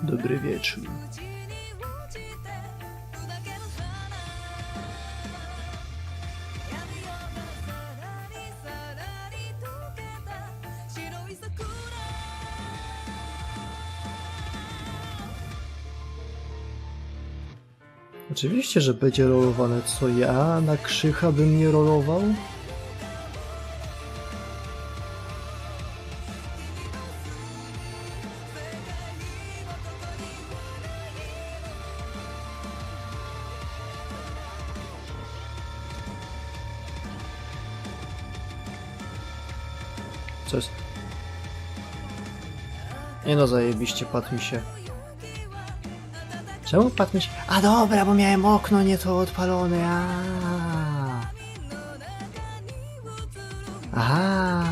Dobry wieczór. Oczywiście, że będzie rolowane. Co ja na krzycha bym nie rolował? Co jest? Nie no, zajebiście, padł mi się. Czemu padł mi się? A dobra, bo miałem okno nie to odpalone. Aha.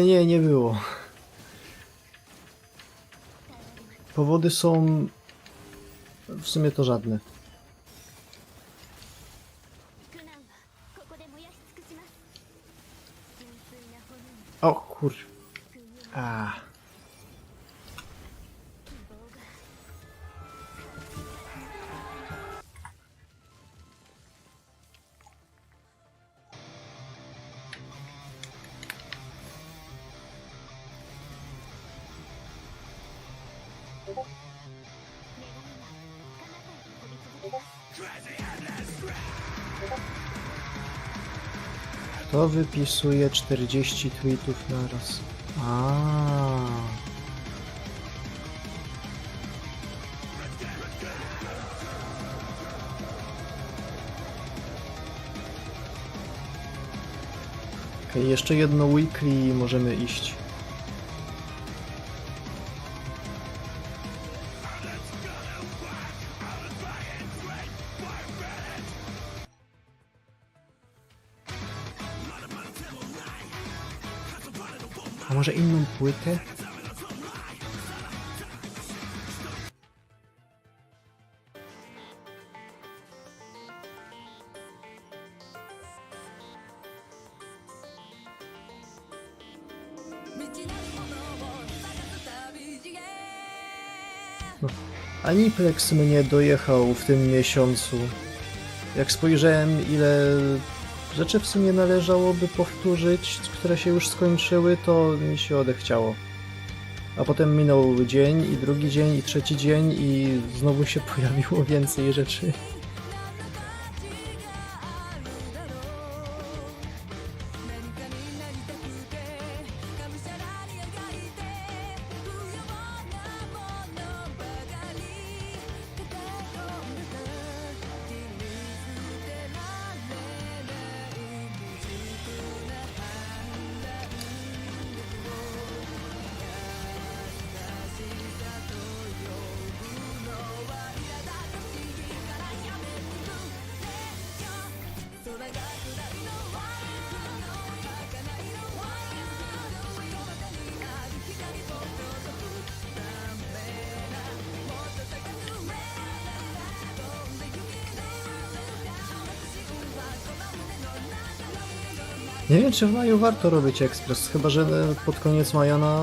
Nie, nie było. Powody są... w sumie to żadne. O kur... To wypisuje 40 tweetów naraz. Okej, jeszcze jedno weekly i możemy iść. A może inną płytę? No, Aniplex mnie dojechał w tym miesiącu. Jak spojrzałem, ile rzeczy w sumie należałoby powtórzyć, które się już skończyły, to mi się odechciało. A potem minął dzień, i drugi dzień, i trzeci dzień, i znowu się pojawiło więcej rzeczy. Nie wiem, czy w maju warto robić ekspres, chyba że pod koniec maja na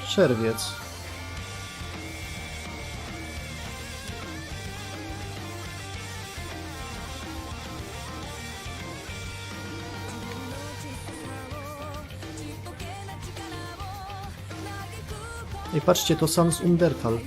czerwiec. I patrzcie, to sam z Undertal.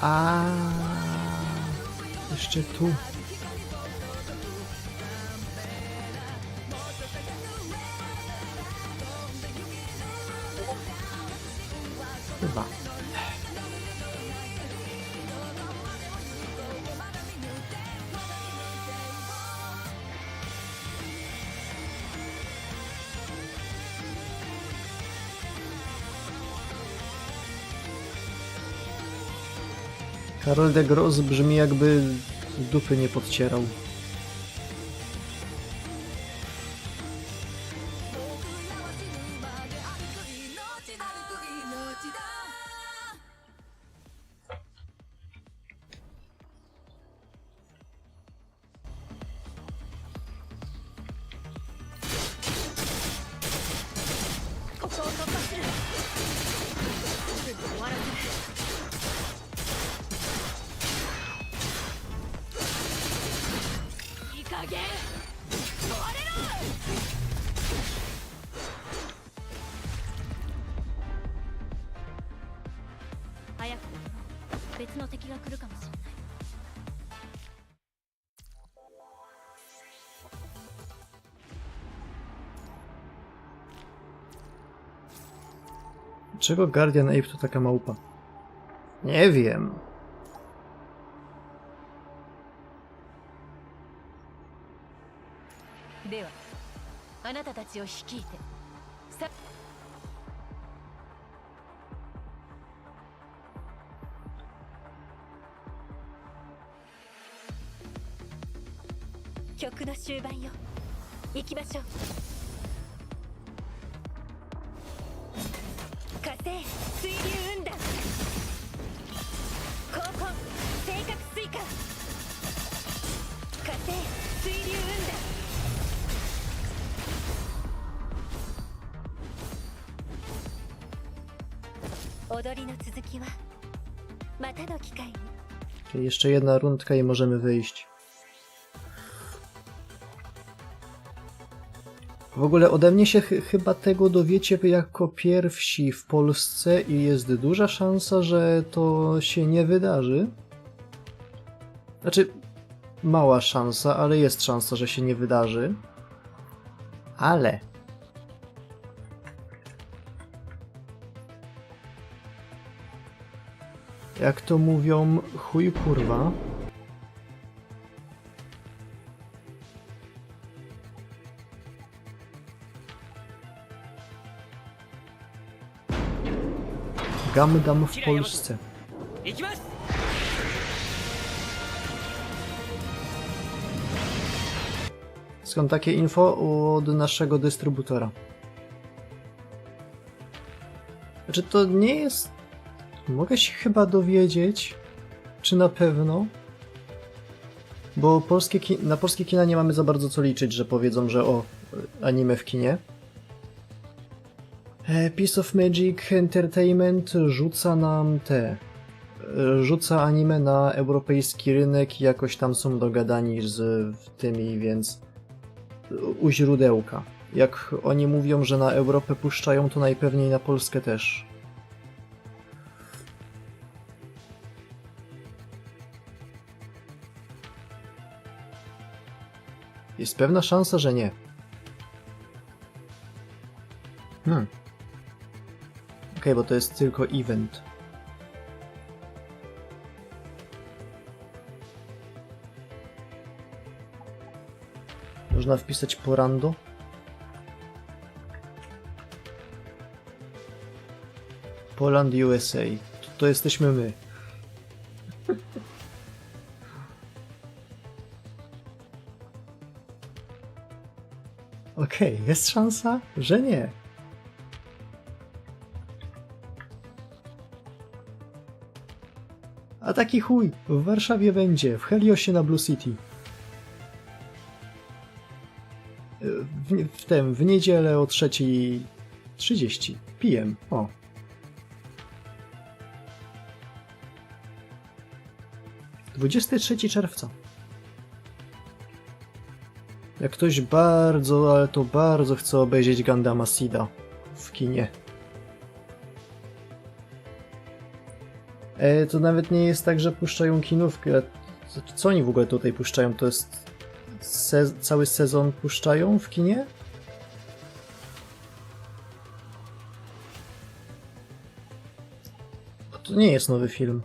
A jeszcze tu. Chyba. Karol de Gros brzmi, jakby dupy nie podcierał. Dlaczego Guardian Ape to taka małpa? Nie wiem. Okay, jeszcze jedna rundka i możemy wyjść. W ogóle ode mnie się chyba tego dowiecie jako pierwsi w Polsce i jest duża szansa, że to się nie wydarzy. Znaczy, mała szansa, ale jest szansa, że się nie wydarzy. Ale... jak to mówią, chuj kurwa. Gamdam w Polsce. Skąd takie info? Od naszego dystrybutora. Znaczy to nie jest... mogę się chyba dowiedzieć, czy na pewno, bo na polskie kina nie mamy za bardzo co liczyć, że powiedzą, że o, anime w kinie. Piece of Magic Entertainment rzuca anime na europejski rynek i jakoś tam są dogadani z tymi, więc u źródełka. Jak oni mówią, że na Europę puszczają, to najpewniej na Polskę też. Jest pewna szansa, że nie. Okej, bo to jest tylko event. Można wpisać porando. Poland USA. To jesteśmy my. Okej, jest szansa, że nie. A taki chuj, w Warszawie będzie, w Heliosie na Blue City. W niedzielę o 3:30 PM. O. - 23 czerwca. Jak ktoś bardzo, ale to bardzo chce obejrzeć Gundama Seeda w kinie. To nawet nie jest tak, że puszczają kinówkę. Co oni w ogóle tutaj puszczają? To jest... cały sezon puszczają w kinie? To nie jest nowy film.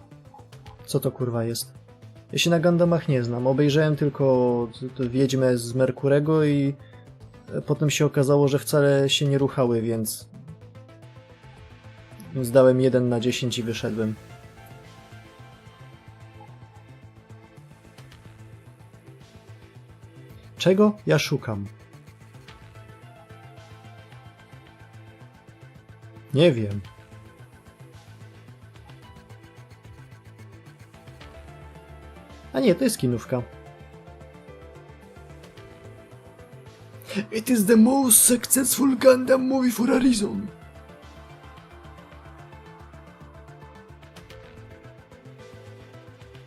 Co to kurwa jest? Ja się na Gundamach nie znam. Obejrzałem tylko Wiedźmę z Merkurego i potem się okazało, że wcale się nie ruchały, więc zdałem 1 na 10 i wyszedłem. Czego ja szukam? Nie wiem. A nie, to jest kinówka. It is the most successful Gundam movie for a reason.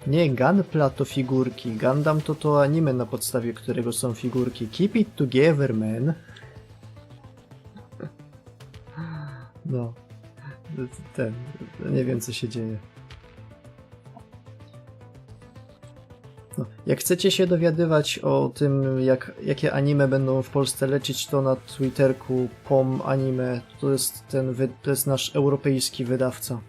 Nie, Gunpla to figurki. Gundam to anime, na podstawie którego są figurki. Keep it together, man. No. Nie wiem, co się dzieje. No, jak chcecie się dowiadywać o tym, jakie anime będą w Polsce lecieć, to na Twitterku POM Anime. To jest nasz europejski wydawca.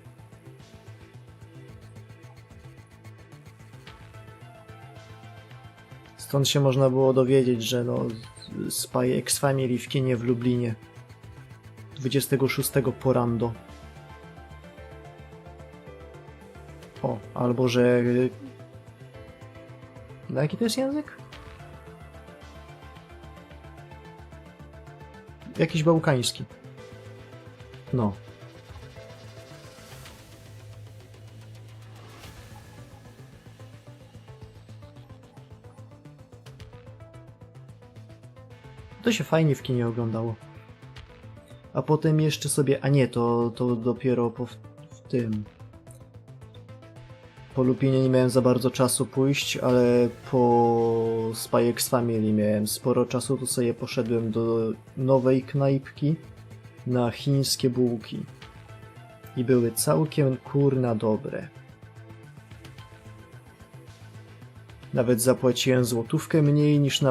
Stąd się można było dowiedzieć, że no Spy X Family w kinie w Lublinie 26 porando. O, albo że... Na jaki to jest język? Jakiś bałkański. No. To się fajnie w kinie oglądało. A potem jeszcze sobie... A nie, to dopiero w tym... Po Lupinie nie miałem za bardzo czasu pójść, ale po Spy X Family miałem sporo czasu, to sobie poszedłem do nowej knajpki na chińskie bułki. I były całkiem kurna dobre. Nawet zapłaciłem złotówkę mniej niż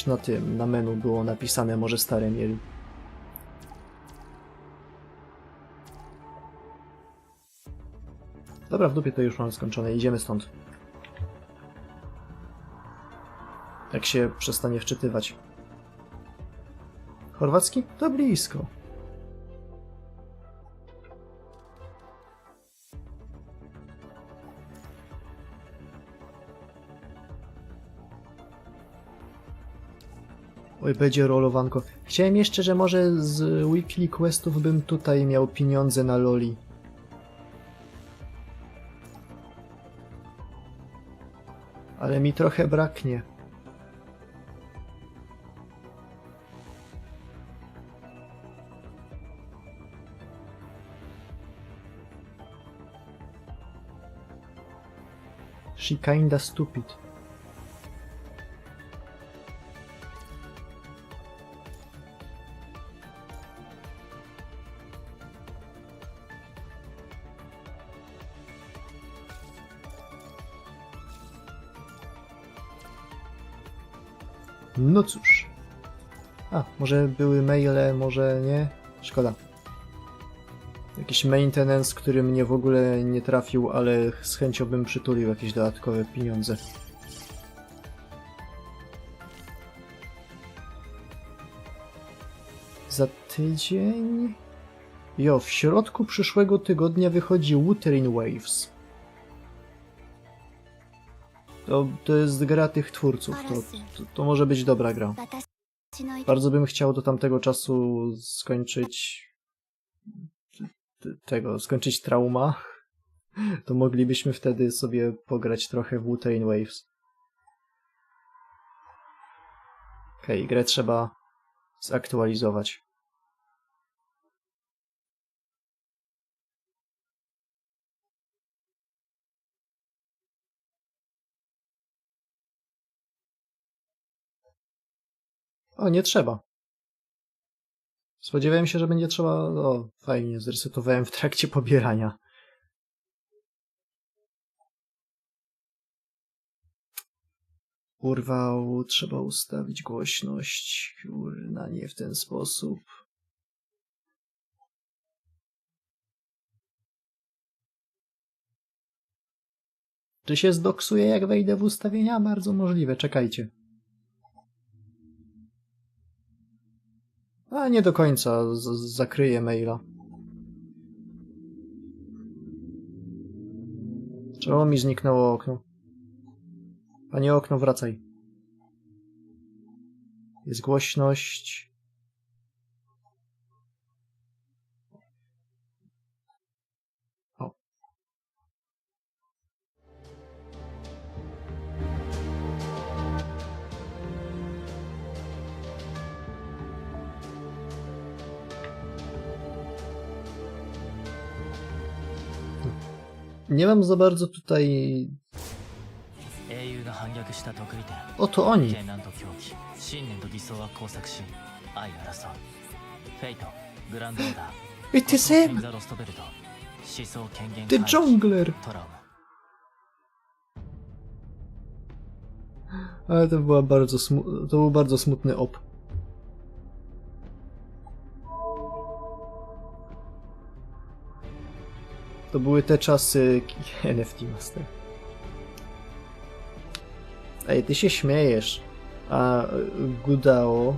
na tym, na menu było napisane, może stare mieli. Dobra, w dupie to już mam skończone, idziemy stąd. Jak się przestanie wczytywać. Chorwacki? To blisko. Oj, będzie rolowanko. Chciałem jeszcze, że może z weekly questów bym tutaj miał pieniądze na loli. Ale mi trochę braknie. She kinda stupid. No cóż. A, może były maile, może nie? Szkoda. Jakiś maintenance, który mnie w ogóle nie trafił, ale z chęcią bym przytulił jakieś dodatkowe pieniądze. Za tydzień? Jo, w środku przyszłego tygodnia wychodzi Wuthering Waves. To jest gra tych twórców, to może być dobra gra. Bardzo bym chciał do tamtego czasu skończyć skończyć Trauma. To moglibyśmy wtedy sobie pograć trochę w Wuthering Waves. Okej, grę trzeba zaktualizować. O, nie trzeba. Spodziewałem się, że będzie trzeba... O, fajnie, zresetowałem w trakcie pobierania. Kurwa, trzeba ustawić głośność. Kurna, nie w ten sposób. Czy się zdoksuje, jak wejdę w ustawienia? Bardzo możliwe, czekajcie. A nie do końca, zakryję maila. Czemu mi zniknęło okno? Panie okno, wracaj. Jest głośność. O. Nie mam za bardzo tutaj... Oto oni! It is him! The Jungler! Ale to była to był bardzo smutny op. To były te czasy NFT Master. Ej, ty się śmiejesz. A Gudao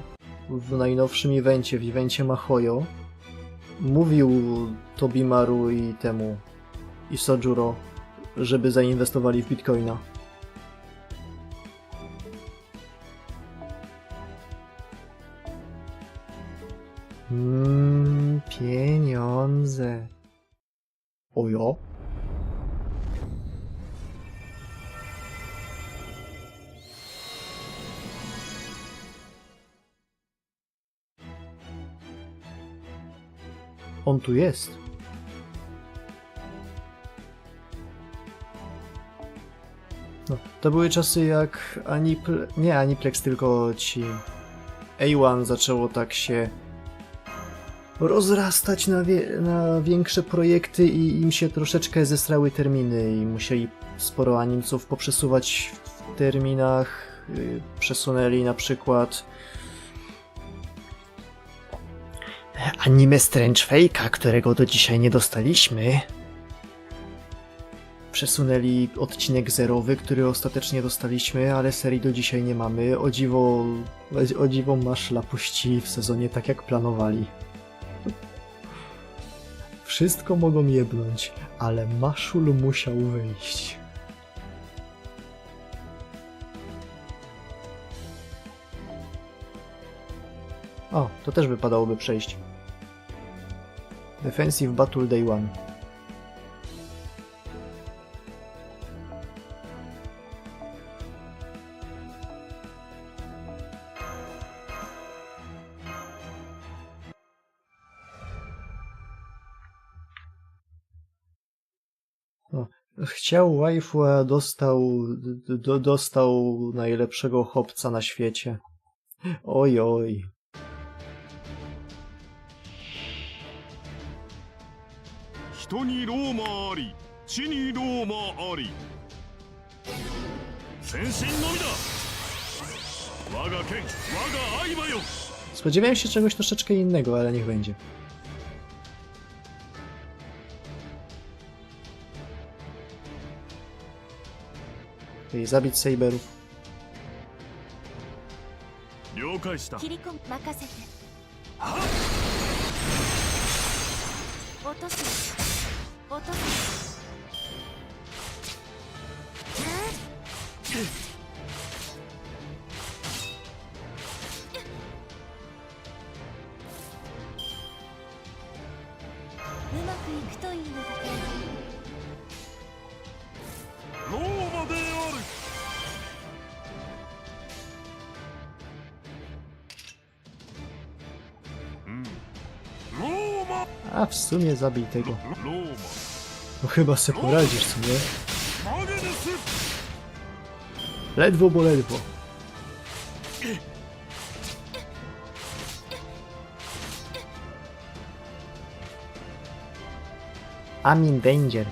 w najnowszym evencie, w evencie Mahoyo, mówił Tobimaru i Sojuro, żeby zainwestowali w Bitcoina. Pieniądze. Ojo. On tu jest. To były czasy jak nie Aniplex, tylko ci A1 zaczęło tak się rozrastać na większe projekty i im się troszeczkę zesrały terminy i musieli sporo animców poprzesuwać w terminach. Przesunęli na przykład anime Strange Fake'a, którego do dzisiaj nie dostaliśmy. Przesunęli odcinek zerowy, który ostatecznie dostaliśmy, ale serii do dzisiaj nie mamy. O dziwo Maszla puścili w sezonie tak jak planowali. Wszystko mogą jebnąć, ale Maszul musiał wyjść. O, to też wypadałoby przejść. Defensive Battle Day 1. Chciał waifu, a dostał najlepszego chłopca na świecie. Oj, oj. Spodziewałem się czegoś troszeczkę innego, ale niech będzie. I zabić Saberów. A w sumie zabij tego. No chyba se poradzisz, co nie? Ledwo, bo ledwo. I'm in danger.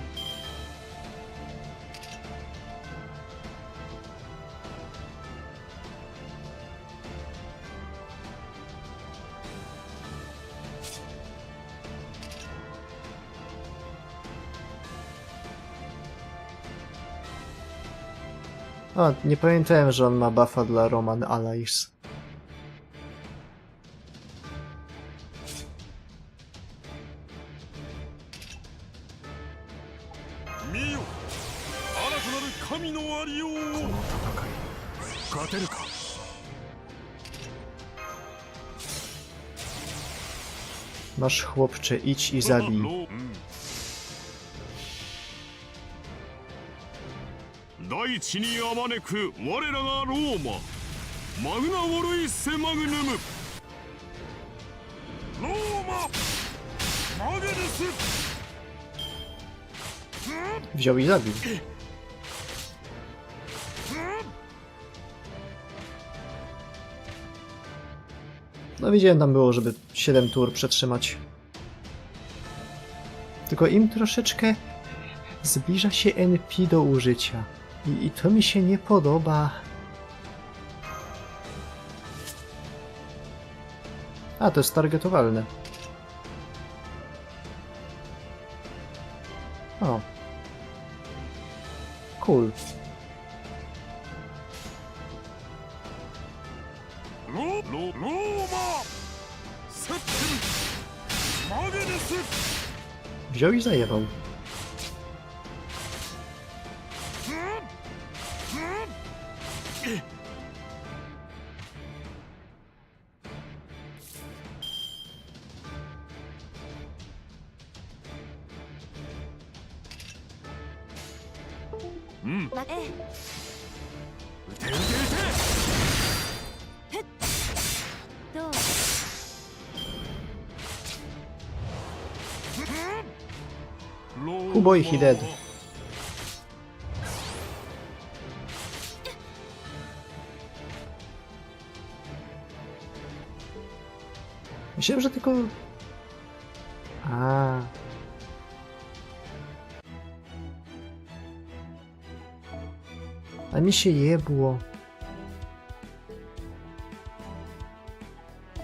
O, nie pamiętałem, że on ma buffa dla Roman Allies. Masz, chłopcze, idź i zabij. Wziął i zabił. No widziałem, tam było, żeby 7 tur przetrzymać. Tylko im troszeczkę zbliża się NP do użycia. I to mi się nie podoba. A, to jest targetowalne. O. Cool. Wziął i zajebał. Boy, he dead. Myślałem, że tylko... A. A mi się jebło.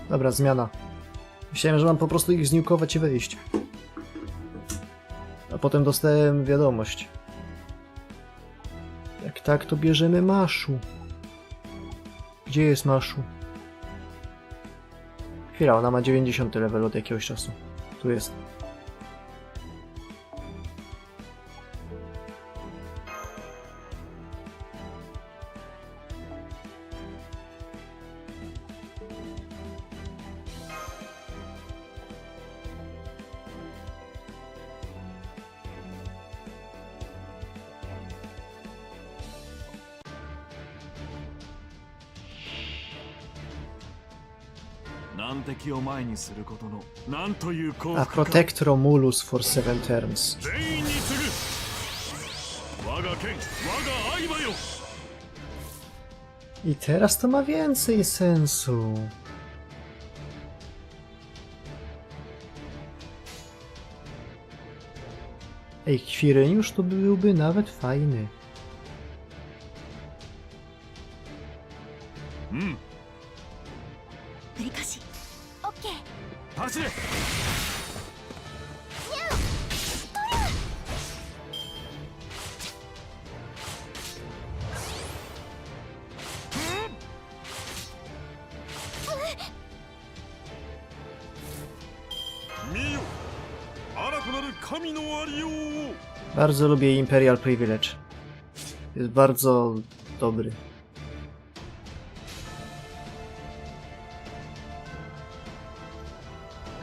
Dobra, zmiana. Myślałem, że mam po prostu ich zniukować i wyjść. A potem dostałem wiadomość. Jak tak, to bierzemy Maszu. Gdzie jest Maszu? Chwila, ona ma 90 level od jakiegoś czasu. Tu jest. A protect Romulus for 7 turns. I teraz to ma więcej sensu. Ej, Kwiryniusz to byłby nawet fajny. Bardzo lubię Imperial Privilege. Jest bardzo dobry.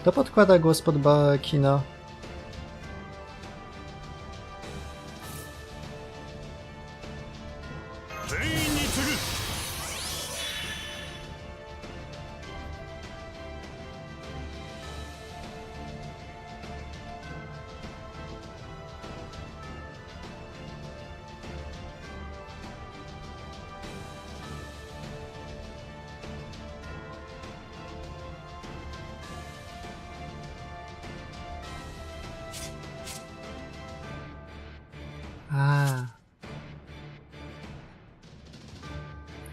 Kto podkłada głos pod Bakina?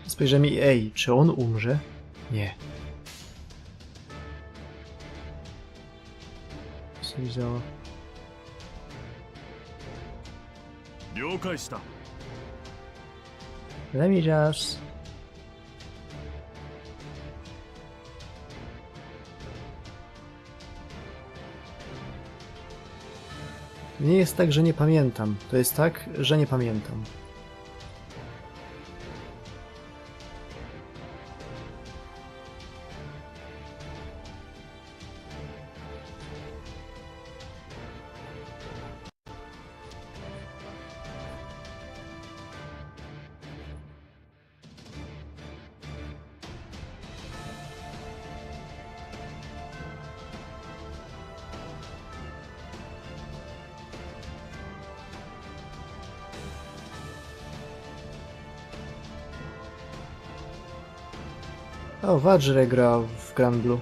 Spojrzymy i ej, czy on umrze? Nie. Co się działo? Let me just... Nie jest tak, że nie pamiętam. To jest tak, że nie pamiętam. O, Vajre gra w Grand Blue.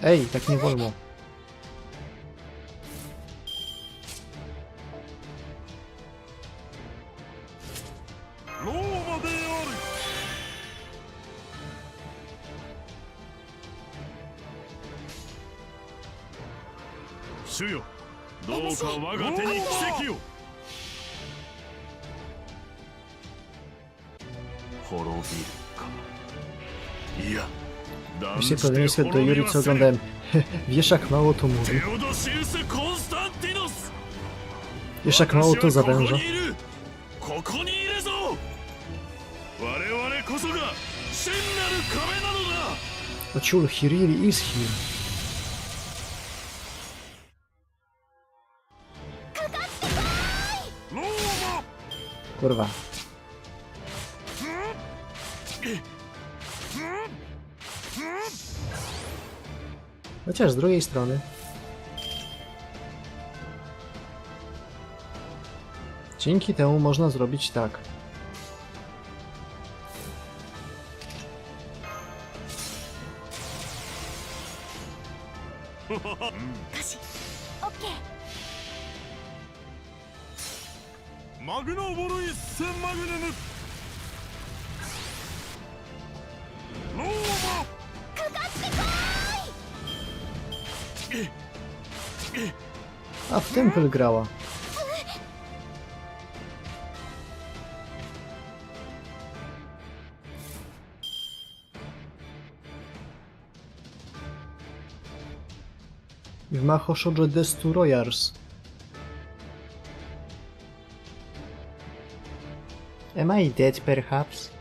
Ej, tak nie wolno. Właśnie podobieństwo do Yuri, co oglądałem. Wiesz, jak mało to mówi. Wiesz, jak mało to zawęża. To ciul, he really is here. Kurwa. Chociaż z drugiej strony. Dzięki temu można zrobić tak. A w Tempel grała. W Maho Shoujo Desu Royals. Am I dead, perhaps?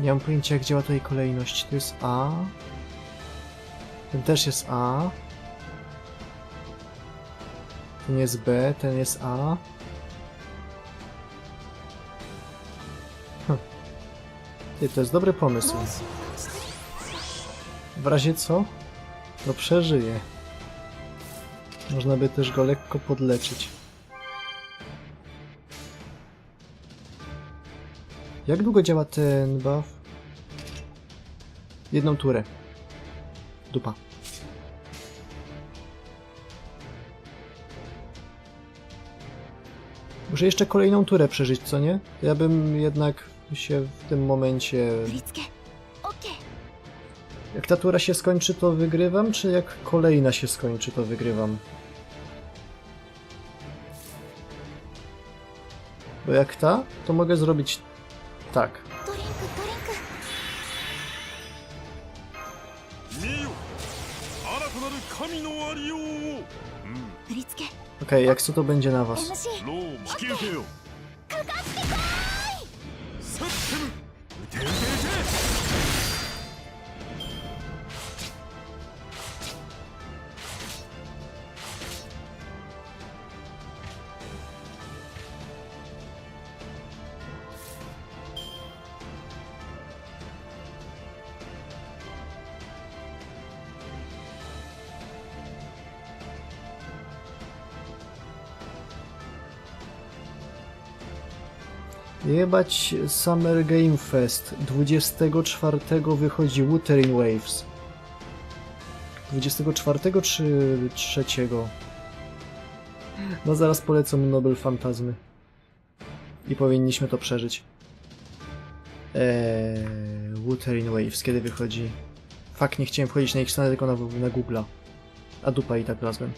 Nie mam pojęcia, jak działa tutaj kolejność. To jest A. Ten też jest A. Ten jest B, ten jest A. Ty, to jest dobry pomysł. W razie co? To przeżyje. Można by też go lekko podleczyć. Jak długo działa ten buff? Jedną turę. Dupa. Muszę jeszcze kolejną turę przeżyć, co nie? Ja bym jednak się w tym momencie... Jak ta tura się skończy, to wygrywam, czy jak kolejna się skończy, to wygrywam? Bo jak ta, to mogę zrobić tak. Okej, jak co to będzie na was? Jebać Summer Game Fest. 24 wychodzi Wuthering Waves. 24 czy 3? No zaraz polecą Nobel Fantazmy. I powinniśmy to przeżyć. Wuthering Waves, kiedy wychodzi? Fakt, nie chciałem wchodzić na ich stronę, tylko na Google'a. A dupa i tak wlazłem.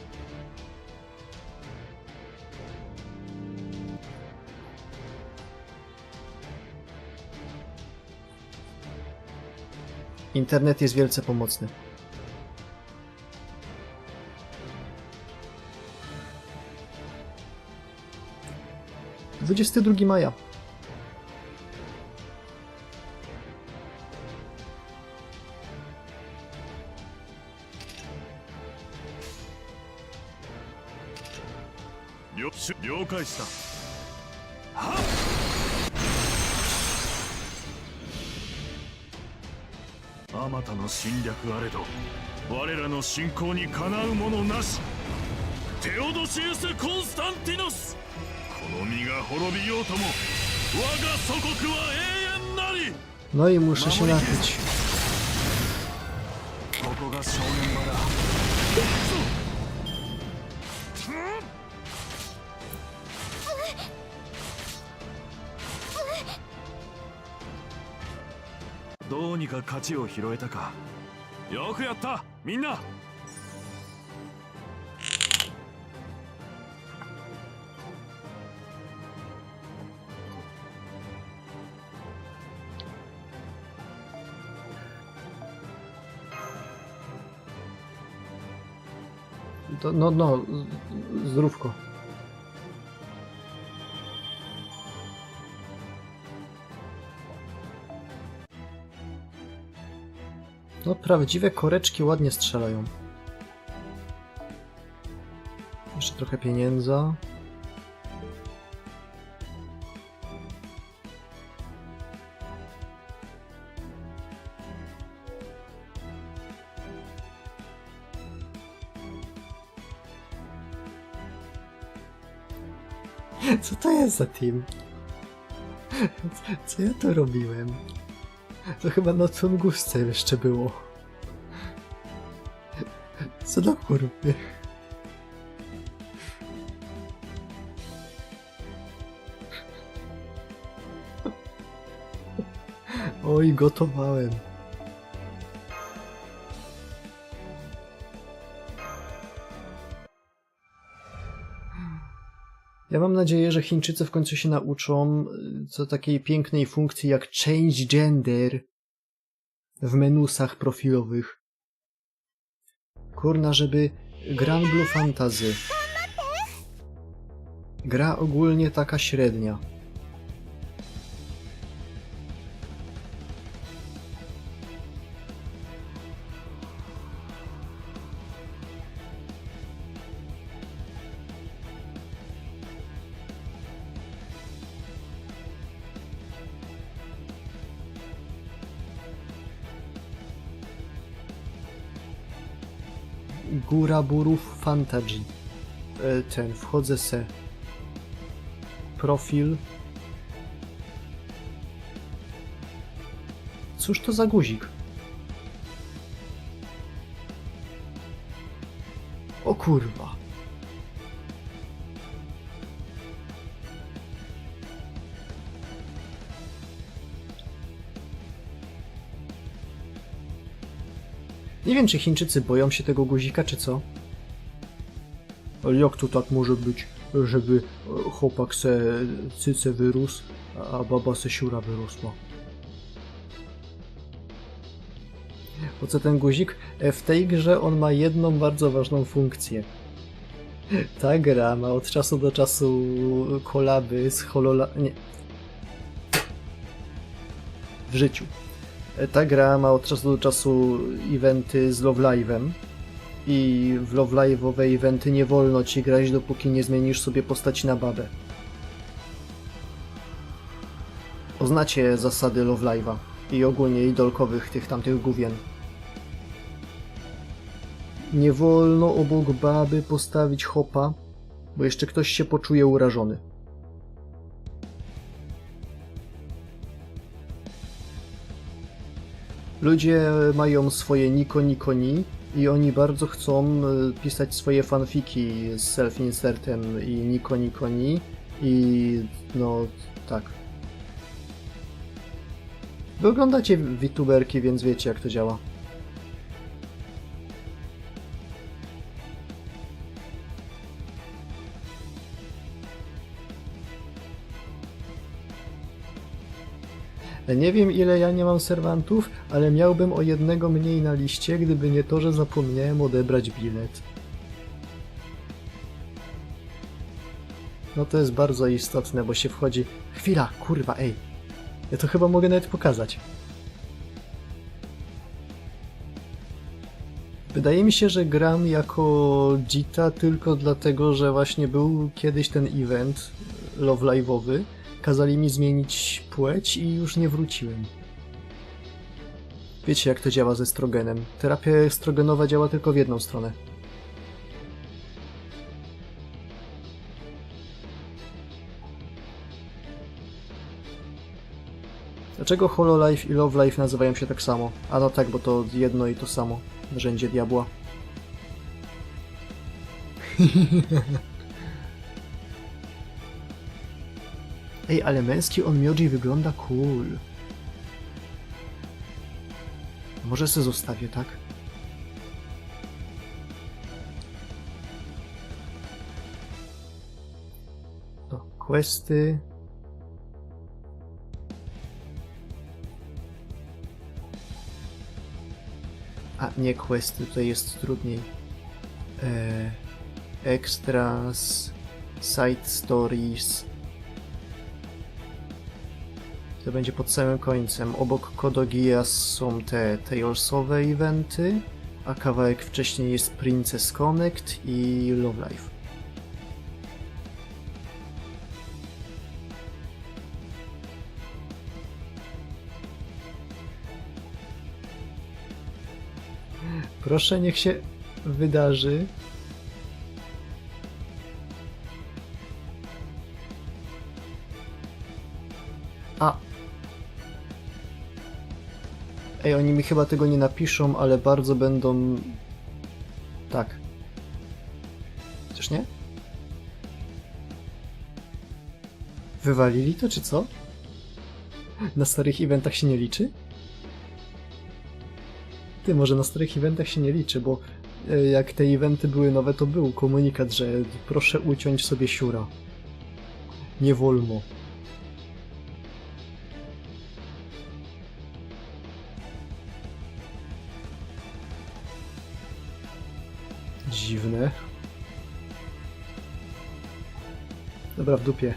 Internet jest wielce pomocny. - 22 maja. テオドシウス・コンスタンティノス、この身が滅びようとも我が祖国は永遠なり。 No i muszę się napić. ここが正念場だ。どうにか勝ちを拾えたか。よくやったみんな。No, zdrówko. No, prawdziwe koreczki ładnie strzelają. Jeszcze trochę pieniędza. Co to jest za team? Co ja to robiłem? To chyba na Tungusce jeszcze było. Co za kurwy? Oj, gotowałem. Ja mam nadzieję, że Chińczycy w końcu się nauczą co takiej pięknej funkcji jak change gender w menusach profilowych. Kurna, żeby Grand Blue Fantasy. Gra ogólnie taka średnia. Góra Burów Fantasy. Wchodzę se. Profil. Cóż to za guzik? O kurwa. Nie wiem, czy Chińczycy boją się tego guzika, czy co? Ale jak to tak może być, żeby chłopak se cyce wyrósł, a baba se siura wyrosła? Po co ten guzik? W tej grze on ma jedną bardzo ważną funkcję. Ta gra ma od czasu do czasu kolaby z nie. W życiu. Ta gra ma od czasu do czasu eventy z Love Live'em i w Love Live'owe eventy nie wolno ci grać, dopóki nie zmienisz sobie postaci na babę. Poznacie zasady Love Live'a i ogólnie idolkowych tych tamtych gówien. Nie wolno obok baby postawić hopa, bo jeszcze ktoś się poczuje urażony. Ludzie mają swoje Niko-Niko-ni i oni bardzo chcą pisać swoje fanfiki z self-insertem i Niko-Niko-ni i no tak. Wy oglądacie VTuberki, więc wiecie jak to działa. Nie wiem ile ja nie mam serwantów, ale miałbym o jednego mniej na liście, gdyby nie to, że zapomniałem odebrać bilet. No to jest bardzo istotne, bo się wchodzi... Chwila, kurwa, ej! Ja to chyba mogę nawet pokazać. Wydaje mi się, że gram jako Jita tylko dlatego, że właśnie był kiedyś ten event Love Live'owy. Kazali mi zmienić płeć i już nie wróciłem. Wiecie jak to działa ze estrogenem. Terapia estrogenowa działa tylko w jedną stronę. Dlaczego Hololive i Love Life nazywają się tak samo? A no tak, bo to jedno i to samo. Narzędzie diabła. Ej, ale męski onmyoji wygląda cool. Może se zostawię, tak? To questy. A, nie questy, tutaj jest trudniej. Extras, side stories. To będzie pod samym końcem. Obok Kodogias są te Talesowe eventy, a kawałek wcześniej jest Princess Connect i Love Life. Proszę, niech się wydarzy. A. Ej, oni mi chyba tego nie napiszą, ale bardzo będą... Tak. Chociaż nie? Wywalili to, czy co? Na starych eventach się nie liczy? Ty, może na starych eventach się nie liczy, bo jak te eventy były nowe, to był komunikat, że proszę uciąć sobie siura. Nie wolno. Dziwne. Dobra, w dupie.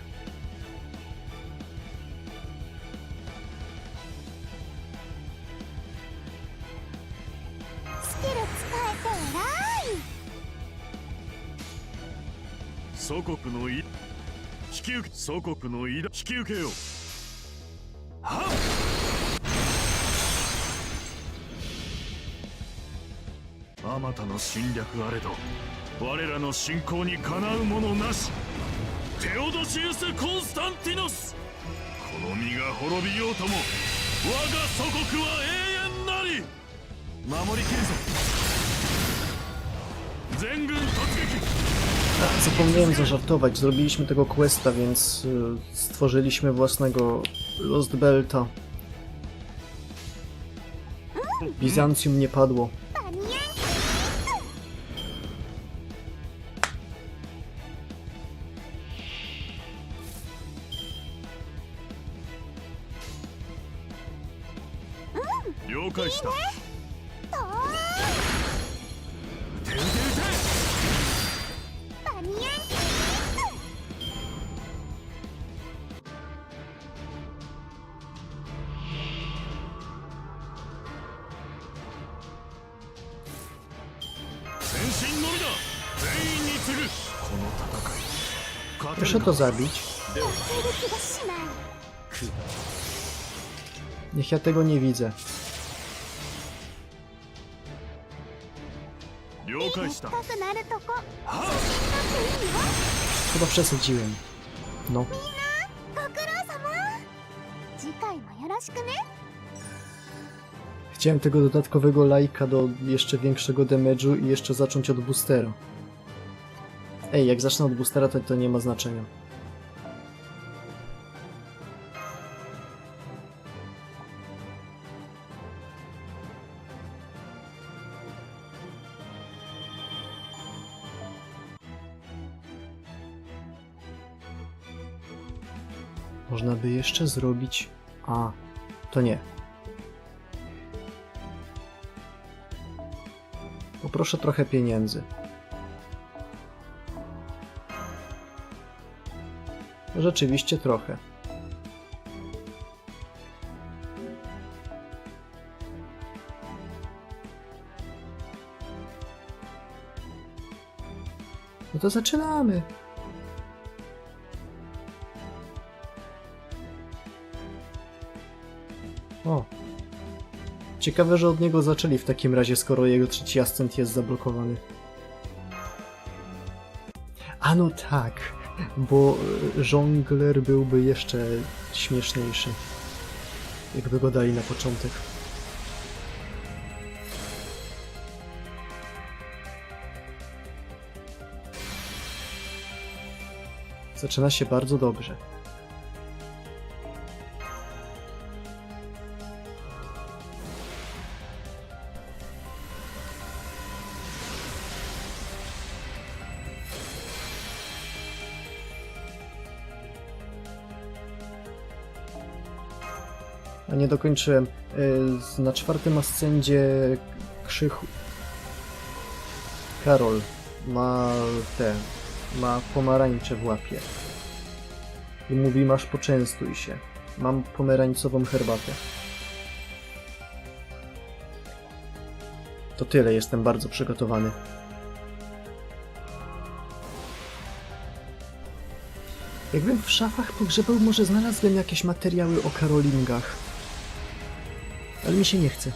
Zapomniałem zażartować, zrobiliśmy tego questa, więc stworzyliśmy własnego Lost Belta. Bizancjum nie padło. Proszę to zabić. Niech ja tego nie widzę. Chyba przesadziłem. No. Chciałem tego dodatkowego lajka do jeszcze większego damage'u i jeszcze zacząć od boostera. Ej, jak zacznę od boostera, to nie ma znaczenia. Można by jeszcze zrobić... A, to nie. Poproszę trochę pieniędzy. Rzeczywiście trochę. No to zaczynamy. O. Ciekawe, że od niego zaczęli w takim razie, skoro jego trzeci ascent jest zablokowany. A no tak. Bo żongler byłby jeszcze śmieszniejszy. Jakby go dali na początek. Zaczyna się bardzo dobrze. A nie dokończyłem. Na 4. ascendzie Krzychu... Karol ma pomarańcze w łapie. I mówi, masz poczęstuj się. Mam pomarańcową herbatę. To tyle, jestem bardzo przygotowany. Jakbym w szafach pogrzebał, może znalazłem jakieś materiały o Karolingach. Ale mi się nie chce.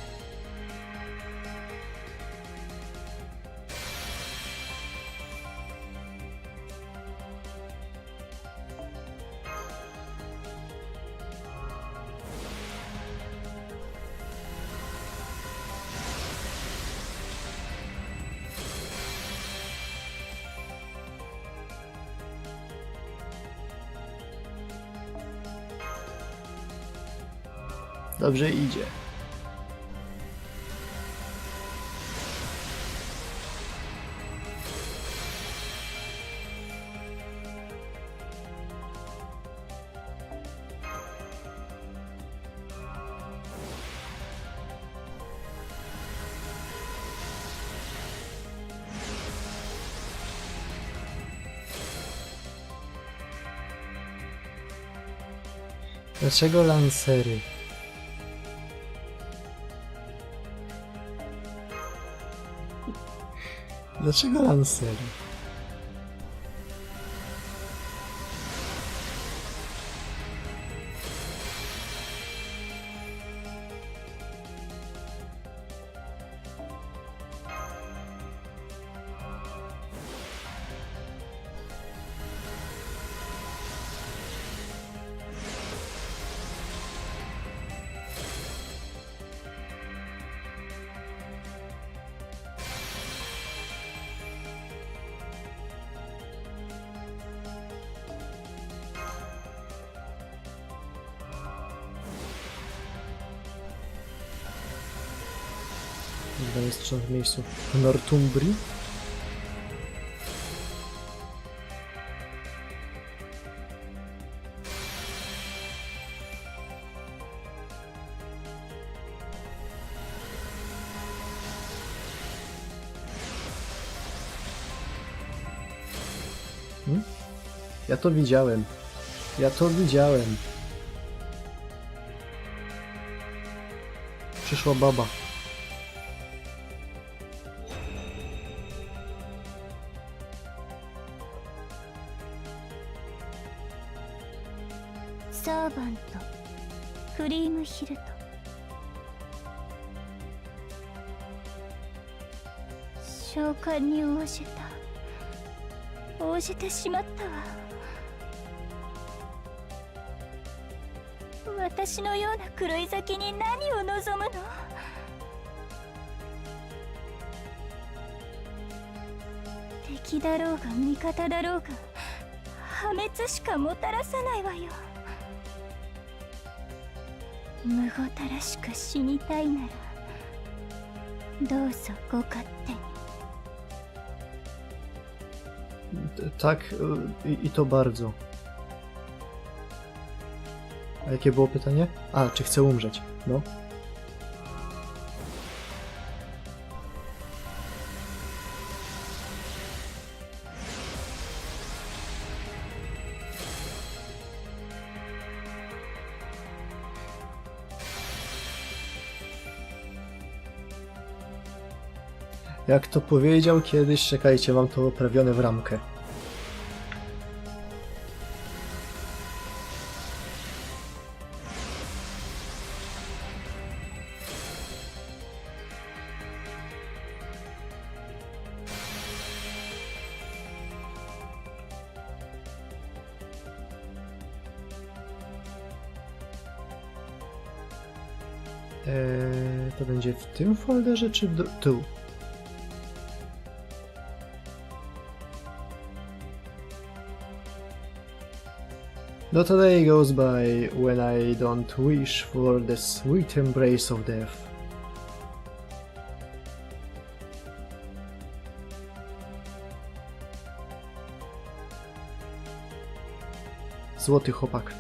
Dobrze idzie. Dlaczego lancery? Dlaczego lancery? Chyba jest trzeba w miejscu. Northumbrii? Ja to widziałem. Ja to widziałem. Przyszła baba.サーバントクリームヒルト召喚に応じてしまったわ。私のような狂い咲きに何を望むの？敵だろうが味方だろうが破滅しかもたらさないわよ。むごたらしく死にたいならどうぞご勝手に。Tak, i to bardzo. A jakie było pytanie? A, czy chcę umrzeć? No. Jak to powiedział kiedyś, czekajcie, mam to oprawione w ramkę. To będzie w tym folderze, czy tu? Not a day goes by when I don't wish for the sweet embrace of death. Złoty chłopak.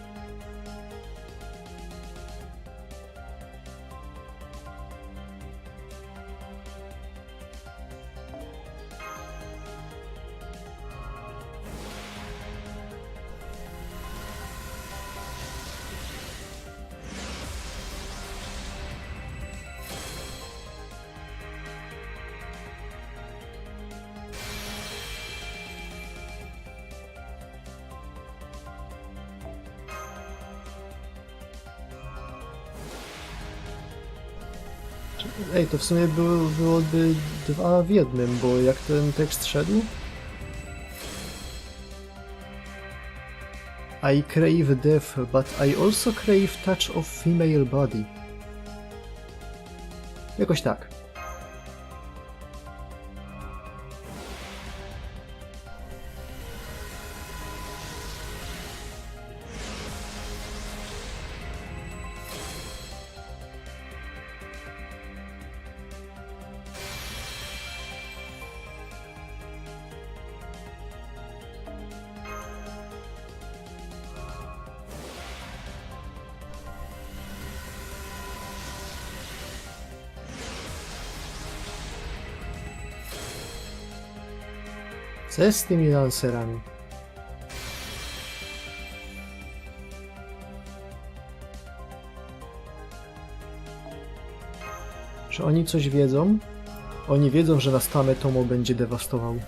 Ej, to w sumie byłoby 2 w 1, bo jak ten tekst szedł? I crave death, but I also crave touch of female body. Jakoś tak. Co jest z tymi lancerami? Czy oni coś wiedzą? Oni wiedzą, że nas Thanatos będzie dewastował.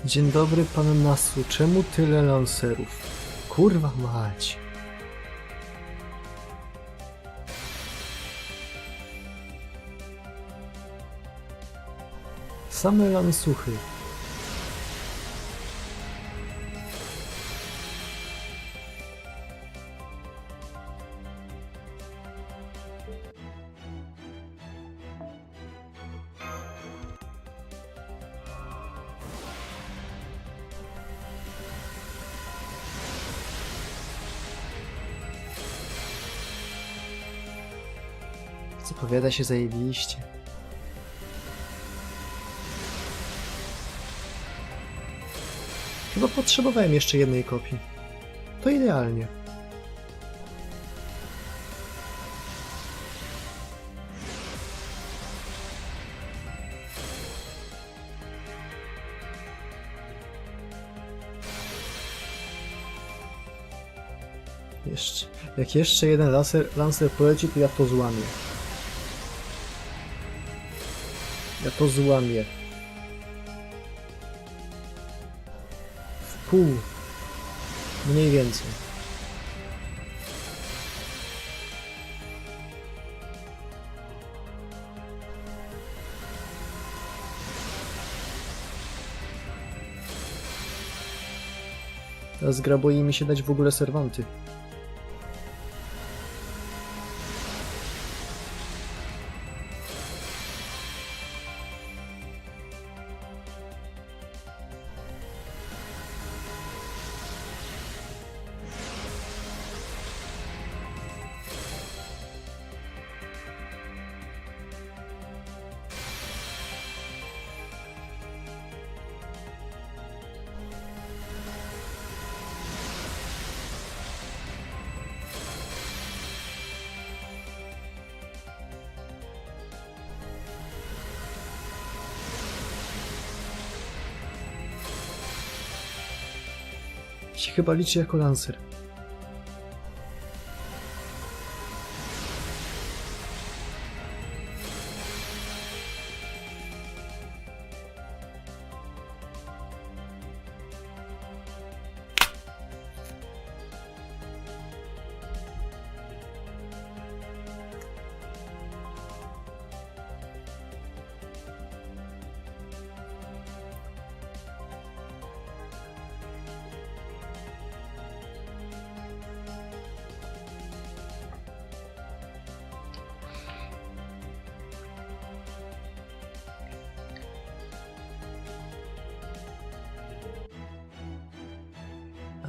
Dzień dobry, pan Nasu. Czemu tyle lancerów? Kurwa mać. Same lansuchy. Zapowiada się zajebiście. Chyba potrzebowałem jeszcze jednej kopii. To idealnie. Jak jeszcze jeden lancer poleci, to ja to złamię. Ja to złamię. W pół. Mniej więcej. Teraz gra boi mi się dać w ogóle serwanty. Się chyba liczy jako lancer.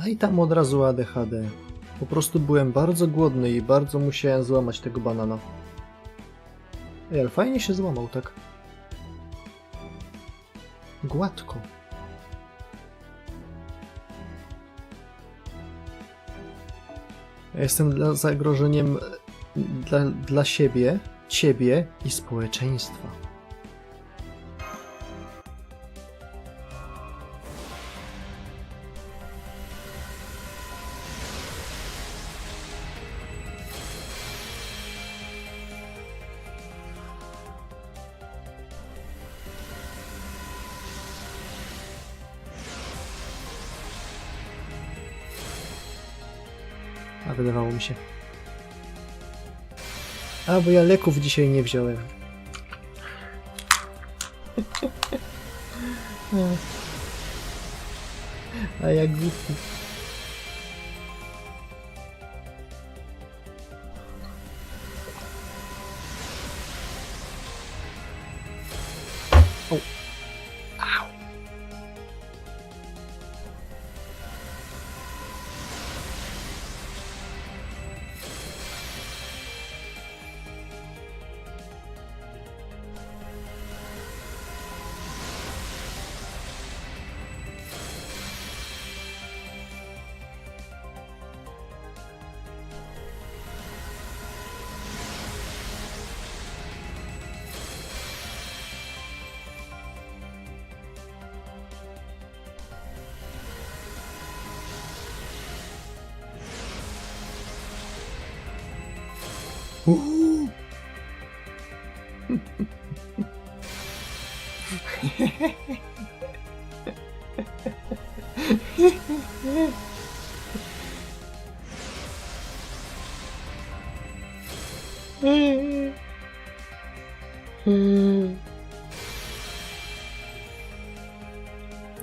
A i tam od razu ADHD. Po prostu byłem bardzo głodny i bardzo musiałem złamać tego banana. Ej, ale fajnie się złamał, tak? Gładko. Ja jestem zagrożeniem dla siebie, ciebie i społeczeństwa. A wydawało mi się. A, bo ja leków dzisiaj nie wziąłem. A jak głupi. O. Au.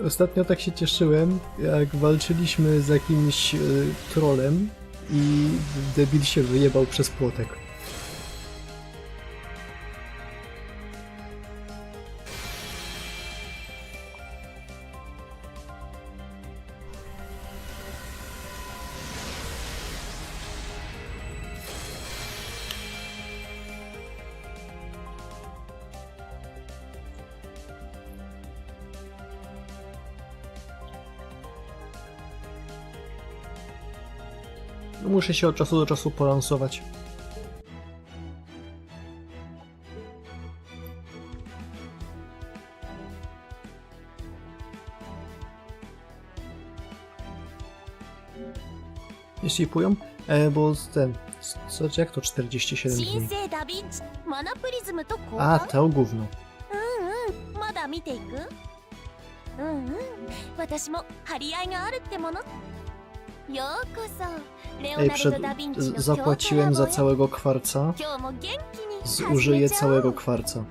Ostatnio tak się cieszyłem, jak walczyliśmy z jakimś trolem i debil się wyjebał przez płotek. Muszę się od czasu do czasu polansować. Nie shipują? Bo ten... Co, jak to 47 dni? A, to gówno. Ej, zapłaciłem za całego kwarca. Zużyję całego kwarca.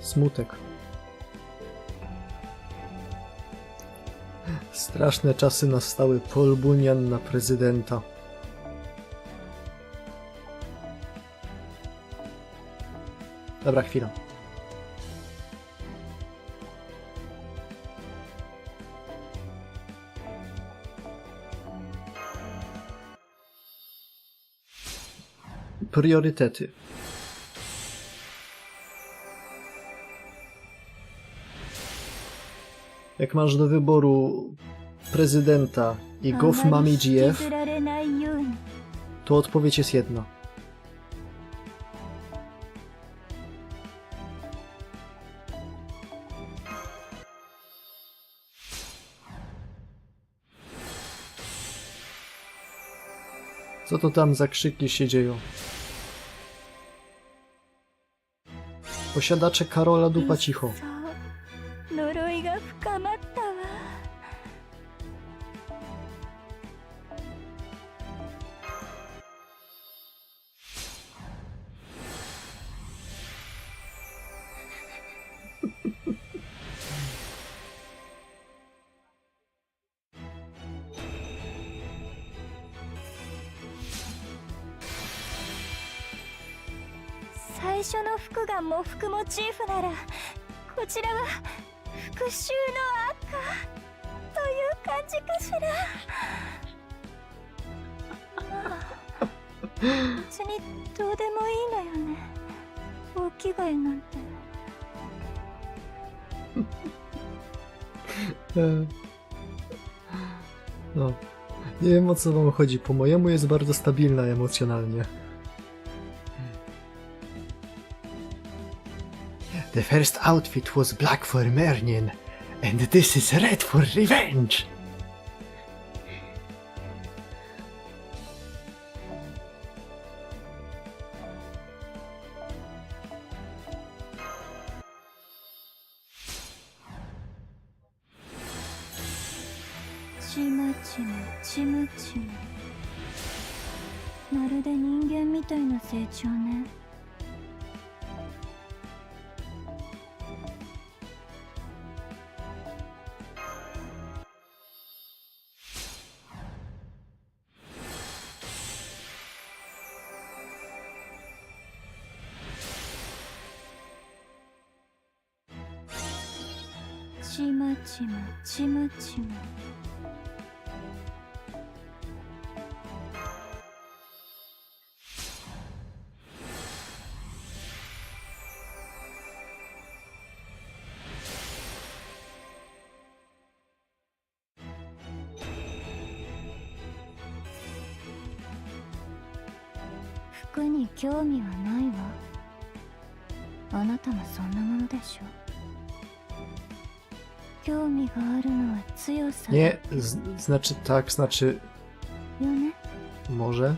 Smutek. Straszne czasy nastały. Paul Bunyan na prezydenta. Dobra, chwila. Priorytety. Jak masz do wyboru prezydenta i Gof Mami GF, to odpowiedź jest jedna. Co to tam za krzyki się dzieją? Posiadacze Karola dupa cicho. No, nie wiem o co wam chodzi. Po mojemu jest bardzo stabilna emocjonalnie. The first outfit was black for Mernin, and this is red for revenge. Nie, znaczy tak, znaczy... Może?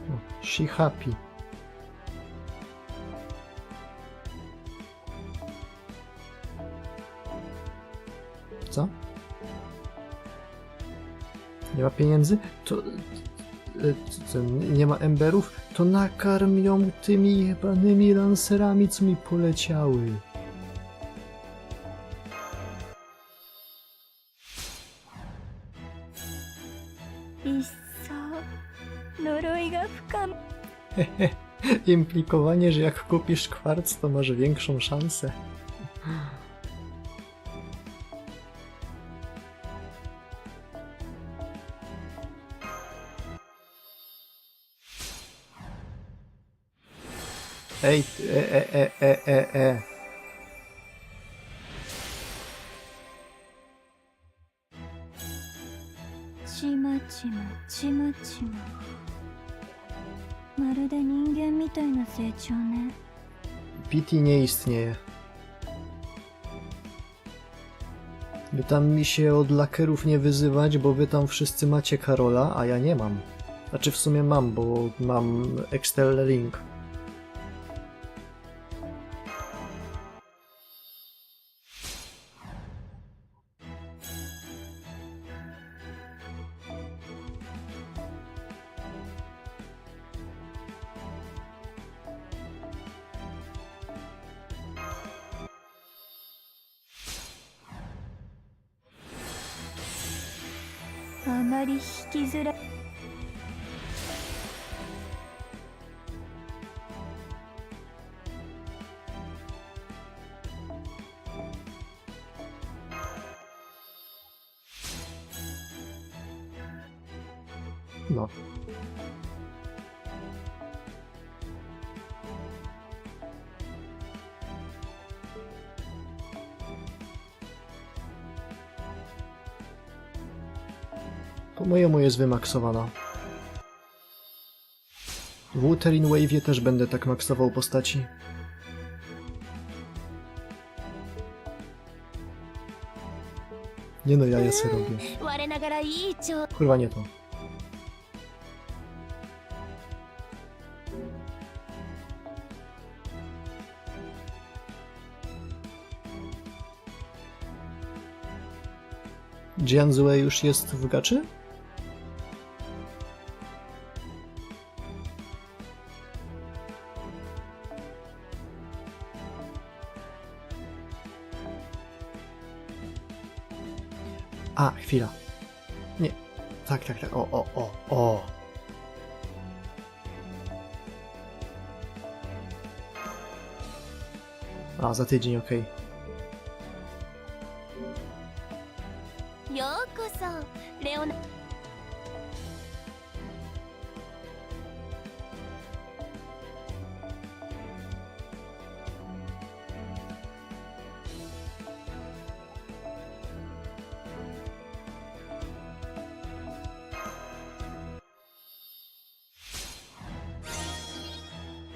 O, she happy. Co? Nie ma pieniędzy? To... Co, nie ma emberów? To nakarm ją tymi jebanymi lancerami, co mi poleciały. Implikowanie, że jak kupisz kwarc, to masz większą szansę. Ej, Pity nie istnieje. Wy tam mi się od lakerów nie wyzywać, bo wy tam wszyscy macie Karola, a ja nie mam. Znaczy w sumie mam, bo mam Extell Link. あまり引きずら No. Po mojemu jest wymaksowana. W Wuthering Wave'ie też będę tak maksował postaci. Nie no, ja se robię. 我ながらいい調 Kurwa, nie to. Jianzue już jest w gaczy? A, chwila. Nie. Tak. O. A, za tydzień, okej. ようこそレオナ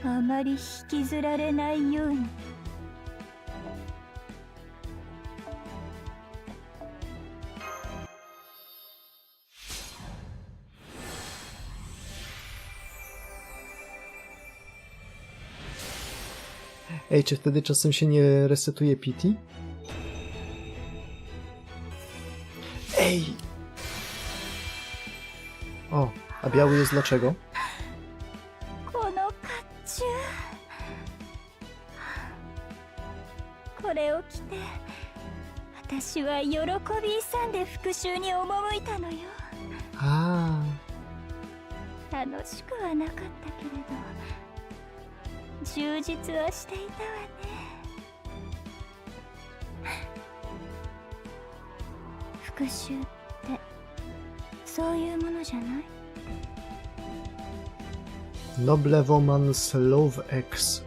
あまり引きずられないように Ej, czy wtedy czasem się nie resetuje pity? Ej! O, a biały jest dlaczego? この甲冑これを着て私は喜び勇んで復讐に赴いたのよ A, 楽しくはなかったけれど充実はしていたわね復讐ってそういうものじゃない Noble Woman's Love X.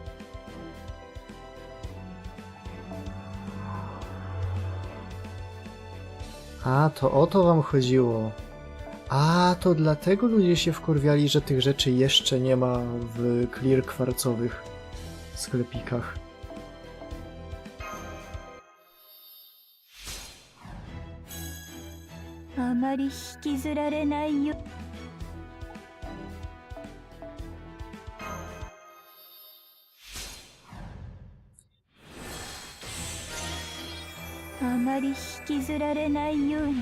A, to o to wam chodziło. A, to dlatego ludzie się wkurwiali, że tych rzeczy jeszcze nie ma w clear kwarcowych sklepikach. A まり引きずられないよ あまり引きずられないように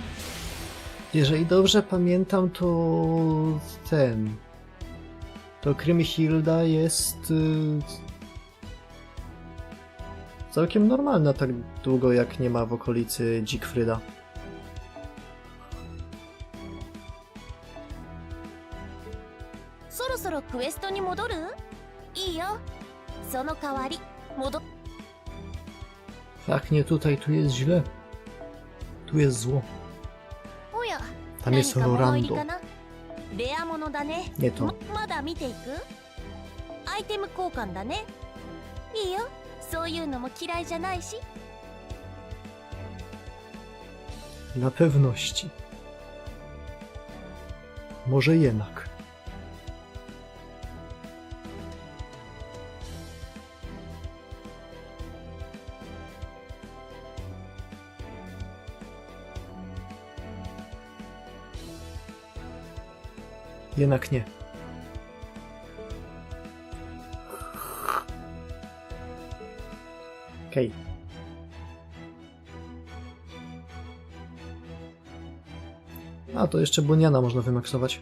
Jeżeli dobrze pamiętam, to to Krymhilda jest całkiem normalna tak długo, jak nie ma w okolicy Siegfrieda. Tak, nie tutaj, tu jest źle. Tu jest zło. Tam jest Rorando. Nie to. まだ見ていくアイテム交換だねいいよそういうのも嫌いじゃないし Dla pewności. Może jednak. Jednak nie. Okej. A, to jeszcze Boniana można wymaksować.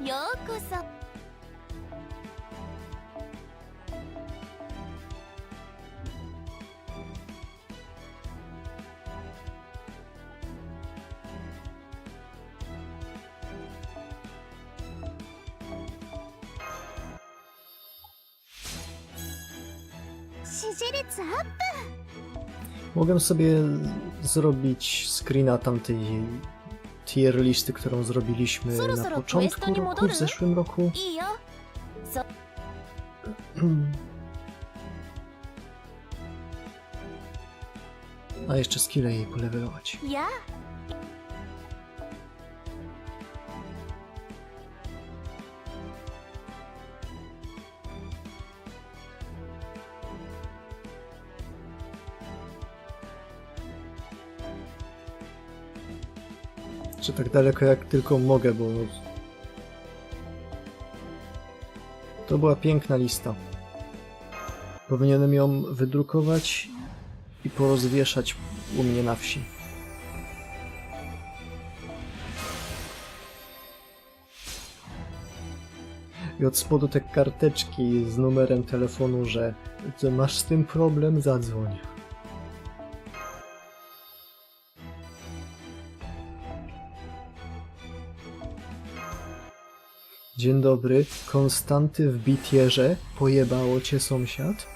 ようこそ率アップ。 Mogę sobie zrobić screena tamtej tier listy, którą zrobiliśmy na początku roku, w zeszłym roku. いいよ。そ A jeszcze skille jej polewelować. いや Czy tak daleko jak tylko mogę, bo to była piękna lista. Powinienem ją wydrukować i porozwieszać u mnie na wsi. I od spodu te karteczki z numerem telefonu, że masz z tym problem, zadzwoń. Dzień dobry, Konstanty w bitierze, pojebało cię sąsiad?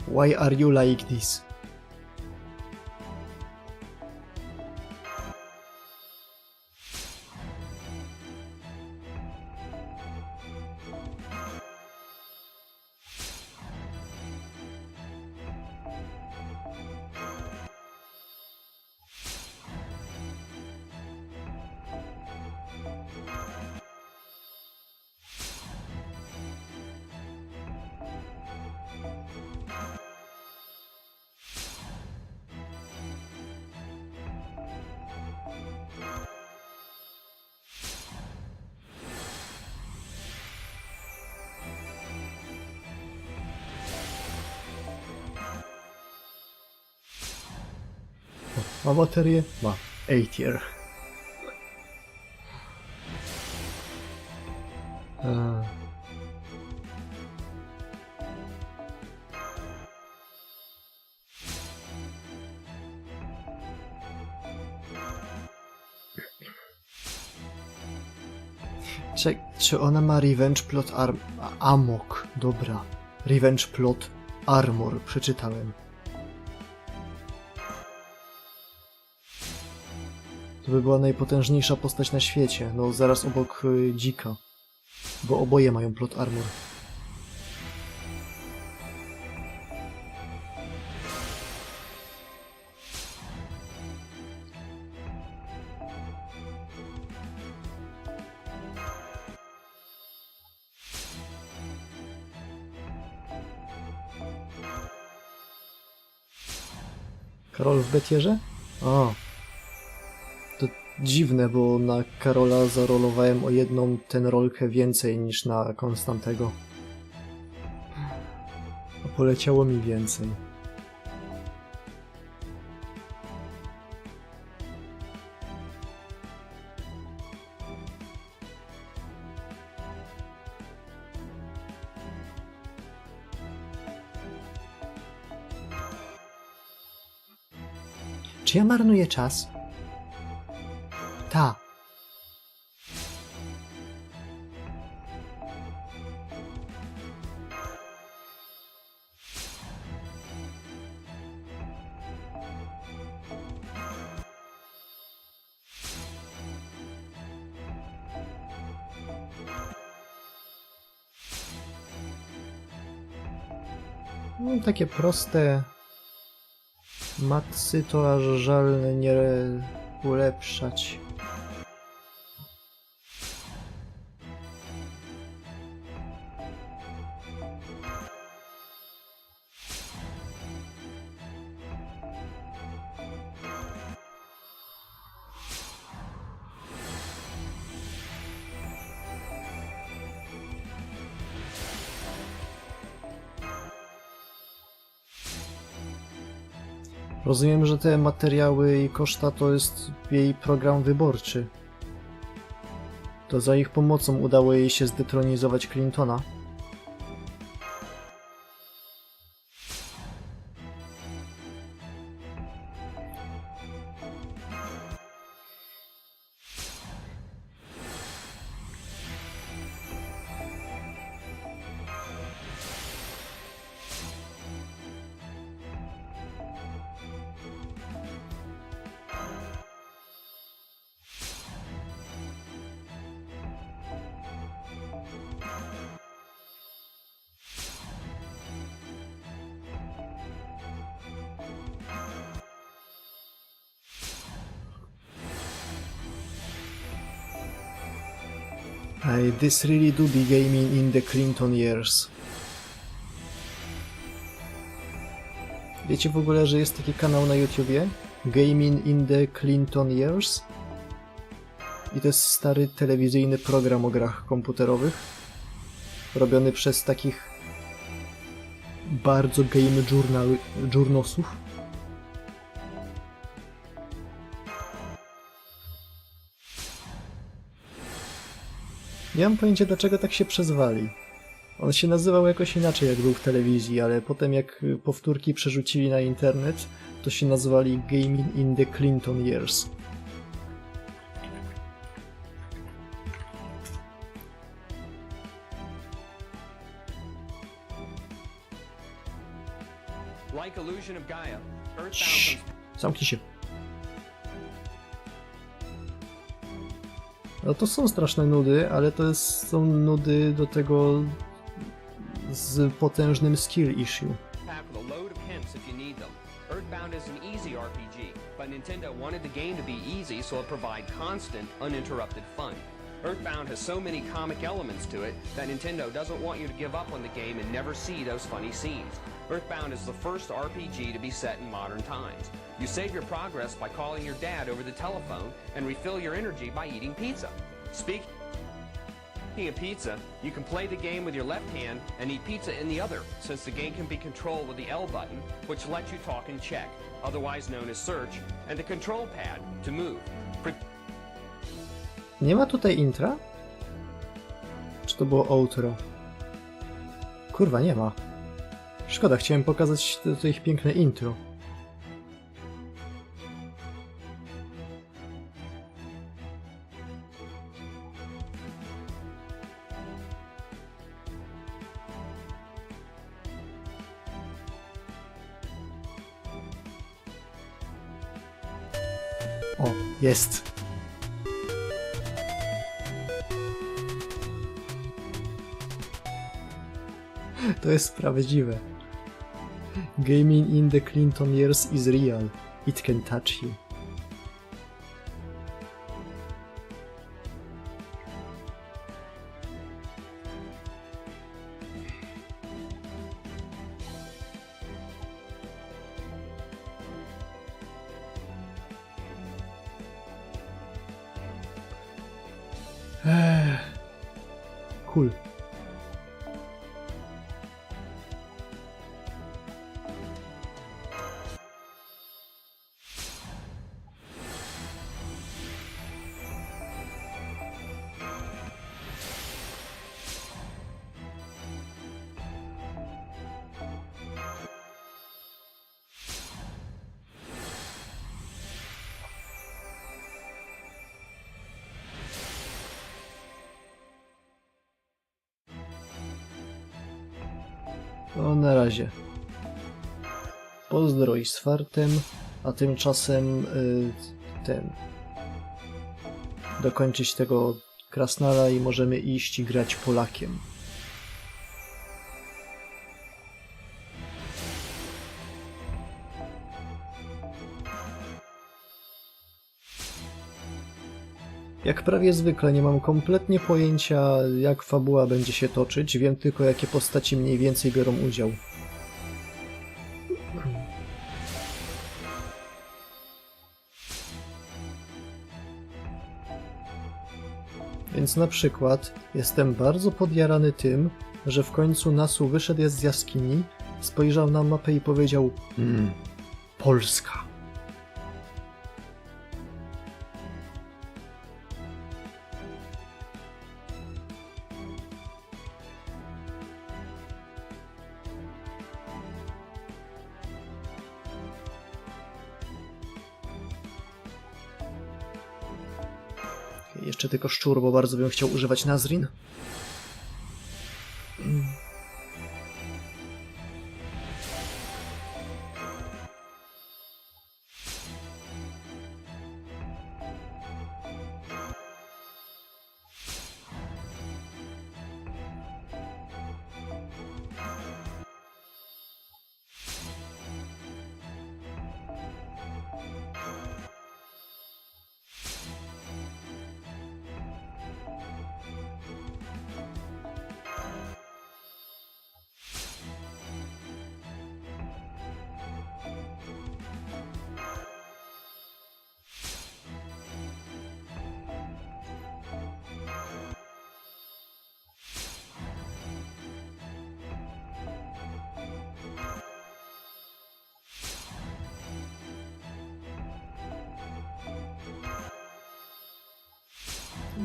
Why are you like this? Ma baterię? Ma. A-tier. Czy ona ma Revenge Plot Amok? Dobra. Revenge Plot Armor. Przeczytałem. To by była najpotężniejsza postać na świecie, no zaraz obok dzika. Bo oboje mają plot armor. Karol w betierze? O. To dziwne, bo na Karola zarolowałem o jedną ten rolkę więcej niż na Konstantego. A poleciało mi więcej. Czy ja marnuję czas? Ta. No, takie proste matsy to aż żal nie ulepszać. Rozumiem, że te materiały i koszta to jest jej program wyborczy. To za ich pomocą udało jej się zdetronizować Clintona. This really do be gaming in the Clinton years. Wiecie w ogóle, że jest taki kanał na YouTubie? Gaming in the Clinton years? I to jest stary telewizyjny program o grach komputerowych. Robiony przez takich bardzo game journalsów. Nie mam pojęcia, dlaczego tak się przezwali. On się nazywał jakoś inaczej, jak był w telewizji, ale potem jak powtórki przerzucili na internet, to się nazwali Gaming in the Clinton Years. Ciii, zamknij się. No to są straszne nudy, ale to są nudy do tego z potężnym skill issue. Earthbound is an easy RPG, but Nintendo wanted the game to be easy so it provide constant, uninterrupted fun. Earthbound has so many comic elements to it that Nintendo doesn't want you to give up on the game and never see those funny scenes. Earthbound is the first RPG to be set in modern times. You save your progress by calling your dad over the telephone and refill your energy by eating pizza. Speaking of pizza, you can play the game with your left hand and eat pizza in the other, since the game can be controlled with the L button, which lets you talk and check, otherwise known as search, and the control pad to move. Nie ma tutaj intra? Czy to było outro? Kurwa, nie ma. Szkoda, chciałem pokazać to ich piękne intro. O, jest. To jest prawdziwe. Gaming in the Clinton years is real. It can touch you. Cool. No na razie. Pozdroj z fartem, a tymczasem dokończyć tego krasnala i możemy iść i grać Polakiem. Jak prawie zwykle nie mam kompletnie pojęcia, jak fabuła będzie się toczyć, wiem tylko, jakie postaci mniej więcej biorą udział. Więc na przykład jestem bardzo podjarany tym, że w końcu Nasu wyszedł z jaskini, spojrzał na mapę i powiedział: Polska. Jeszcze tylko szczur, bo bardzo bym chciał używać Nazrin.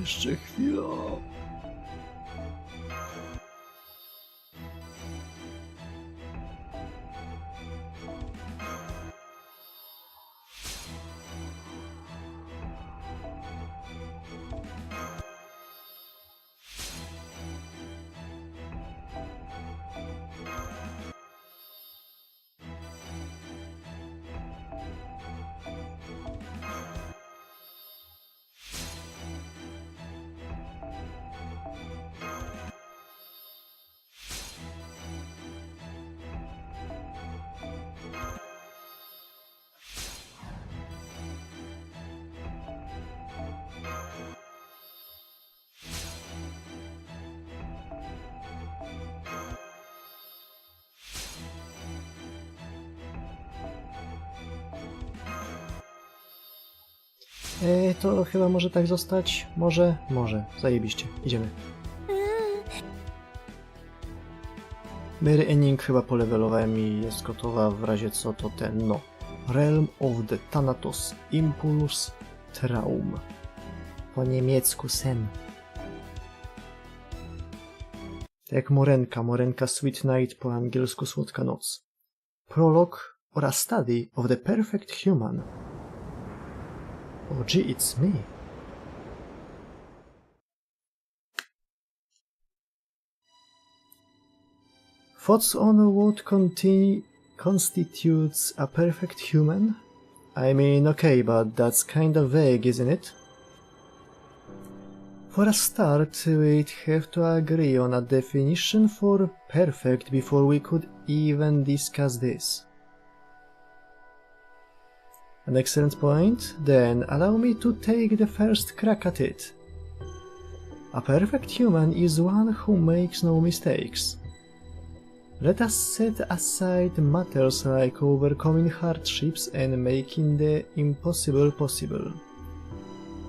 Jeszcze chwila. To chyba może tak zostać? Może? Może. Zajebiście. Idziemy. Mary Enning chyba polewelowałem i jest gotowa, w razie co to ten, no. Realm of the Thanatos. Impulse Traum. Po niemiecku sen. Jak Morenka. Morenka Sweet Night, po angielsku Słodka Noc. Prolog oraz Study of the Perfect Human. Oh gee, it's me. Thoughts on what constitutes a perfect human? I mean, okay, but that's kind of vague, isn't it? For a start, we'd have to agree on a definition for perfect before we could even discuss this. An excellent point. Then allow me to take the first crack at it. A perfect human is one who makes no mistakes. Let us set aside matters like overcoming hardships and making the impossible possible.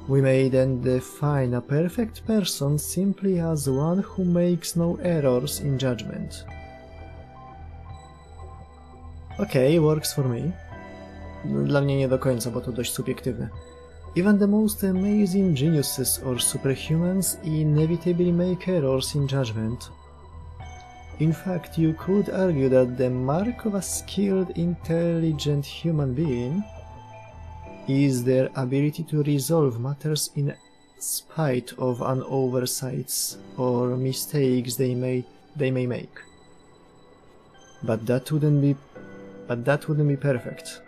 We may then define a perfect person simply as one who makes no errors in judgment. Okay, works for me. Dla mnie nie do końca, bo to dość subiektywne. Even the most amazing geniuses or superhumans inevitably make errors in judgment. In fact, you could argue that the mark of a skilled, intelligent human being is their ability to resolve matters in spite of an oversights or mistakes they may make. But that wouldn't be perfect.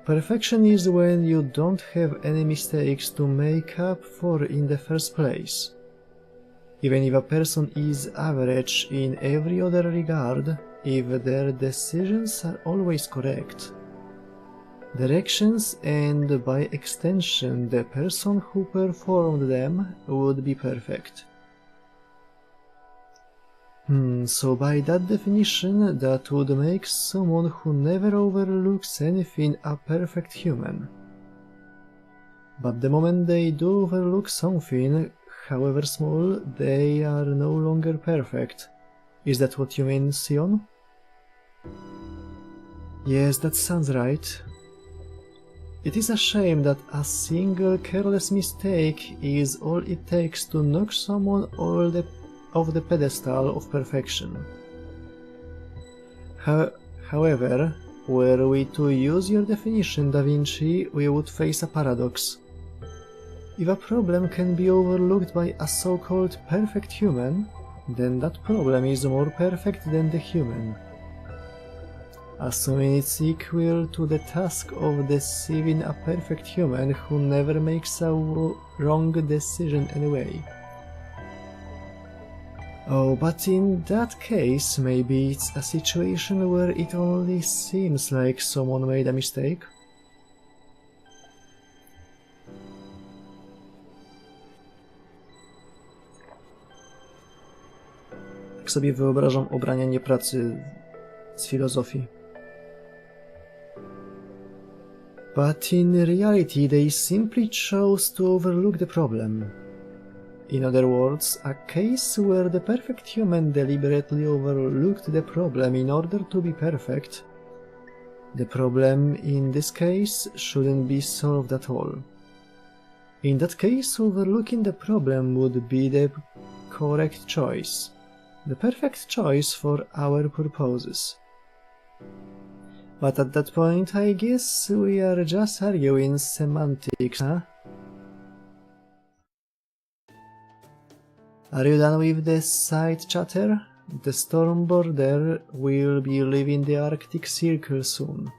Perfection is when you don't have any mistakes to make up for in the first place. Even if a person is average in every other regard, if their decisions are always correct, their actions and by extension the person who performed them would be perfect. So by that definition, that would make someone who never overlooks anything a perfect human. But the moment they do overlook something, however small, they are no longer perfect. Is that what you mean, Sion? Yes, that sounds right. It is a shame that a single careless mistake is all it takes to knock someone off the pedestal of perfection. However, were we to use your definition, Da Vinci, we would face a paradox. If a problem can be overlooked by a so-called perfect human, then that problem is more perfect than the human. Assuming it's equal to the task of deceiving a perfect human who never makes a wrong decision anyway. Oh, but in that case, maybe it's a situation where it only seems like someone made a mistake? Tak sobie wyobrażam obranianie pracy z filozofii. But in reality they simply chose to overlook the problem. In other words, a case where the perfect human deliberately overlooked the problem in order to be perfect. The problem in this case shouldn't be solved at all. In that case, overlooking the problem would be the correct choice. The perfect choice for our purposes. But at that point, I guess we are just arguing semantics, huh? Are you done with the side chatter? The storm border will be leaving the Arctic Circle soon.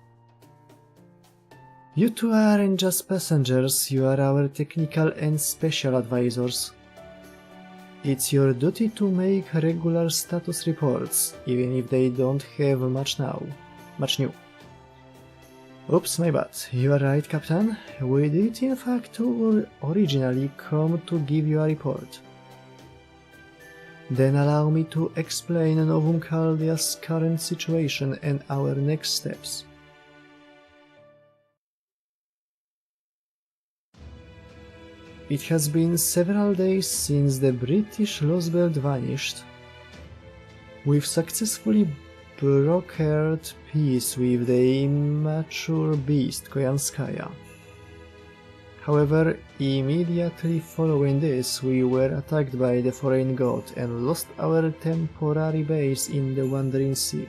You two aren't just passengers, you are our technical and special advisors. It's your duty to make regular status reports, even if they don't have much new. Oops, my bad. You are right, Captain. We did in fact originally come to give you a report. Then allow me to explain Novum Chaldea's current situation and our next steps. It has been several days since the British Lost Belt vanished. We've successfully brokered peace with the immature beast Koyanskaya. However, immediately following this, we were attacked by the foreign god and lost our temporary base in the Wandering Sea.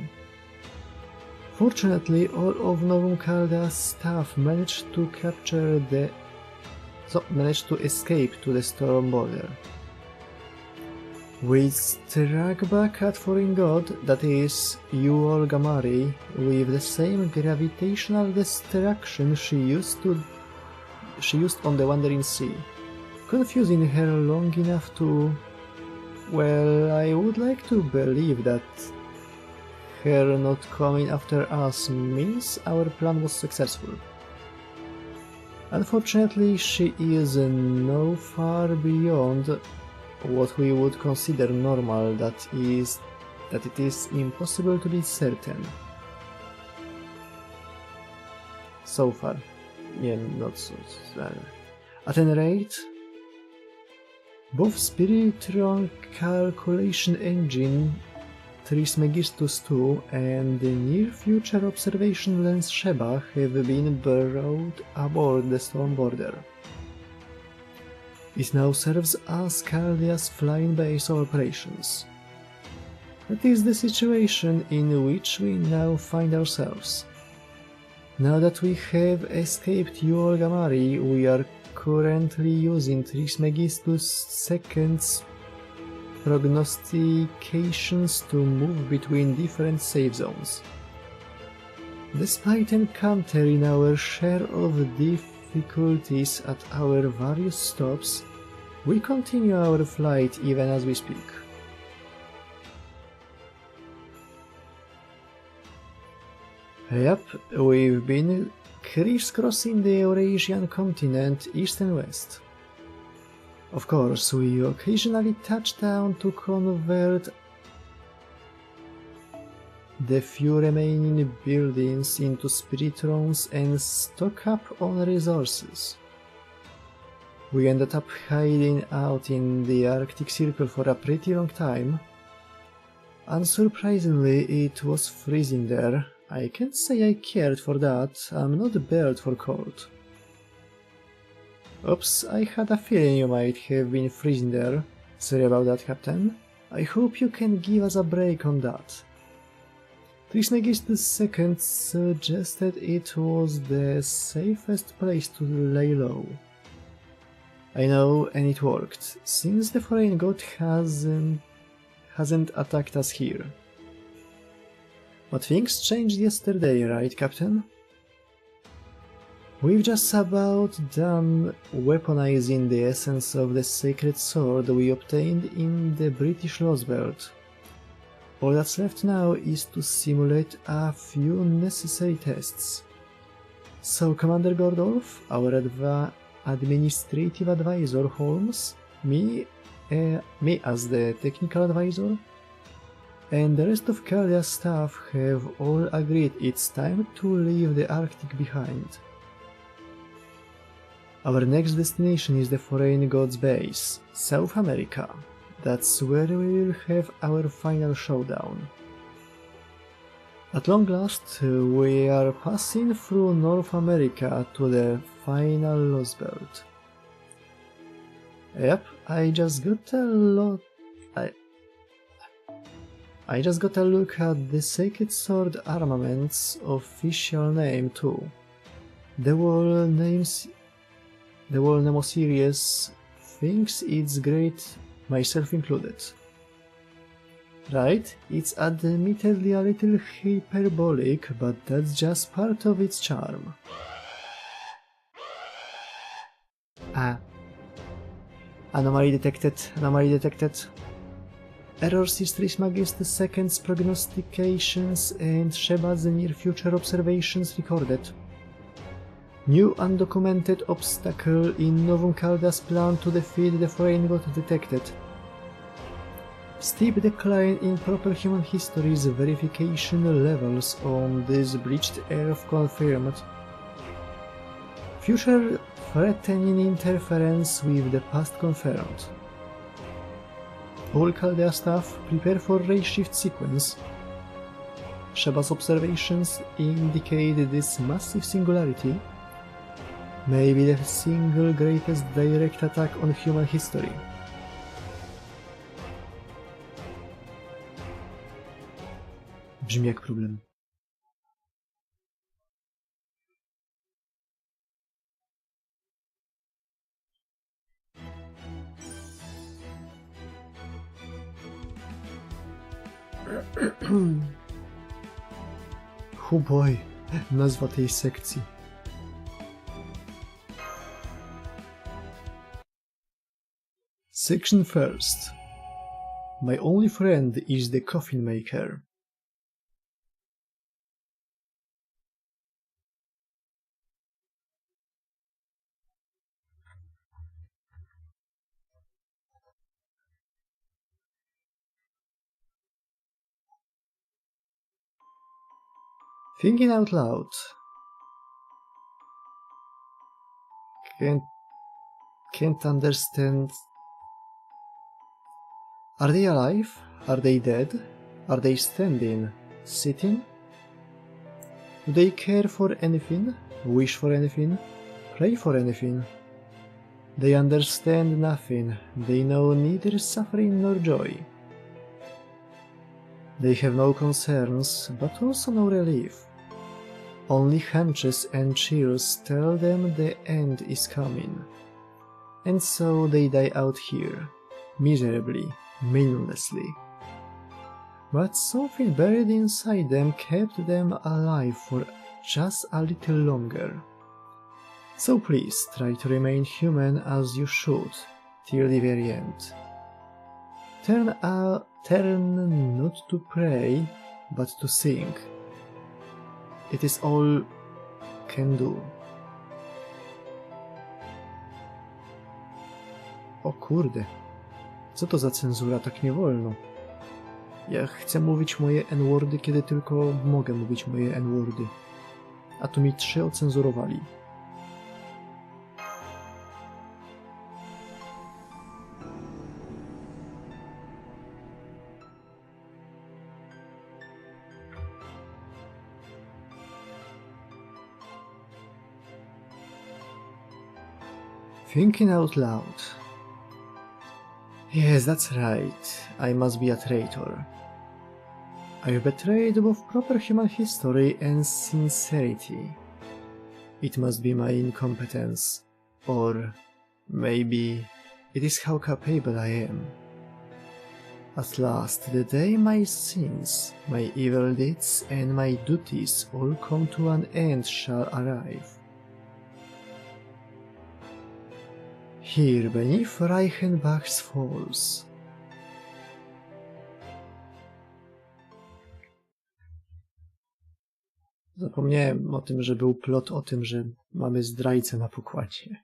Fortunately, all of Novum Chaldea's staff managed to escape to the storm border. We struck back at foreign god, that is, Uol Gamari, with the same gravitational destruction she used on the Wandering Sea, confusing her long enough to... well, I would like to believe that her not coming after us means our plan was successful. Unfortunately, she is no far beyond what we would consider normal, that it is impossible to be certain. So far. Yeah, not so... At any rate, both Spiritron calculation engine Trismegistus II and the near-future observation lens Sheba have been brought aboard the storm border. It now serves as Chaldea's flying base of operations. That is the situation in which we now find ourselves. Now that we have escaped Uol Gamari, we are currently using Trismegistus II's prognostications to move between different safe zones. Despite encountering our share of difficulties at our various stops, we continue our flight even as we speak. Yep, we've been crisscrossing the Eurasian continent east and west. Of course, we occasionally touch down to convert the few remaining buildings into spiritrons and stock up on resources. We ended up hiding out in the Arctic Circle for a pretty long time. Unsurprisingly, it was freezing there, I can't say I cared for that. I'm not built for cold. Oops, I had a feeling you might have been freezing there. Sorry about that, Captain. I hope you can give us a break on that. Trismegistus II suggested it was the safest place to lay low. I know, and it worked, since the foreign god hasn't attacked us here. But things changed yesterday, right, Captain? We've just about done weaponizing the essence of the sacred sword we obtained in the British Lost Belt. All that's left now is to simulate a few necessary tests. So, Commander Gordolf, our administrative advisor Holmes, me as the technical advisor, and the rest of Kalia's staff have all agreed it's time to leave the Arctic behind. Our next destination is the foreign god's base, South America. That's where we will have our final showdown. At long last, we are passing through North America to the final Lost Belt. Yep, I just got a look at the Sacred Sword Armament's official name too. The whole Nemo series thinks it's great, myself included. Right, it's admittedly a little hyperbolic, but that's just part of its charm. Anomaly detected, anomaly detected. Errors in Trismegistus II's prognostications and Sheba's near-future observations recorded. New undocumented obstacle in Novum Calda's plan to defeat the foreign god detected. Steep decline in proper human history's verification levels on this bleached earth confirmed. Future threatening interference with the past confirmed. All Chaldea staff prepare for race shift sequence. Sheba's observations indicate this massive singularity may be the single greatest direct attack on human history. Brzmi jak problem. Oh boy, nazwa tej sekcji. Section first. My only friend is the coffin maker. Thinking out loud. Can't understand. Are they alive? Are they dead? Are they standing? Sitting? Do they care for anything? Wish for anything? Pray for anything? They understand nothing. They know neither suffering nor joy. They have no concerns, but also no relief. Only hunches and chills tell them the end is coming. And so they die out here, miserably, meaninglessly. But something buried inside them kept them alive for just a little longer. So please try to remain human as you should, till the very end. Turn not to pray, but to sing. It is all can do. O kurde, co to za cenzura, tak nie wolno. Ja chcę mówić moje n-wordy, kiedy tylko mogę mówić moje n-wordy. A tu mi 3 ocenzurowali. Thinking out loud. Yes, that's right. I must be a traitor. I've betrayed both proper human history and sincerity. It must be my incompetence. Or maybe it is how capable I am. At last, the day my sins, my evil deeds, and my duties all come to an end shall arrive. Here beneath Reichenbach's falls. Zapomniałem o tym, że był plot o tym, że mamy zdrajcę na pokładzie.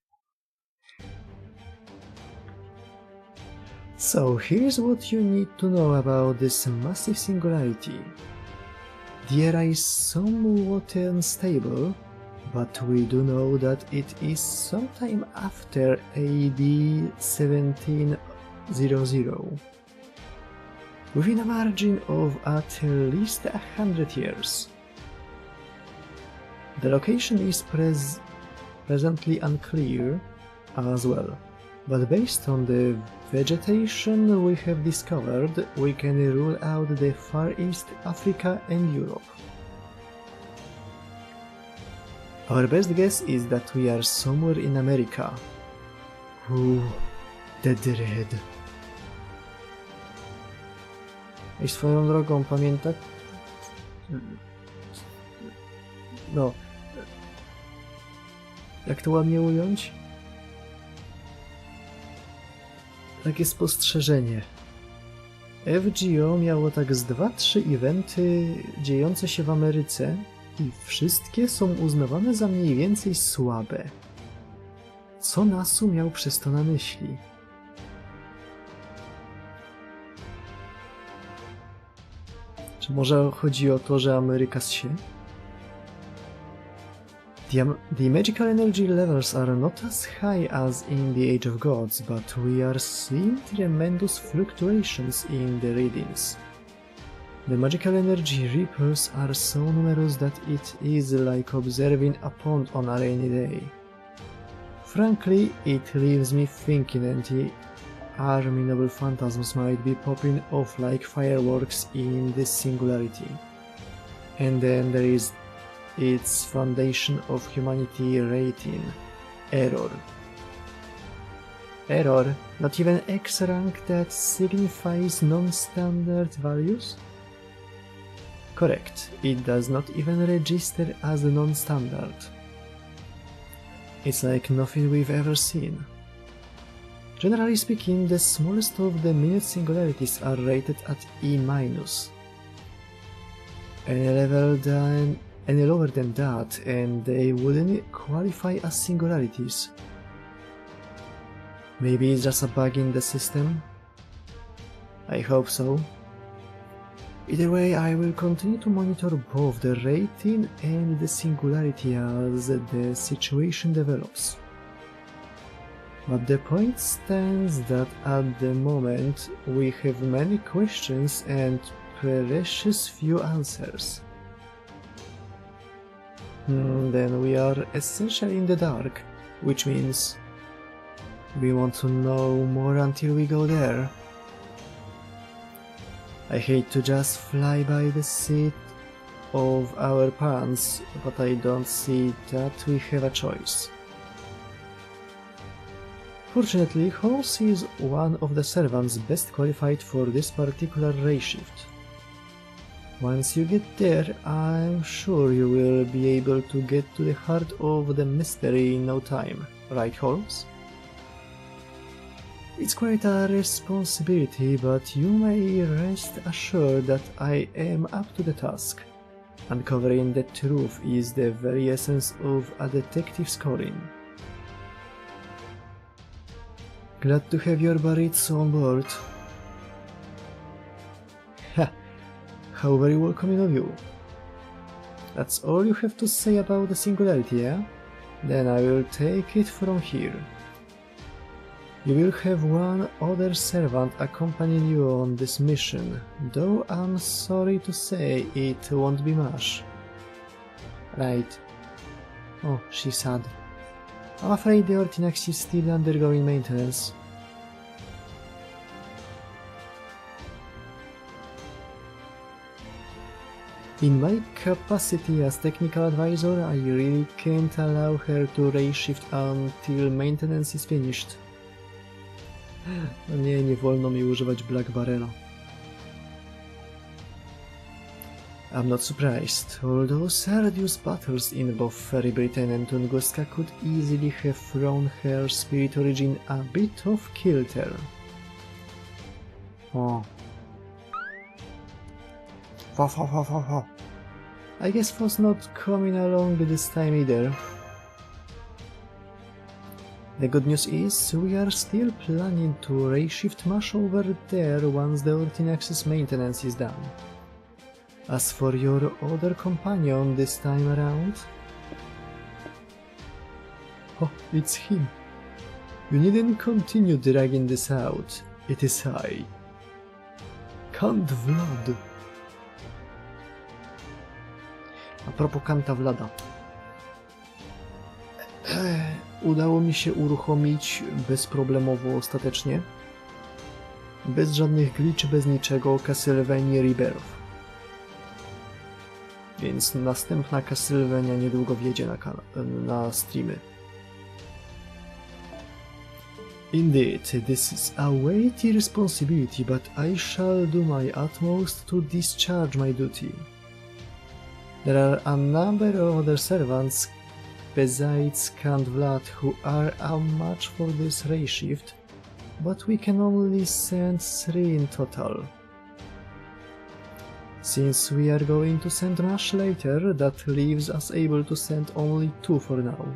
So here's what you need to know about this massive singularity. The era is somewhat unstable, but we do know that it is sometime after AD 1700, within a margin of at least 100 years. The location is presently unclear as well, but based on the vegetation we have discovered, we can rule out the Far East, Africa and Europe. Our best guess is that we are somewhere in America. Ooh, the dread. I swoją drogą pamiętać? No. Jak to ładnie ująć? Takie spostrzeżenie. FGO miało tak z 2-3 eventy dziejące się w Ameryce i wszystkie są uznawane za mniej więcej słabe. Co Nasu miał przez to na myśli? Czy może chodzi o to, że Ameryka się? The magical energy levels are not as high as in the Age of Gods, but we are seeing tremendous fluctuations in the readings. The magical energy ripples are so numerous that it is like observing a pond on a rainy day. Frankly, it leaves me thinking interminable phantasms might be popping off like fireworks in this singularity. And then there is its foundation of humanity rating. Error. Error? Not even X rank that signifies non-standard values? Correct, it does not even register as non-standard. It's like nothing we've ever seen. Generally speaking, the smallest of the minute singularities are rated at E-. Any lower than that, and they wouldn't qualify as singularities. Maybe it's just a bug in the system? I hope so. Either way, I will continue to monitor both the rating and the singularity as the situation develops. But the point stands that at the moment we have many questions and precious few answers. Then we are essentially in the dark, which means we want to know more until we go there. I hate to just fly by the seat of our pants, but I don't see that we have a choice. Fortunately, Horse is one of the servants best qualified for this particular ray shift. Once you get there, I'm sure you will be able to get to the heart of the mystery in no time, right, Holmes? It's quite a responsibility, but you may rest assured that I am up to the task. Uncovering the truth is the very essence of a detective scoring. Glad to have your Baritsu on board. Ha! How very welcoming of you. That's all you have to say about the singularity, yeah? Then I will take it from here. You will have one other servant accompanying you on this mission, though I'm sorry to say it won't be much. Right. Oh, she's sad. I'm afraid the Ortinax is still undergoing maintenance. In my capacity as technical advisor, I really can't allow her to ray shift until maintenance is finished. No nie wolno mi używać Black Barrela. I'm not surprised, although Sardius' battles in both Fairy Britain and Tunguska could easily have thrown her spirit origin a bit off kilter. Oh. I guess was not coming along this time either. The good news is, we are still planning to ray shift Mash over there once the Ortinax's maintenance is done. As for your other companion this time around... Oh, it's him. You needn't continue dragging this out. It is I. Count Vlad. A propos Kanta Vlada. Udało mi się uruchomić bezproblemowo ostatecznie. Bez żadnych glitchy, bez niczego Castlevania Rebirth. Więc następna Castlevania niedługo wjedzie na streamy. Indeed, this is a weighty responsibility, but I shall do my utmost to discharge my duty. There are a number of other servants besides Count Vlad who are a match for this ray shift, but we can only send 3 in total. Since we are going to send Mash later, that leaves us able to send only 2 for now.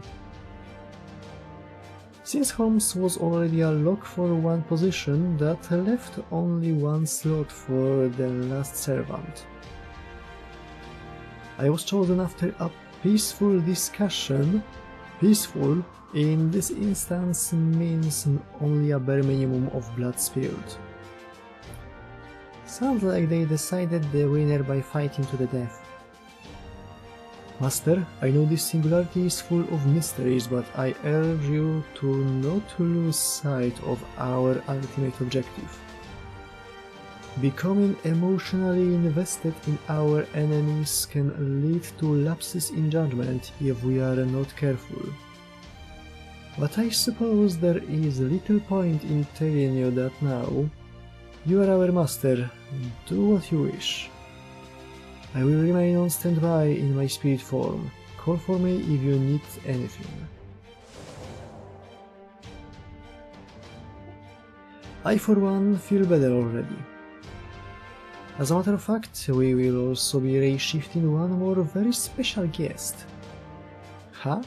Since Holmes was already a lock for 1 position, that left only 1 slot for the last servant. I was chosen after a peaceful discussion. Peaceful in this instance means only a bare minimum of blood spilled. Sounds like they decided the winner by fighting to the death. Master, I know this singularity is full of mysteries, but I urge you to not lose sight of our ultimate objective. Becoming emotionally invested in our enemies can lead to lapses in judgment if we are not careful. But I suppose there is little point in telling you that now. You are our master, do what you wish. I will remain on standby in my spirit form. Call for me if you need anything. I for one feel better already. As a matter of fact, we will also be ray-shifting one more very special guest. Huh?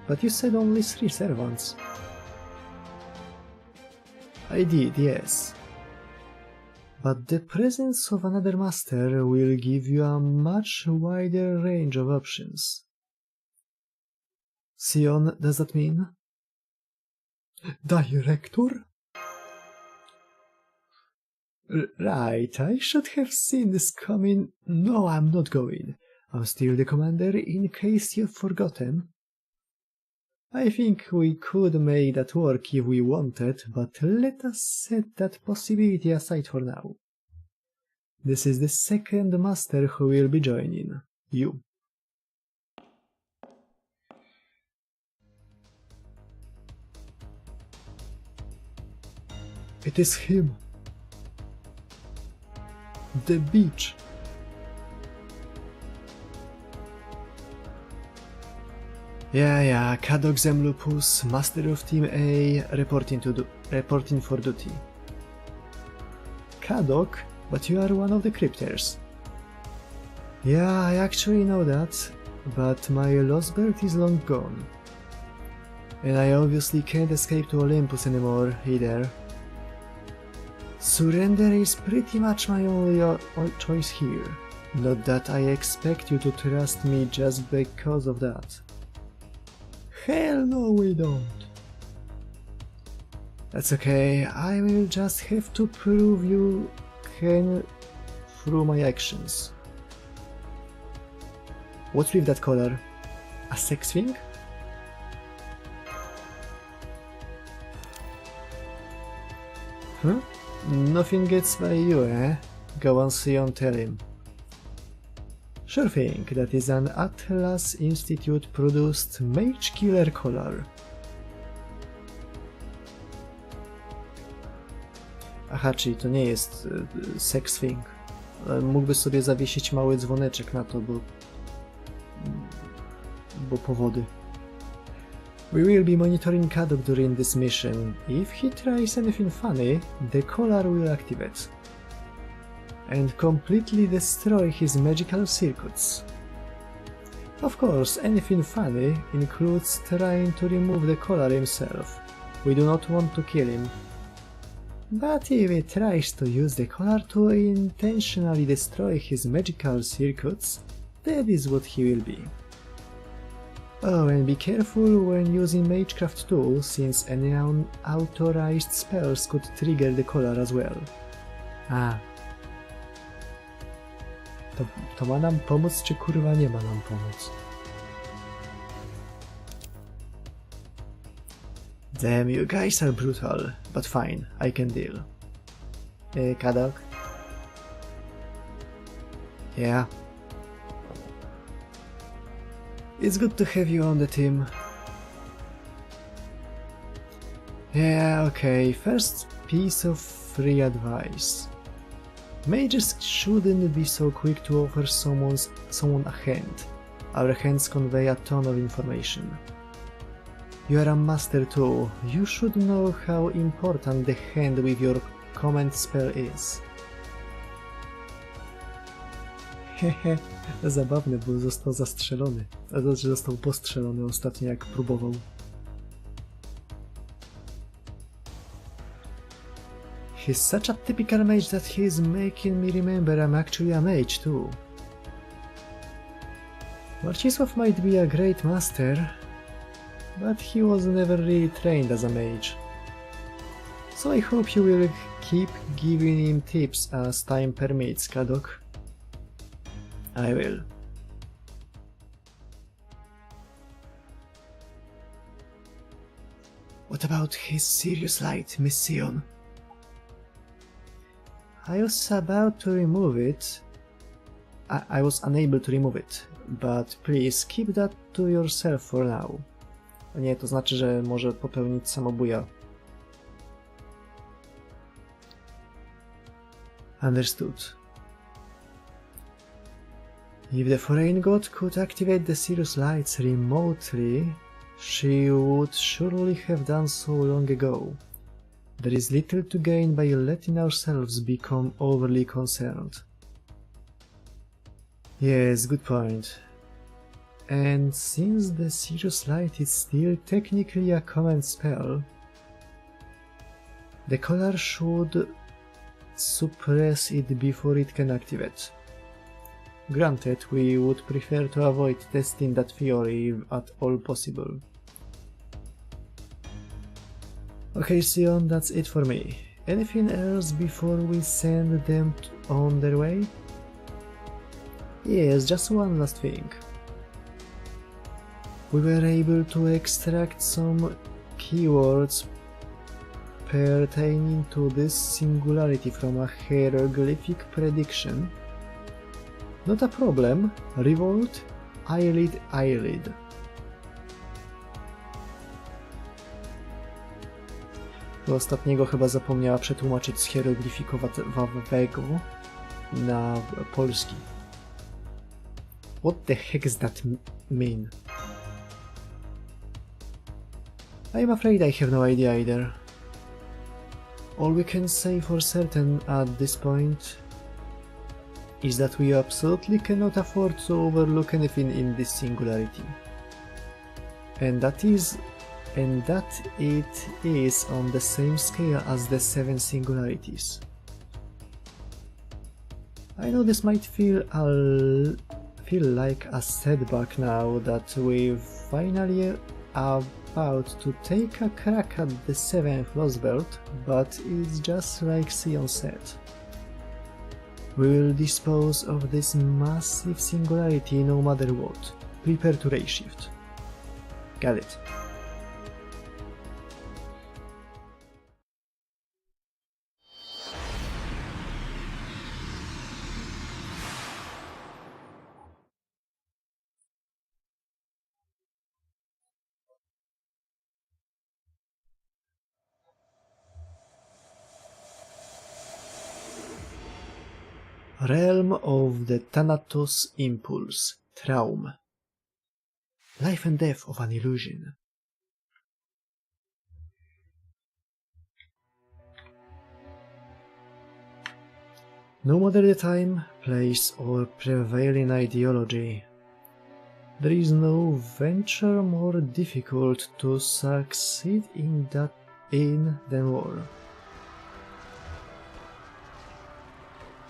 But you said only 3 servants. I did, yes. But the presence of another master will give you a much wider range of options. Sion, does that mean? Director? Right, I should have seen this coming. No, I'm not going. I'm still the commander, in case you've forgotten. I think we could make that work if we wanted, but let us set that possibility aside for now. This is the second master who will be joining. You. It is him. The beach. Yeah, Kadok Zemlupus, Master of Team A, reporting for duty. Kadok, but you are one of the crypters. Yeah, I actually know that, but my lost belt is long gone. And I obviously can't escape to Olympus anymore, either. Surrender is pretty much my only choice here. Not that I expect you to trust me just because of that. Hell no, we don't. That's okay, I will just have to prove you can through my actions. What's with that collar? A sex thing? Huh? Nothing gets by you, eh? Go on, Sion, tell him. Sure thing, that is an Atlas Institute produced Mage Killer collar. Aha, czyli to nie jest sex thing. Mógłby sobie zawiesić mały dzwoneczek na to, bo powody. We will be monitoring Kadok during this mission. If he tries anything funny, the collar will activate and completely destroy his magical circuits. Of course, anything funny includes trying to remove the collar himself. We do not want to kill him. But if he tries to use the collar to intentionally destroy his magical circuits, that is what he will be. Oh, and be careful when using Magecraft tools, since any unauthorized spells could trigger the collar as well. A. To ma nam pomóc, czy kurwa nie ma nam pomóc? Damn, you guys are brutal, but fine, I can deal. Kadok? Yeah. It's good to have you on the team. Yeah, okay, first piece of free advice. Mages shouldn't be so quick to offer someone a hand. Our hands convey a ton of information. You are a master too. You should know how important the hand with your command spell is. Hehe, zabawne, bo został zastrzelony. A to, że został postrzelony ostatnio, jak próbował. He's such a typical mage that he's making me remember I'm actually a mage too. Marcisław might be a great master, but he was never really trained as a mage. So I hope you will keep giving him tips as time permits, Kadok. I will. What about his serious light, Miss Sion? I was about to remove it. I was unable to remove it, but please keep that to yourself for now. Nie, to znaczy, że może popełnić samobuja. Understood. If the foreign god could activate the Sirius lights remotely, she would surely have done so long ago. There is little to gain by letting ourselves become overly concerned. Yes, good point. And since the Sirius light is still technically a command spell, the collar should suppress it before it can activate. Granted, we would prefer to avoid testing that theory if at all possible. Okay, Sion, that's it for me. Anything else before we send them on their way? Yes, just one last thing. We were able to extract some keywords pertaining to this singularity from a hieroglyphic prediction. Not a problem. Revolt, eyelid, eyelid. Do ostatniego chyba zapomniała przetłumaczyć z hieroglifikowego na polski. What the heck does that mean? I'm afraid I have no idea either. All we can say for certain at this point is that we absolutely cannot afford to overlook anything in this singularity. And that it is on the same scale as the 7 singularities. I know this might feel like a setback now that we're finally about to take a crack at the 7th Lost Belt, but it's just like Sion said. We will dispose of this massive singularity no matter what. Prepare to ray shift. Got it. Realm of the Thanatos Impulse. Traum. Life and death of an illusion. No matter the time, place, or prevailing ideology, there is no venture more difficult to succeed in than war.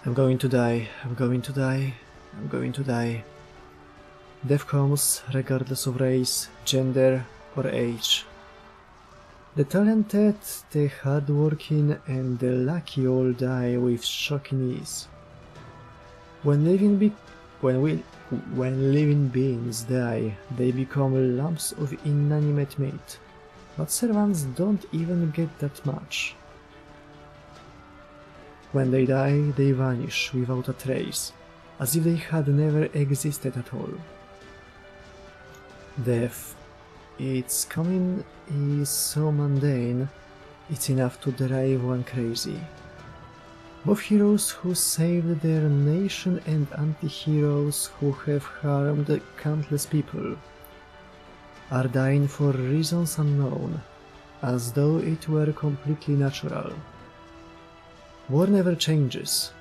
I'm going to die, I'm going to die, I'm going to die. Death comes regardless of race, gender, or age. The talented, the hardworking, and the lucky all die with shocking ease. When living beings die, they become lumps of inanimate meat. But servants don't even get that much. When they die, they vanish without a trace, as if they had never existed at all. Death, its coming is so mundane, it's enough to drive one crazy. Both heroes who saved their nation and anti-heroes who have harmed countless people are dying for reasons unknown, as though it were completely natural. War never changes.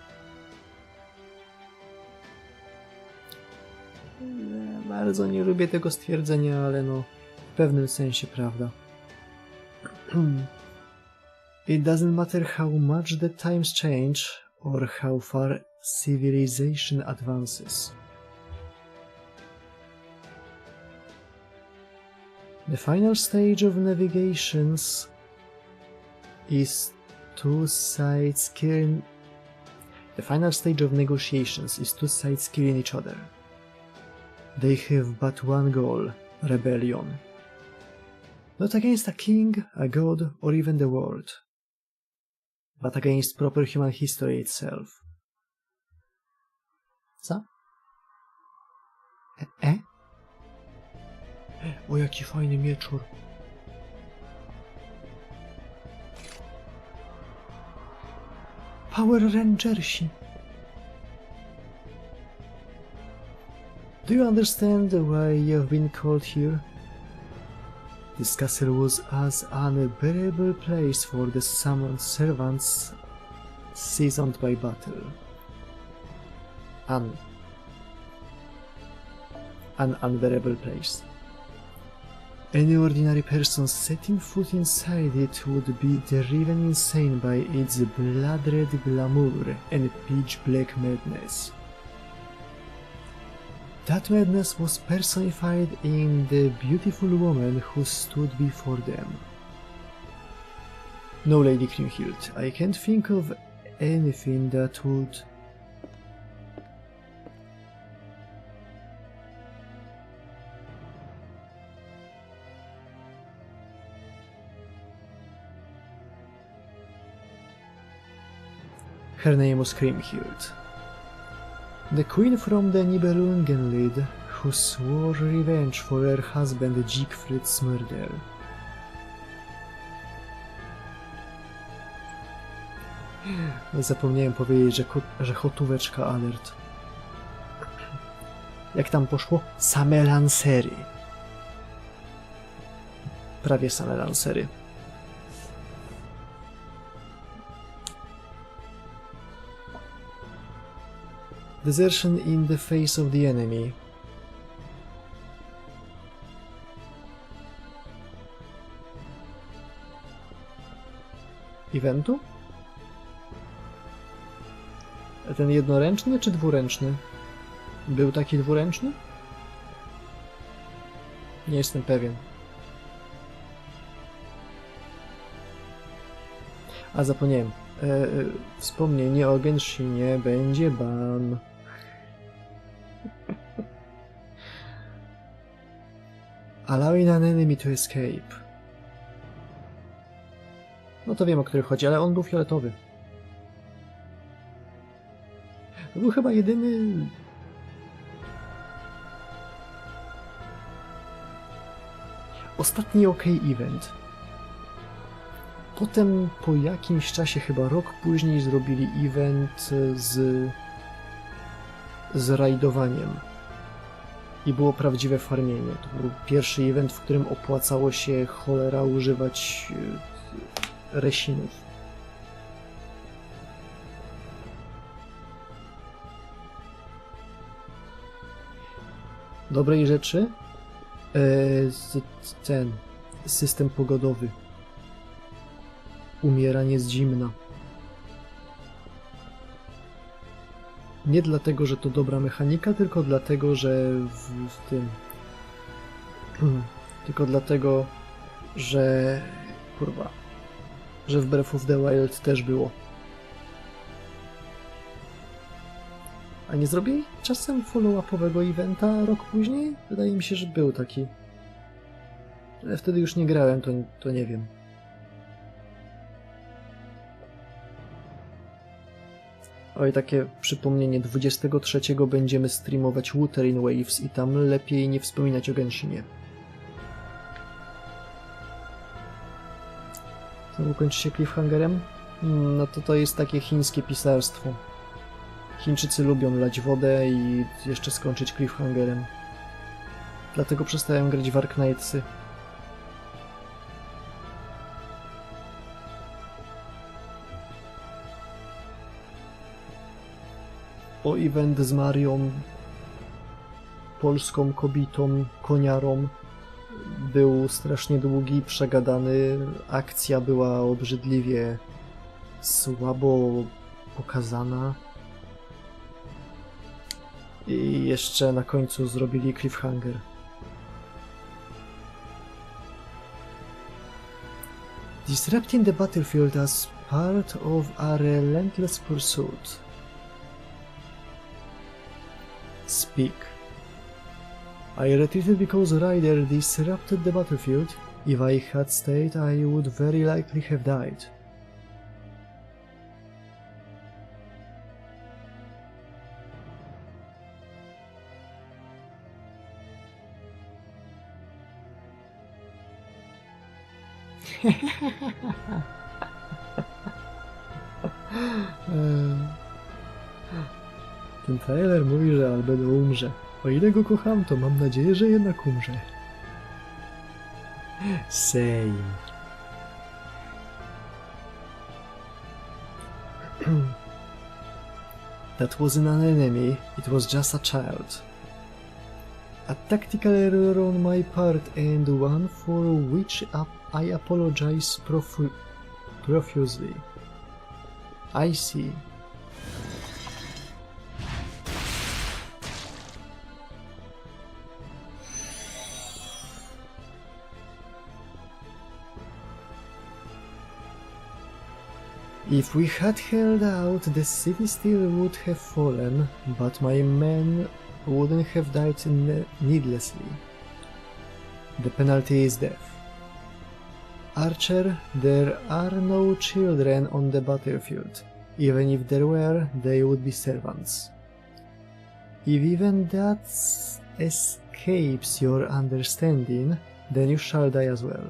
Bardzo nie lubię tego stwierdzenia, ale no, w pewnym sensie prawda. It doesn't matter how much the times change or how far civilization advances. The final stage of navigations is two sides killing. The final stage of negotiations is two sides killing each other. They have but one goal: rebellion. Not against a king, a god, or even the world, but against proper human history itself. Co? O, jaki fajny mieczur. Power Rangersi. Do you understand why you've been called here? This castle was as an unbearable place for the summoned servants seasoned by battle. An unbearable place. Any ordinary person setting foot inside it would be driven insane by its blood-red glamour and pitch-black madness. That madness was personified in the beautiful woman who stood before them. No, Lady Kriemhild, I can't think of anything that would... Her name was Kriemhild, the queen from the Nibelungenlied, who swore revenge for her husband Siegfried's murder. Zapomniałem powiedzieć, że hotóweczka alert. Jak tam poszło? Same lancery. Prawie same lancery. Desertion in the face of the enemy. Eventu? Ten jednoręczny czy dwuręczny? Był taki dwuręczny? Nie jestem pewien. A zapomniałem. Wspomnienie o Genshinie będzie ban. Allowing an enemy to escape. No to wiem, o który chodzi, ale on był fioletowy. To był chyba jedyny... ostatni event. Potem po jakimś czasie, chyba rok później, zrobili event z z rajdowaniem. I było prawdziwe farmienie. To był pierwszy event, w którym opłacało się cholera używać resinów. Dobrej rzeczy? Ten system pogodowy. Umieranie z zimna. Nie dlatego, że to dobra mechanika, tylko dlatego, że w tym... tylko dlatego, że... kurwa... że w Breath of the Wild też było. A nie zrobili czasem follow-upowego eventa rok później? Wydaje mi się, że był taki. Ale wtedy już nie grałem, to nie wiem. Oj, takie przypomnienie, 23 będziemy streamować Wuthering Waves i tam lepiej nie wspominać o Genshinie. Znowu kończy się cliffhangerem? No to jest takie chińskie pisarstwo. Chińczycy lubią lać wodę i jeszcze skończyć cliffhangerem. Dlatego przestałem grać w Arknightsy. O event z Marią, polską kobietą, koniarą, był strasznie długi, przegadany. Akcja była obrzydliwie słabo pokazana. I jeszcze na końcu zrobili cliffhanger. Disrupting the battlefield as part of a relentless pursuit. Speak. I retreated because Ryder disrupted the battlefield. If I had stayed, I would very likely have died. Ten trailer mówi, że Albedo umrze. O ile go kocham, to mam nadzieję, że jednak umrze. Same. That wasn't an enemy, it was just a child. A tactical error on my part and one for which I apologize profusely. I see. If we had held out, the city still would have fallen, but my men wouldn't have died needlessly. The penalty is death. Archer, there are no children on the battlefield. Even if there were, they would be servants. If even that escapes your understanding, then you shall die as well.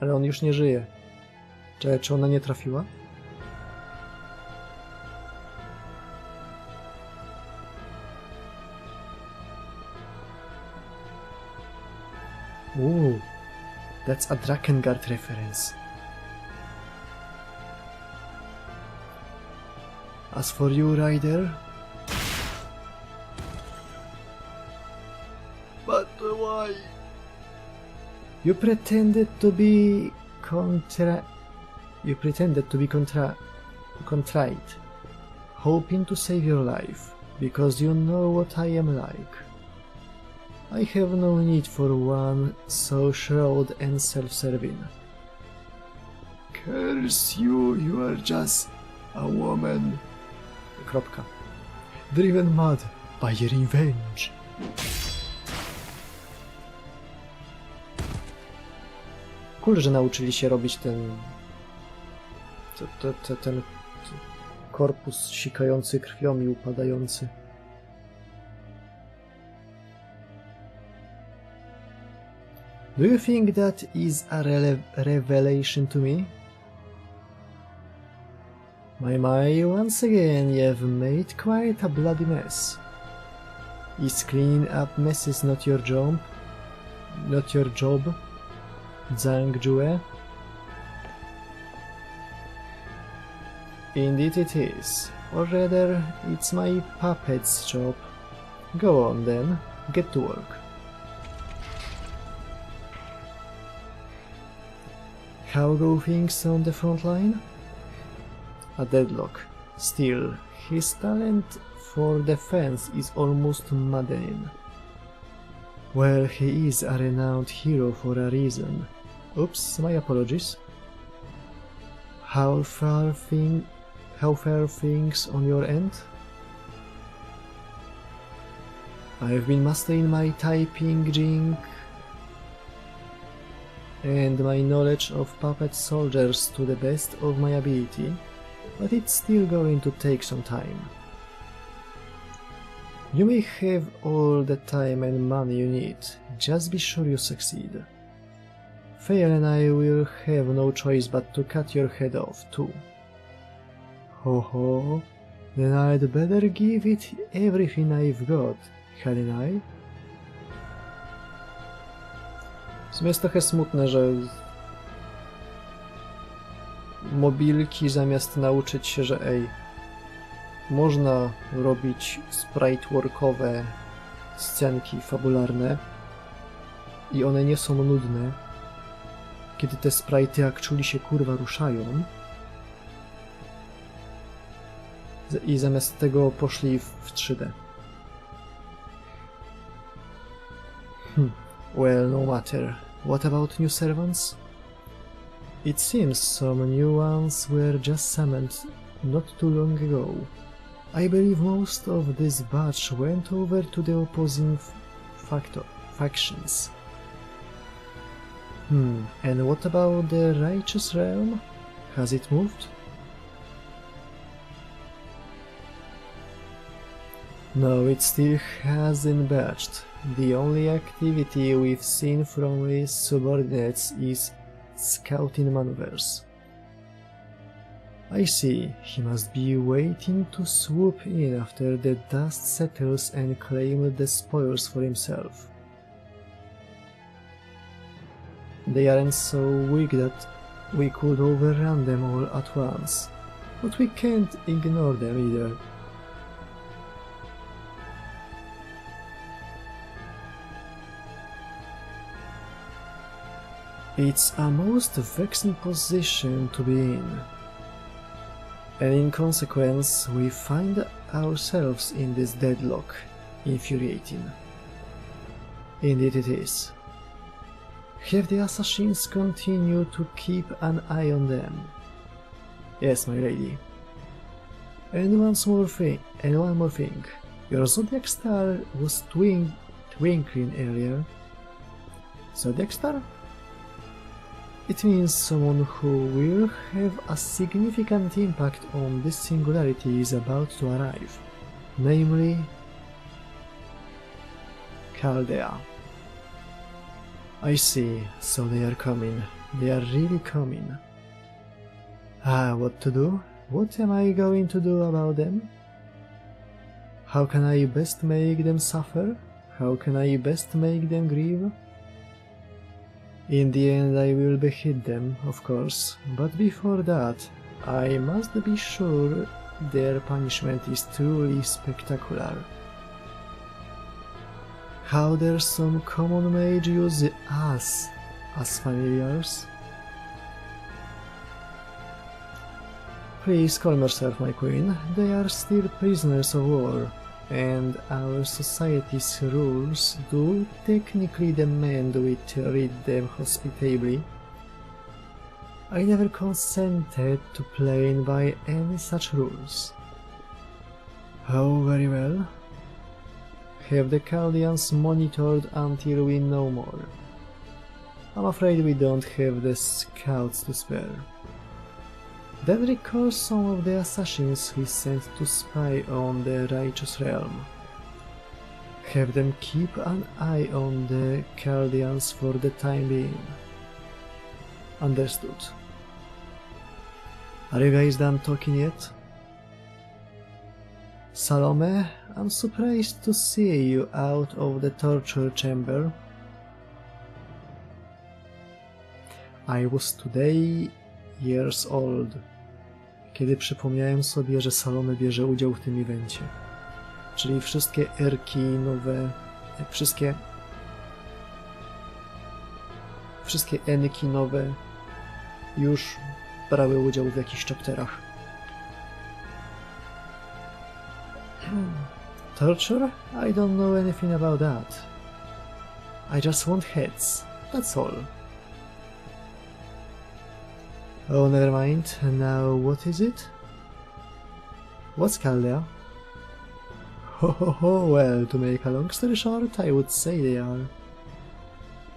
Ale on już nie żyje. Czy ona nie trafiła? Ooh, that's a Drakengard reference. As for you, Ryder... But why? You pretended to be contrite, hoping to save your life, because you know what I am like. I have no need for one so shrewd and self-serving. Curse you, you are just a woman. Kropka. Driven mad by revenge. Cool, że nauczyli się robić ten korpus sikający krwią i upadający. Do you think that is a revelation to me? My, once again you've made quite a bloody mess. Is cleaning up messes not your job? Not your job? Zhang. Indeed it is, or rather, it's my puppet's job. Go on then, get to work. How go things on the front line? A deadlock. Still, his talent for defense is almost maddening. Well, he is a renowned hero for a reason. Oops, my apologies. How far things on your end? I've been mastering my typing jing and my knowledge of puppet soldiers to the best of my ability, but it's still going to take some time. You may have all the time and money you need, just be sure you succeed. Fail and I will have no choice but to cut your head off too. Ho ho, then I'd better give it everything I've got, hadn't I? W sumie jest trochę smutne, że mobilki zamiast nauczyć się, że można robić sprite-workowe scenki fabularne i one nie są nudne, kiedy te sprite'y actually się kurwa ruszają, i zamiast tego poszli w 3D. Well, no matter. What about new servants? It seems some new ones were just summoned not too long ago. I believe most of this batch went over to the opposing factions. And what about the righteous realm? Has it moved? No, it still hasn't budged. The only activity we've seen from his subordinates is scouting maneuvers. I see, he must be waiting to swoop in after the dust settles and claim the spoils for himself. They aren't so weak that we could overrun them all at once, but we can't ignore them either. It's a most vexing position to be in, and in consequence we find ourselves in this deadlock. Infuriating. Indeed it is. Have the assassins continued to keep an eye on them? Yes, my lady. And one more thing. Your zodiac star was twinkling earlier. Zodiac star? It means someone who will have a significant impact on this singularity is about to arrive, namely Chaldea. I see, so they are coming. They are really coming. What to do? What am I going to do about them? How can I best make them suffer? How can I best make them grieve? In the end I will behead them, of course, but before that I must be sure their punishment is truly spectacular. How dare some common mage use us as familiars? Please calm yourself, my queen. They are still prisoners of war, and our society's rules do technically demand we treat them hospitably. I never consented to playing by any such rules. Oh, very well. Have the Chaldeans monitored until we know more. I'm afraid we don't have the scouts to spare. Then recall some of the assassins we sent to spy on the righteous realm. Have them keep an eye on the Chaldeans for the time being. Understood. Are you guys done talking yet? Salome, I'm surprised to see you out of the torture chamber. I was today years old, kiedy przypomniałem sobie, że Salome bierze udział w tym evencie. Czyli wszystkie erki nowe, wszystkie enki nowe już brały udział w jakichś chapterach. Torture? I don't know anything about that. I just want heads, that's all. Oh, never mind. Now, what is it? What's Chaldea? Ho ho ho, well, to make a long story short, I would say they are.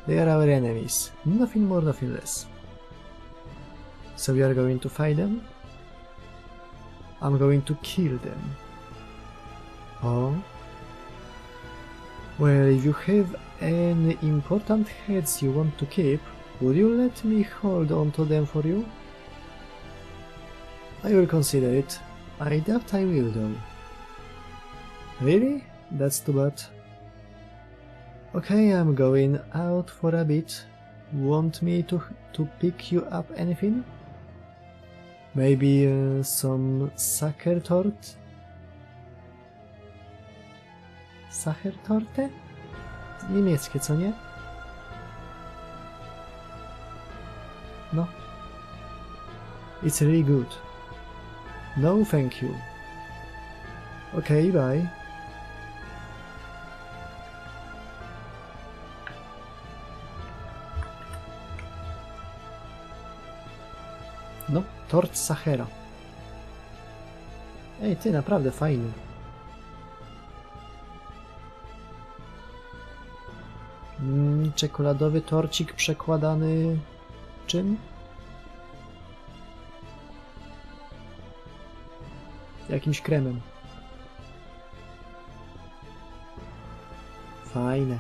They are our enemies. Nothing more, nothing less. So we are going to fight them? I'm going to kill them. Oh? Well, if you have any important heads you want to keep, would you let me hold on to them for you? I will consider it. I doubt I will though. Really? That's too bad. Okay, I'm going out for a bit. Want me to pick you up anything? Maybe some Sachertorte? Sachertorte? Niemieckie, co nie? No. It's really good. No, thank you. Okay, bye. No, tort Sachera. Ej, ty, naprawdę fajny. Czekoladowy torcik przekładany czym? Jakimś kremem. Fajne.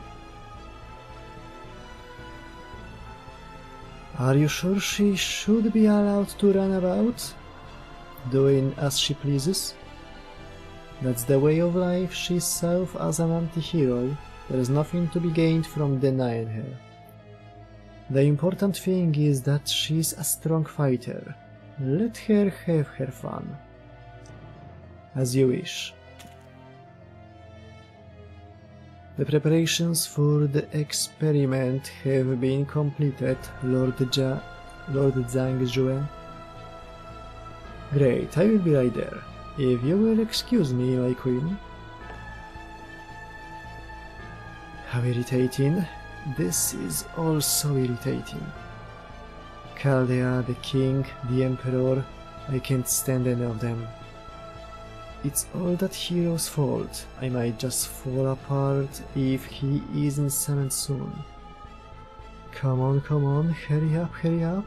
Are you sure she should be allowed to run about, doing as she pleases? That's the way of life. She's self as an anti-hero. There is nothing to be gained from denying her. The important thing is that she's a strong fighter. Let her have her fun. As you wish. The preparations for the experiment have been completed, Lord Zhangzhue. Great, I will be right there. If you will excuse me, my queen. How irritating. This is all so irritating. Chaldea, the king, the emperor, I can't stand any of them. It's all that hero's fault. I might just fall apart if he isn't summoned soon. Come on, hurry up.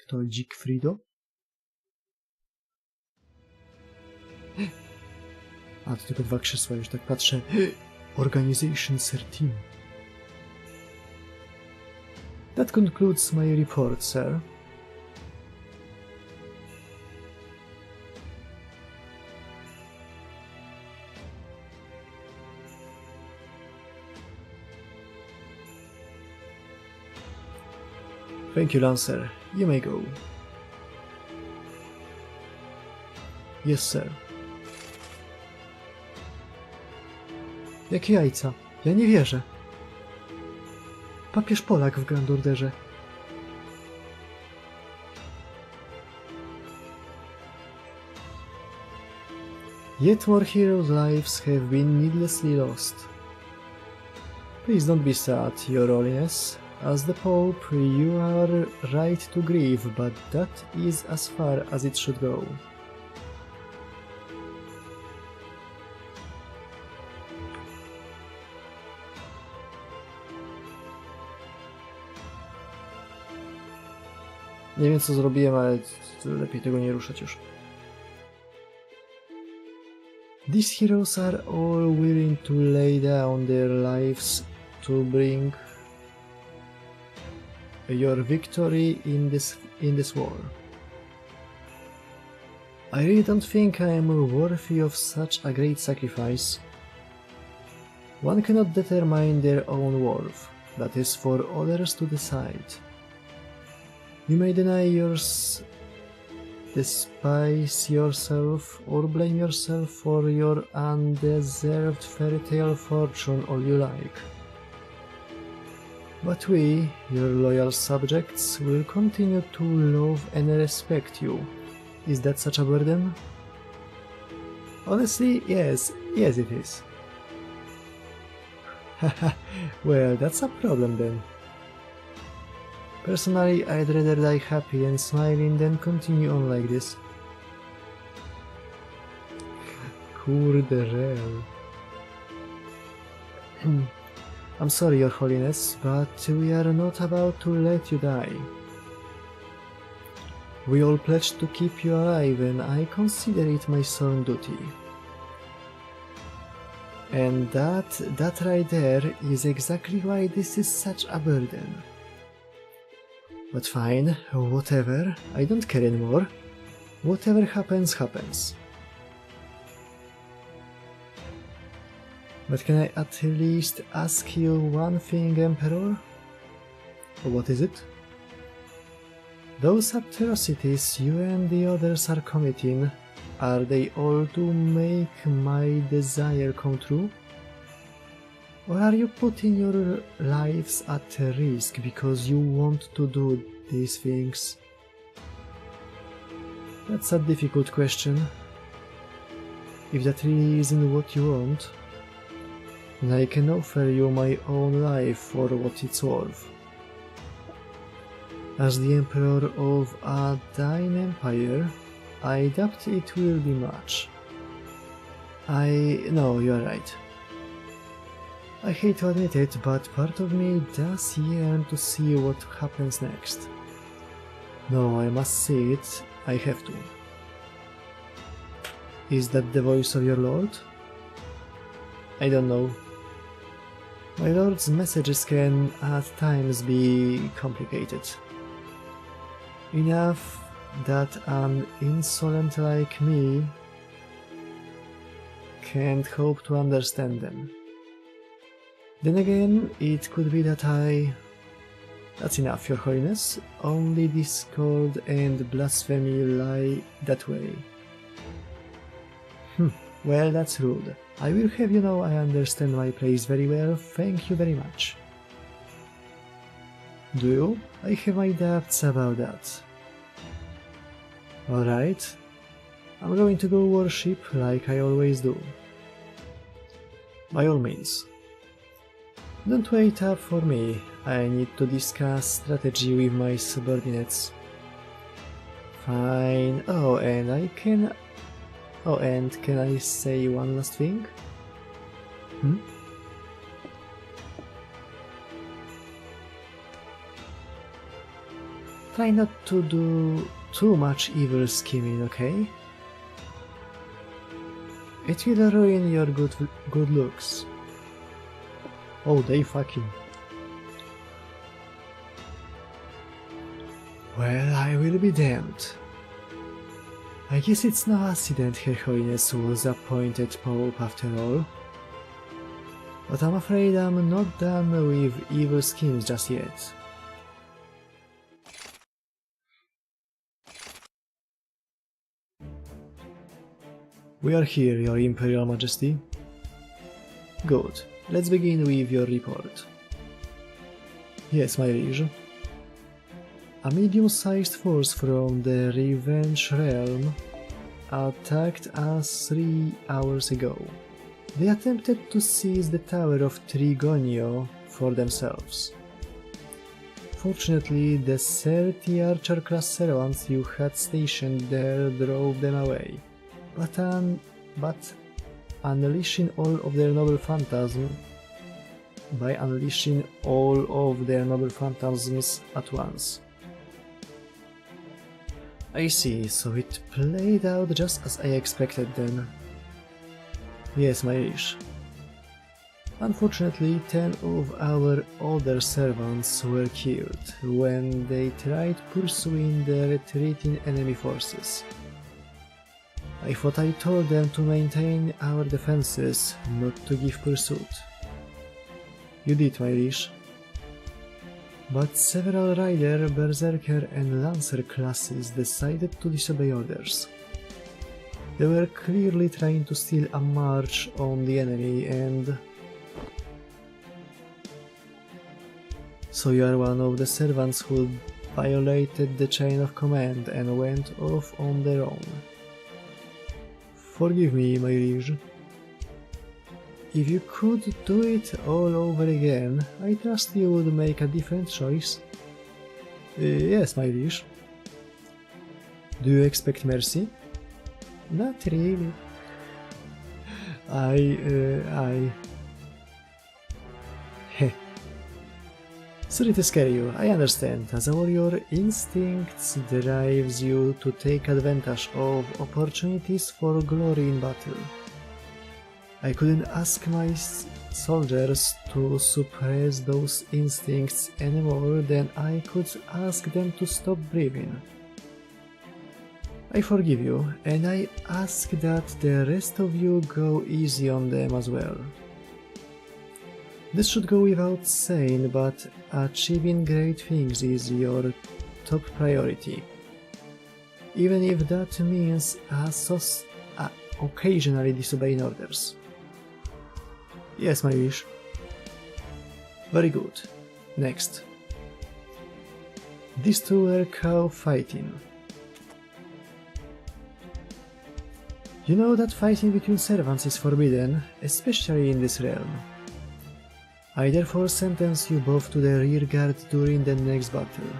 Kto, Siegfriedo? A, to tylko 2 krzesła, już tak patrzę. Organization 13. That concludes my report, sir. Thank you, Lancer. You may go. Yes, sir. Jakie jajca? Ja nie wierzę. Papież Polak w Grand Orderze. Yet more heroes' lives have been needlessly lost. Please don't be sad, Your Holiness. As the Pope, you are right to grieve, but that is as far as it should go. Nie wiem, co zrobiłem, ale lepiej tego nie ruszać już. These heroes are all willing to lay down their lives to bring your victory in this war. I really don't think I am worthy of such a great sacrifice. One cannot determine their own worth. That is for others to decide. You may deny yours, despise yourself, or blame yourself for your undeserved fairy tale fortune all you like. But we, your loyal subjects, will continue to love and respect you. Is that such a burden? Honestly, yes it is. Haha, well, that's a problem then. Personally, I'd rather die happy and smiling than continue on like this. Kurde rel. I'm sorry, Your Holiness, but we are not about to let you die. We all pledged to keep you alive, and I consider it my solemn duty. And that right there is exactly why this is such a burden. But fine, whatever, I don't care anymore. Whatever happens, happens. But can I at least ask you one thing, Emperor? What is it? Those atrocities you and the others are committing, are they all to make my desire come true? Or are you putting your lives at risk because you want to do these things? That's a difficult question. If that really isn't what you want, then I can offer you my own life for what it's worth. As the Emperor of a dying empire, I doubt it will be much. No, you're right. I hate to admit it, but part of me does yearn to see what happens next. No, I must see it, I have to. Is that the voice of your lord? I don't know. My lord's messages can at times be complicated. Enough that an insolent like me can't hope to understand them. Then again, it could be that That's enough, Your Holiness. Only discord and blasphemy lie that way. Well, that's rude. I will have you know I understand my place very well, thank you very much. Do you? I have my doubts about that. Alright. I'm going to go worship like I always do. By all means. Don't wait up for me, I need to discuss strategy with my subordinates. Fine. And can I say one last thing? Try not to do too much evil scheming, okay? It will ruin your good looks. Oh, they fucking... Well, I will be damned. I guess it's no accident Her Holiness was appointed Pope after all. But I'm afraid I'm not done with evil schemes just yet. We are here, Your Imperial Majesty. Good. Let's begin with your report. Yes, my liege. A medium-sized force from the Revenge Realm attacked us 3 hours ago. They attempted to seize the Tower of Trigonio for themselves. Fortunately, the 30 archer-class servants you had stationed there drove them away. But unleashing all of their noble phantasms at once. I see, so it played out just as I expected then. Yes, my liege. Unfortunately, 10 of our older servants were killed when they tried pursuing the retreating enemy forces. I thought I told them to maintain our defenses, not to give pursuit. You did, my liege. But several Rider, Berserker and Lancer classes decided to disobey orders. They were clearly trying to steal a march on the enemy and... So you are one of the servants who violated the chain of command and went off on their own. Forgive me, my liege. If you could do it all over again, I trust you would make a different choice. Yes, my liege. Do you expect mercy? Not really. Heh. Sorry to scare you, I understand. As a warrior, instincts drives you to take advantage of opportunities for glory in battle. I couldn't ask my soldiers to suppress those instincts any more than I could ask them to stop breathing. I forgive you, and I ask that the rest of you go easy on them as well. This should go without saying, but achieving great things is your top priority. Even if that means occasionally disobeying orders. Yes, my wish. Very good. Next. These two were cow-fighting. You know that fighting between servants is forbidden, especially in this realm. I therefore sentence you both to the rear guard during the next battle.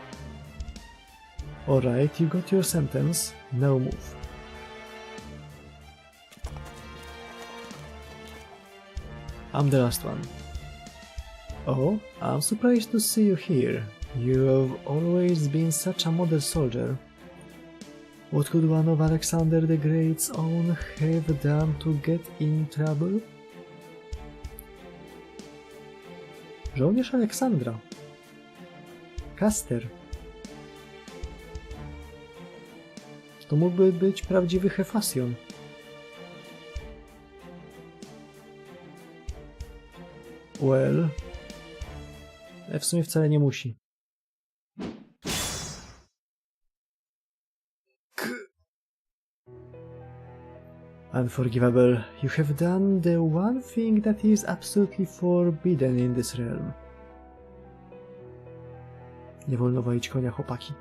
Alright, you got your sentence, now move. I'm the last one. Oh, I'm surprised to see you here. You have always been such a model soldier. What could one of Alexander the Great's own have done to get in trouble? Żołnierz Aleksandra. Caster. To mógłby być prawdziwy Hefasjon. Well... W sumie wcale nie musi. Unforgivable, you have done the one thing that is absolutely forbidden in this realm. Nie wolno walić konia, chłopaki.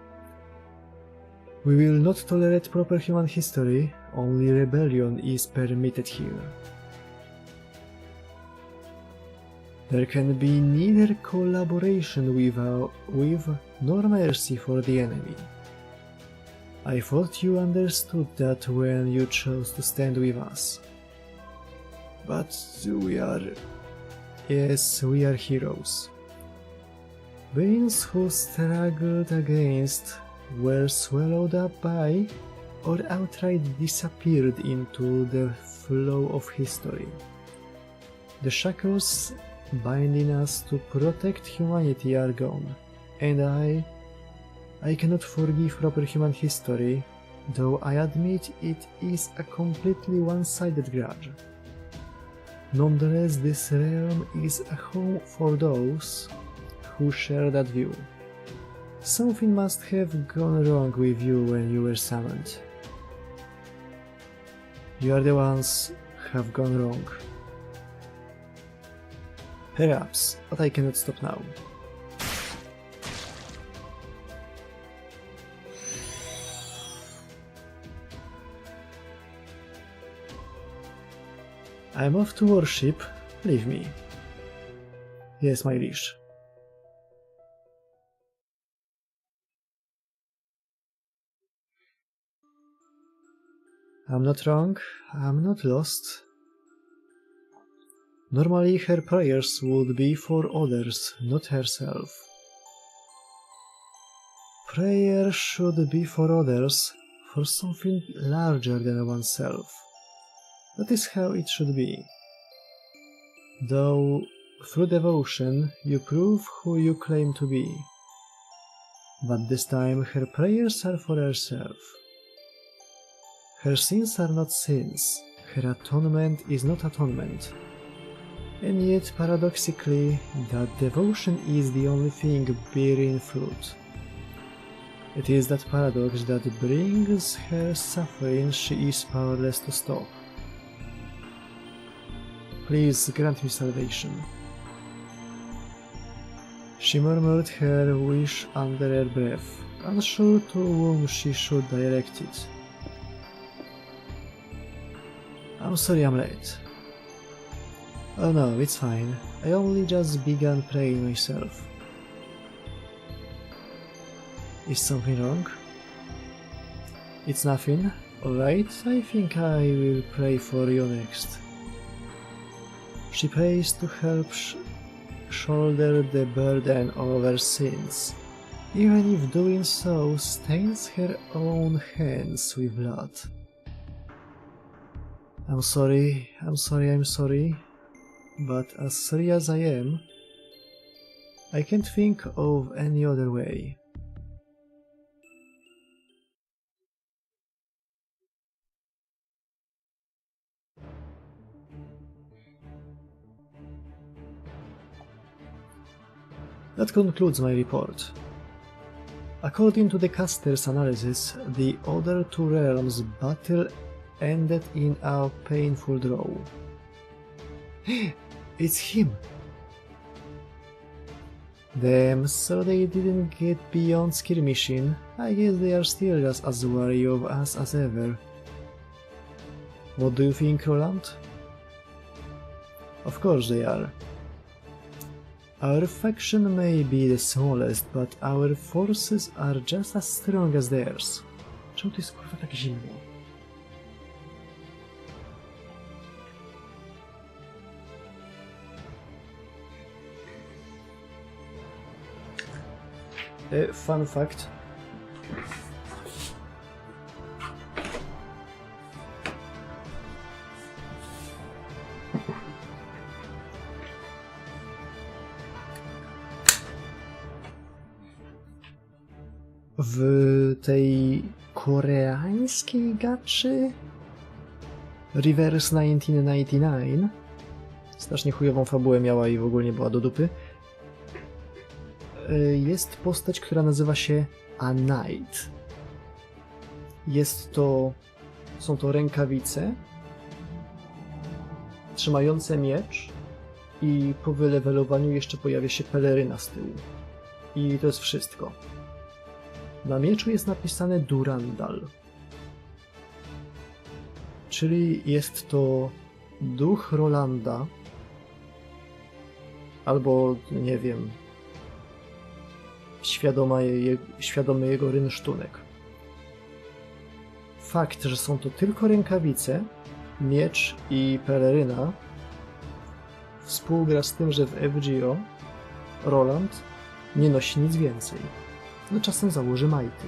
We will not tolerate proper human history, only rebellion is permitted here. There can be neither collaboration with nor mercy for the enemy. I thought you understood that when you chose to stand with us. But we are... Yes, we are heroes. Beings who struggled against, were swallowed up by, or outright disappeared into the flow of history. The shackles binding us to protect humanity are gone, and I cannot forgive proper human history, though I admit it is a completely one-sided grudge. Nonetheless, this realm is a home for those who share that view. Something must have gone wrong with you when you were summoned. You are the ones who have gone wrong. Perhaps, but I cannot stop now. I'm off to worship, leave me. Yes, my liege. I'm not wrong, I'm not lost. Normally her prayers would be for others, not herself. Prayer should be for others, for something larger than oneself. That is how it should be. though through devotion you prove who you claim to be. But this time her prayers are for herself. Her sins are not sins, her atonement is not atonement. And yet, paradoxically, that devotion is the only thing bearing fruit. It is that paradox that brings her suffering she is powerless to stop. Please grant me salvation. She murmured her wish under her breath, unsure to whom she should direct it. I'm sorry I'm late. Oh no, it's fine. I only just began praying myself. Is something wrong? It's nothing. Alright, I think I will pray for you next. She prays to help shoulder the burden of her sins, even if doing so stains her own hands with blood. I'm sorry, but as sorry as I am, I can't think of any other way. That concludes my report. According to the caster's analysis, the other two realms' battle ended in a painful draw. It's him! Damn, so they didn't get beyond skirmishing. I guess they are still just as wary of us as ever. What do you think, Roland? Of course they are. Our faction may be the smallest, but our forces are just as strong as theirs. Czemu to jest kurwa tak zimno? Fun fact. W tej koreańskiej gaczy Reverse 1999 strasznie chujową fabułę miała i w ogóle nie była do dupy. Jest postać, która nazywa się A Knight. Są to rękawice trzymające miecz i po wylewelowaniu jeszcze pojawia się peleryna z tyłu. I to jest wszystko. Na mieczu jest napisane Durandal. Czyli jest to duch Rolanda albo, nie wiem, świadomy jego rynsztunek. Fakt, że są to tylko rękawice, miecz i peleryna współgra z tym, że w FGO Roland nie nosi nic więcej. No czasem założy majty.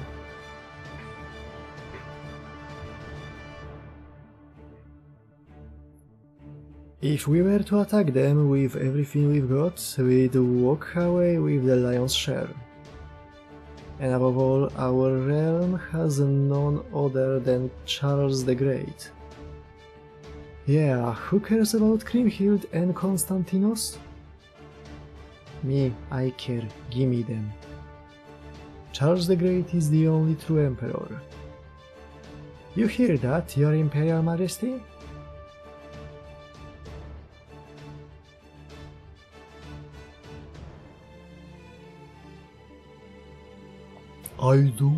If we were to attack them with everything we've got, we'd walk away with the lion's share. And above all, our realm has none other than Charles the Great. Yeah, who cares about Kriemhild and Konstantinos? Me, I care, gimme them. Charles the Great is the only true emperor. You hear that, Your Imperial Majesty? I do.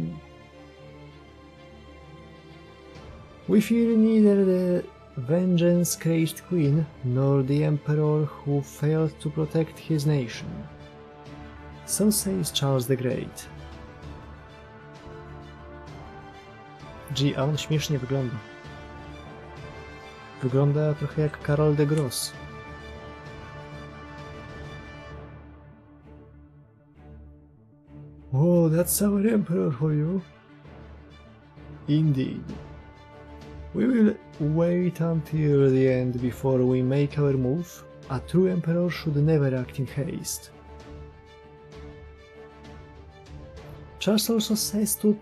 We fear neither the vengeance-crazed queen nor the emperor who failed to protect his nation. So says Charles the Great. A on śmiesznie wygląda. Wygląda trochę jak Karol de Gross. Oh, that's our emperor for you. Indeed. We will wait until the end before we make our move, A true emperor should never act in haste. Charles also says to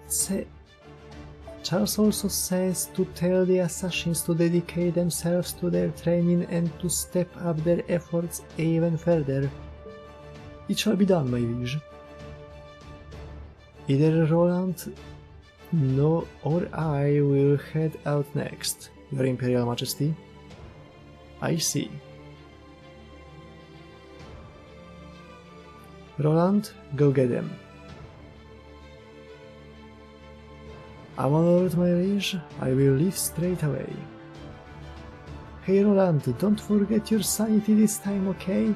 tell the assassins to dedicate themselves to their training and to step up their efforts even further. It shall be done, my liege. Either Roland or I will head out next, Your Imperial Majesty. I see. Roland, go get them. My lord, my liege, I will leave straight away. Hey Roland, don't forget your sanity this time, okay?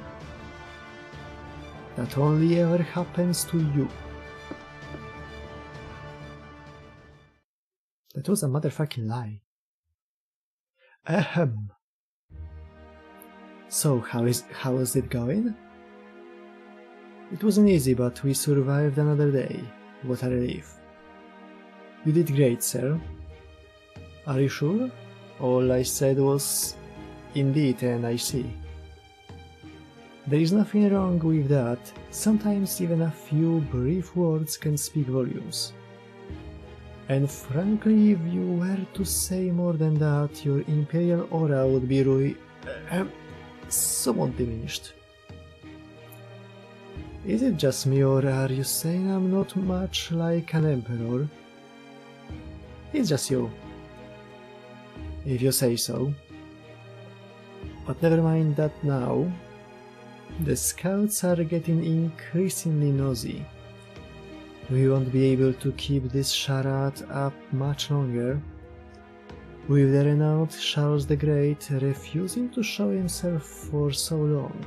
That only ever happens to you. That was a motherfucking lie. Ahem. So, how is it going? It wasn't easy, but we survived another day. What a relief. You did great, sir. Are you sure? All I said was indeed, and I see. There is nothing wrong with that. Sometimes even a few brief words can speak volumes. And frankly, if you were to say more than that, your imperial aura would be somewhat diminished. Is it just me, or are you saying I'm not much like an emperor? It's just you. If you say so. But never mind that now. The scouts are getting increasingly nosy. We won't be able to keep this charade up much longer. With the renowned Charles the Great refusing to show himself for so long,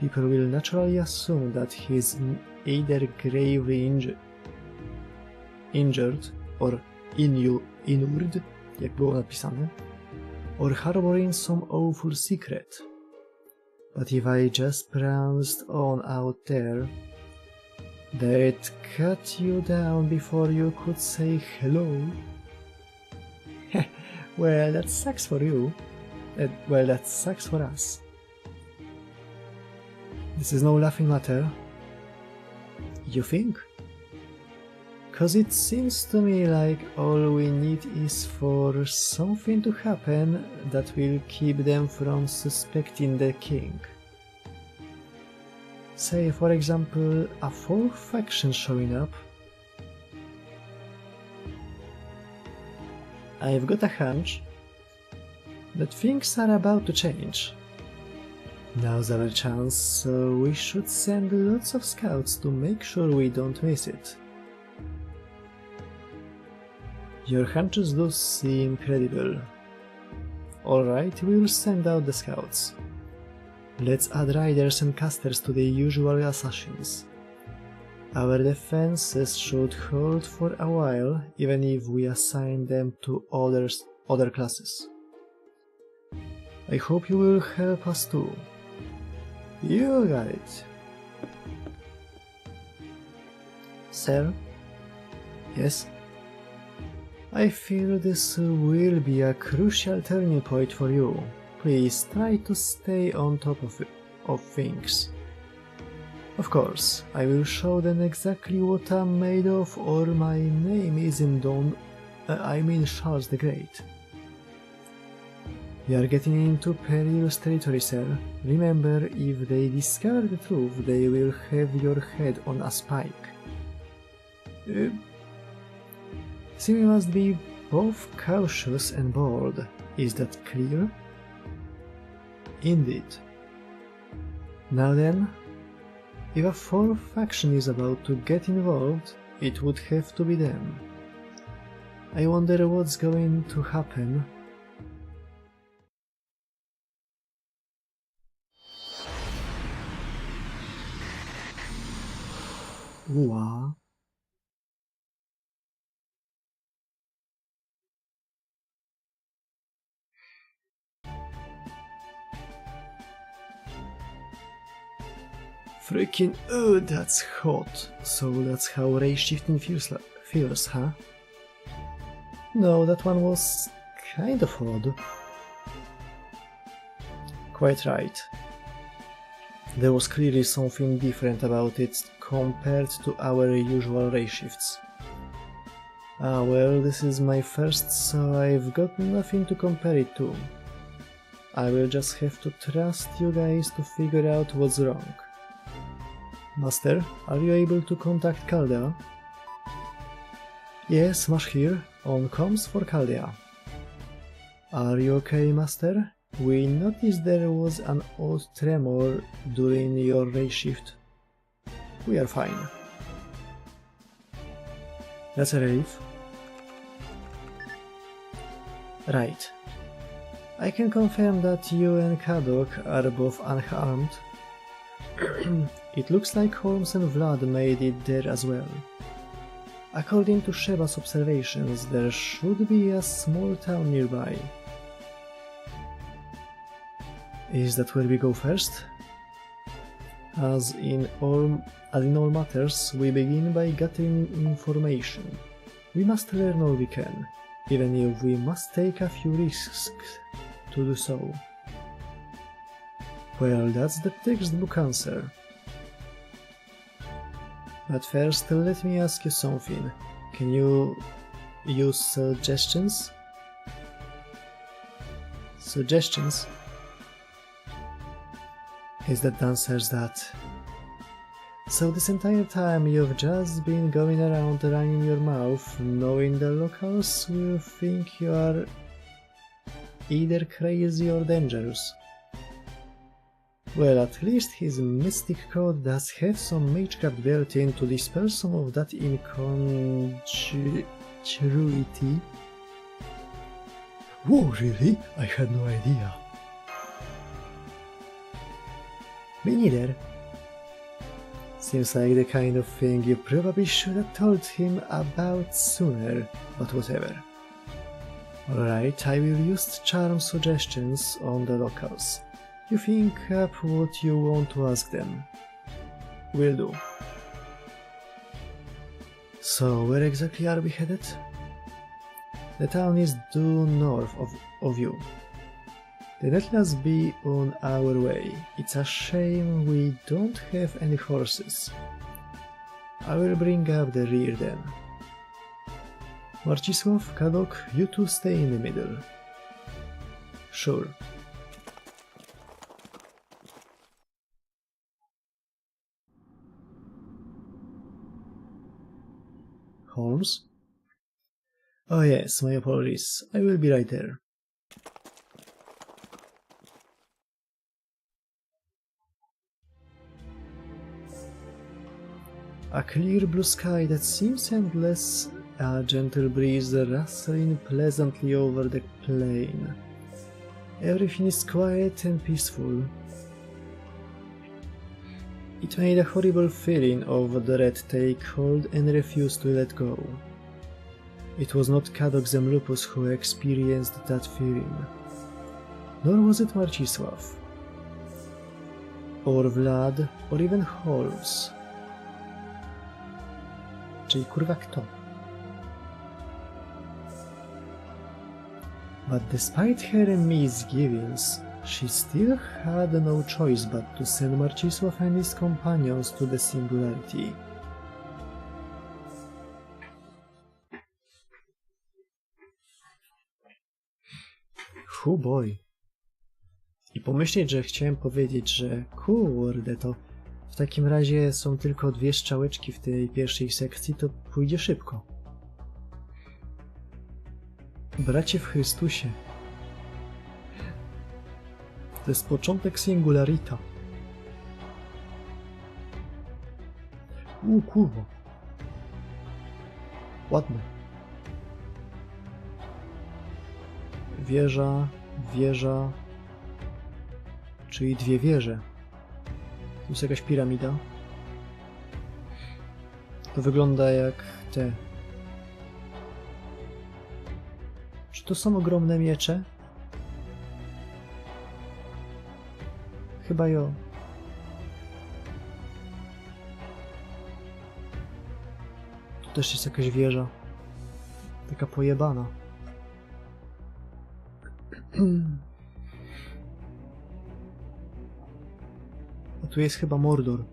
people will naturally assume that he's either gravely injured or inured, jak było napisane, or harboring some awful secret. But if I just pranced on out there, they'd cut you down before you could say hello. Well, that sucks for you. Well, that sucks for us. This is no laughing matter. You think? 'Cause it seems to me like all we need is for something to happen that will keep them from suspecting the king. Say, for example, a fourth faction showing up. I've got a hunch that things are about to change. Now's our chance, so we should send lots of scouts to make sure we don't miss it. Your hunches do seem credible. Alright, we'll send out the scouts. Let's add riders and casters to the usual assassins. Our defenses should hold for a while, even if we assign them to other classes. I hope you will help us too. You got it. Sir? Yes? I feel this will be a crucial turning point for you. Please try to stay on top of things. Of course, I will show them exactly what I'm made of, or my name isn't Charles the Great. We are getting into perilous territory, sir. Remember, if they discover the truth, they will have your head on a spike. So we must be both cautious and bold. Is that clear? Indeed. Now then, if a fourth faction is about to get involved, it would have to be them. I wonder what's going to happen. Wow. Freaking, oh, that's hot. So that's how race shifting feels, huh? No, that one was kind of odd. Quite right. There was clearly something different about it compared to our usual ray shifts. Ah well, this is my first, so I've got nothing to compare it to. I will just have to trust you guys to figure out what's wrong. Master, are you able to contact Chaldea? Yes, Mash here, on comms for Chaldea. Are you okay, Master? We noticed there was an odd tremor during your ray shift. We are fine. That's a relief. Right. I can confirm that you and Kadok are both unharmed. It looks like Holmes and Vlad made it there as well. According to Sheba's observations, there should be a small town nearby. Is that where we go first? As in all matters, we begin by gathering information. We must learn all we can, even if we must take a few risks to do so. Well, that's the textbook answer. But first, let me ask you something. Can you use suggestions? Suggestions? Is that answers that? So this entire time you've just been going around running your mouth, knowing the locals will think you are either crazy or dangerous. Well, at least his mystic code does have some magecraft built in to disperse some of that incongruity. Whoa, really? I had no idea. Me neither. Seems like the kind of thing you probably should have told him about sooner, but whatever. Alright, I will use charm suggestions on the locals. You think up what you want to ask them. Will do. So, where exactly are we headed? The town is due north of you. Then let us be on our way. It's a shame we don't have any horses. I will bring up the rear then. Marcisław, Kadok, you two stay in the middle. Sure. Holmes? Oh yes, my apologies. I will be right there. A clear blue sky that seems endless, a gentle breeze rustling pleasantly over the plain. Everything is quiet and peaceful. It made a horrible feeling of dread take hold and refused to let go. It was not Kadok Zemlupus who experienced that feeling, nor was it Marcisław, or Vlad, or even Holmes. Czyli kurwa kto? But despite her misgivings, she still had no choice but to send Marcisław and his companions to the Singularity. Oh boy. I pomyśleć, że chciałem powiedzieć, że kurde, to w takim razie są tylko 2 strzałeczki w tej pierwszej sekcji, to pójdzie szybko. Bracie w Chrystusie. To jest początek Singularita. Kurwa. Ładne. Wieża, wieża. Czyli 2 wieże. Tu jest jakaś piramida. To wygląda jak te. Czy to są ogromne miecze? Chyba jo. Tu też jest jakaś wieża. Taka pojebana. A tu jest chyba Mordor.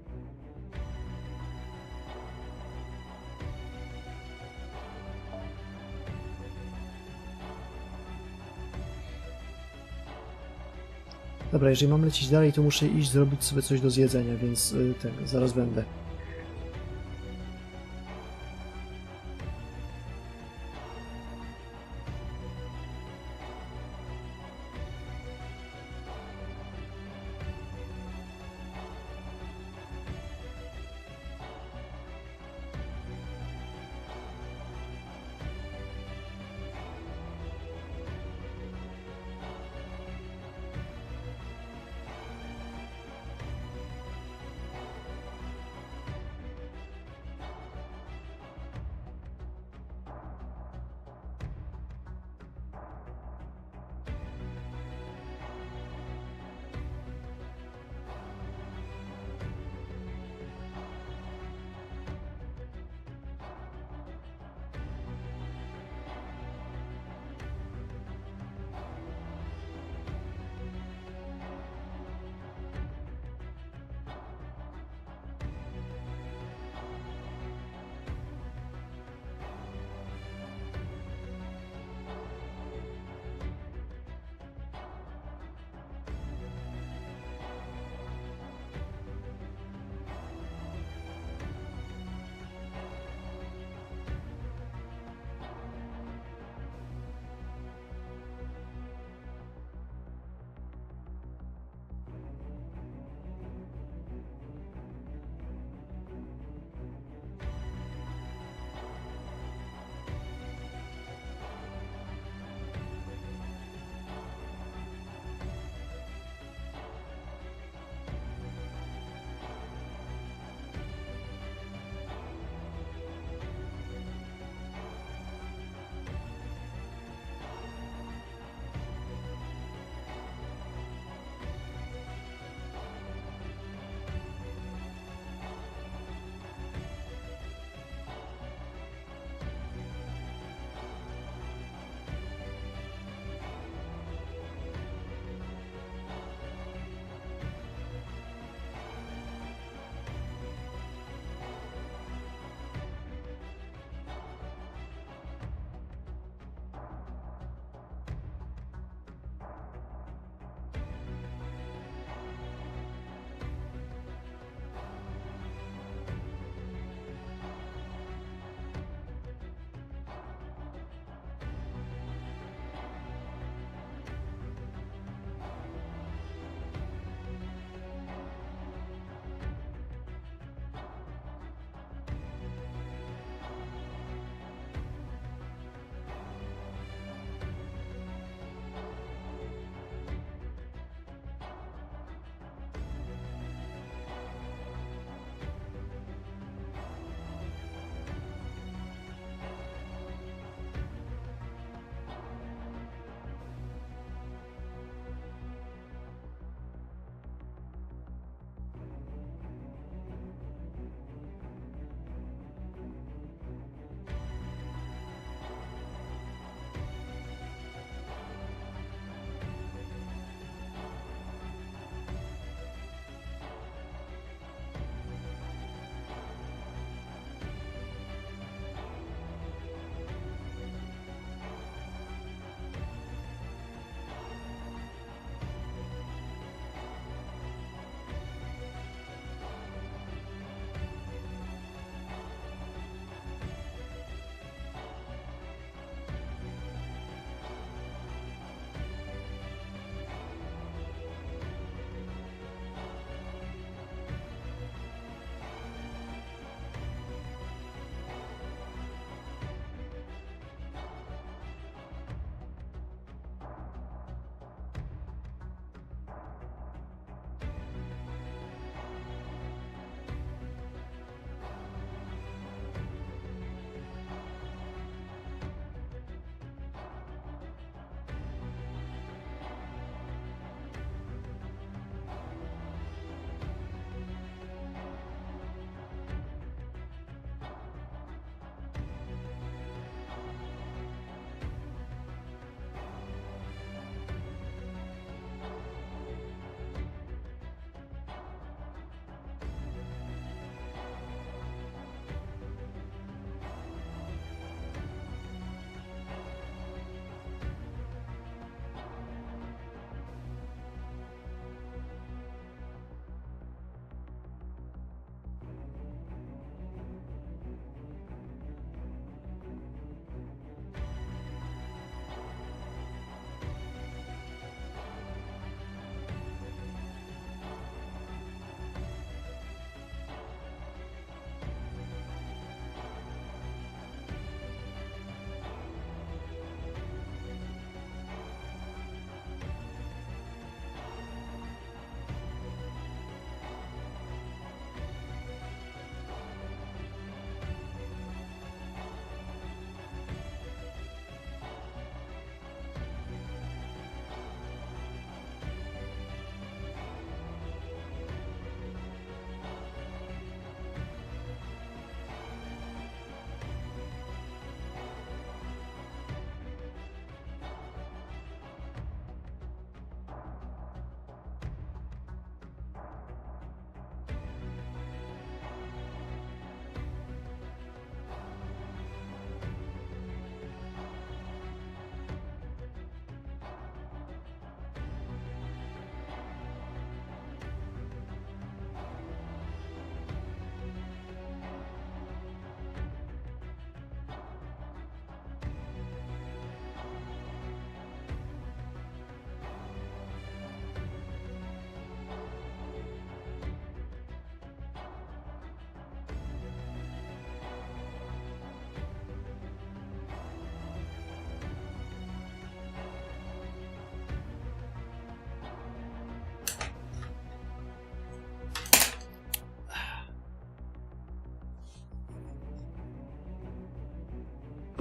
Dobra, jeżeli mam lecieć dalej, to muszę iść zrobić sobie coś do zjedzenia, więc zaraz będę.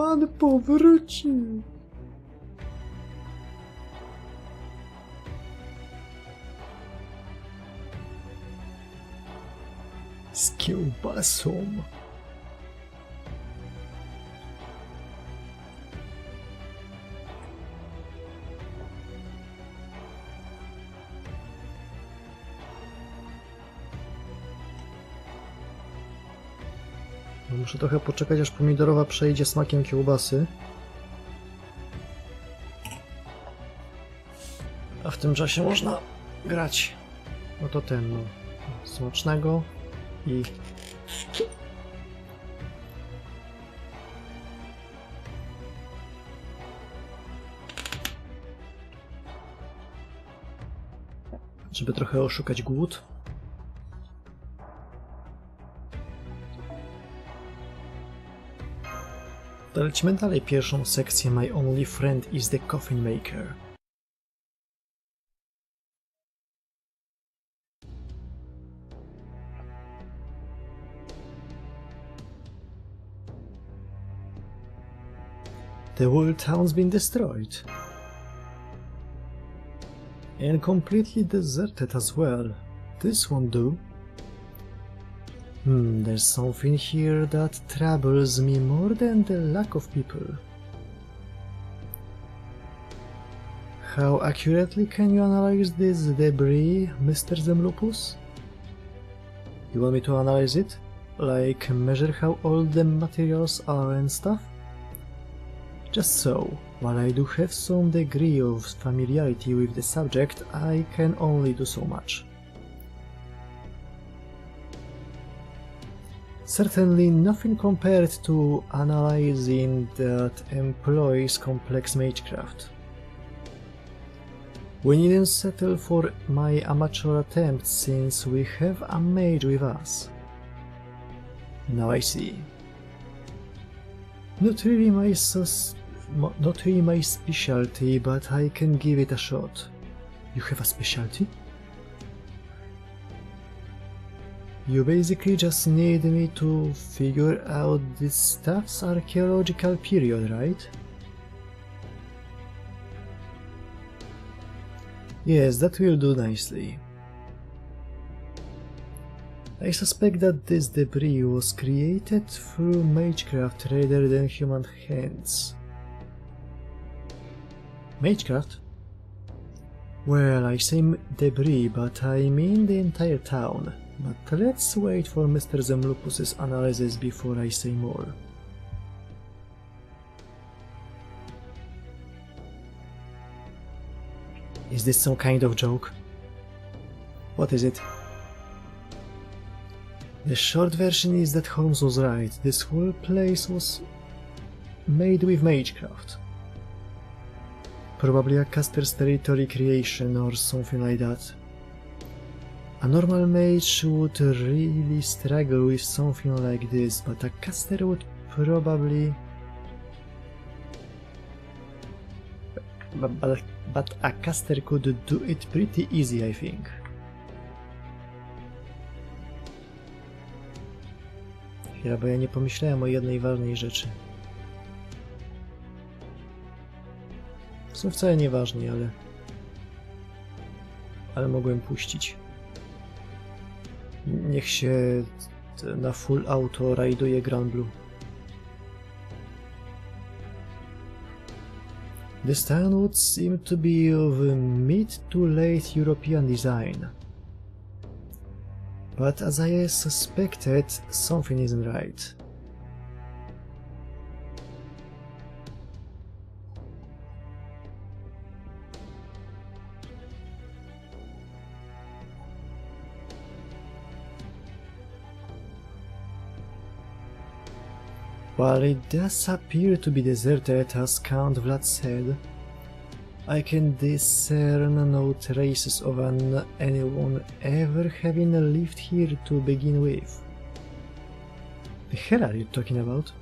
Pan powrócił! Z kiełbasą. Muszę trochę poczekać, aż pomidorowa przejdzie smakiem kiełbasy. A w tym czasie można grać. No to ten, no. Smacznego i... żeby trochę oszukać głód. Lecimy dalej pierwszą sekcję My Only Friend is the Coffin Maker. The whole town's been destroyed. And completely deserted as well. This won't do. There's something here that troubles me more than the lack of people. How accurately can you analyze this debris, Mr. Zemlupus? You want me to analyze it? Like measure how old the materials are and stuff? Just so, while I do have some degree of familiarity with the subject, I can only do so much. Certainly nothing compared to analyzing that employs complex magecraft. We needn't settle for my amateur attempts since we have a mage with us. Now I see. Not really my specialty, but I can give it a shot. You have a specialty? You basically just need me to figure out this stuff's archaeological period, right? Yes, that will do nicely. I suspect that this debris was created through magecraft rather than human hands. Magecraft? Well, I say debris, but I mean the entire town. But let's wait for Mr. Zemlupus's analysis before I say more. Is this some kind of joke? What is it? The short version is that Holmes was right. This whole place was made with magecraft. Probably a caster's territory creation or something like that. A normal mage would really struggle with something like this, but a caster would probably... But a caster could do it pretty easy, I think. Chwila, bo ja nie pomyślałem o jednej ważnej rzeczy. Są wcale nieważni, ale mogłem puścić. Niech się na full auto rajduje Grand Blue. This town would seem to be of mid to late European design. But as I suspected, something isn't right. While it does appear to be deserted, as Count Vlad said, I can discern no traces of anyone ever having lived here to begin with. The hell are you talking about?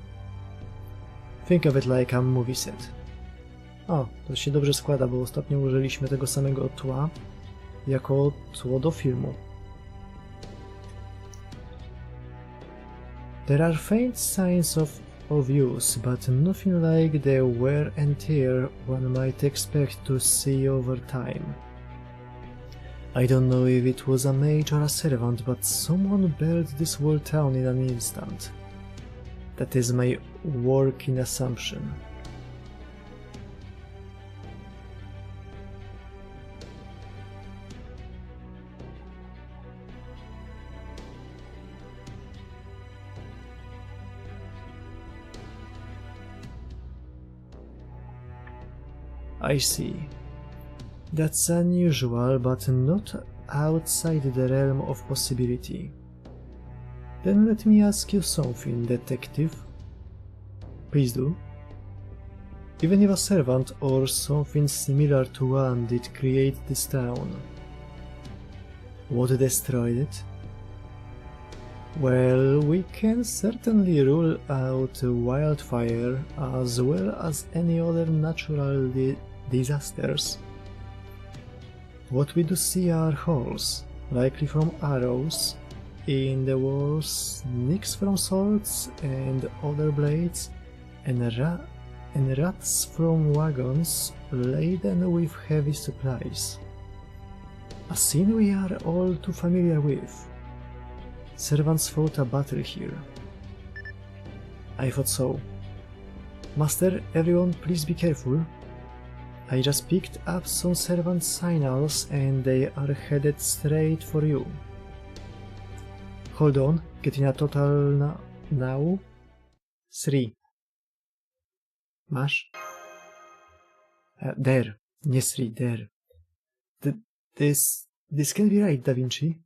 Think of it like a movie set. O, to się dobrze składa, bo ostatnio użyliśmy tego samego tła jako tło do filmu. There are faint signs of of use, but nothing like the wear and tear one might expect to see over time. I don't know if it was a mage or a servant, but someone built this whole town in an instant. That is my working assumption. I see. That's unusual, but not outside the realm of possibility. Then let me ask you something, detective. Please do. Even if a servant or something similar to one did create this town, what destroyed it? Well, we can certainly rule out wildfire as well as any other natural disasters. What we do see are holes, likely from arrows, in the walls, nicks from swords and other blades, and rats from wagons laden with heavy supplies. A scene we are all too familiar with. Servants fought a battle here. I thought so. Master, everyone please be careful. I just picked up some servant signals and they are headed straight for you. Hold on, getting a total now? 3. Masz? There, nie 3, there. This can be right, Da Vinci.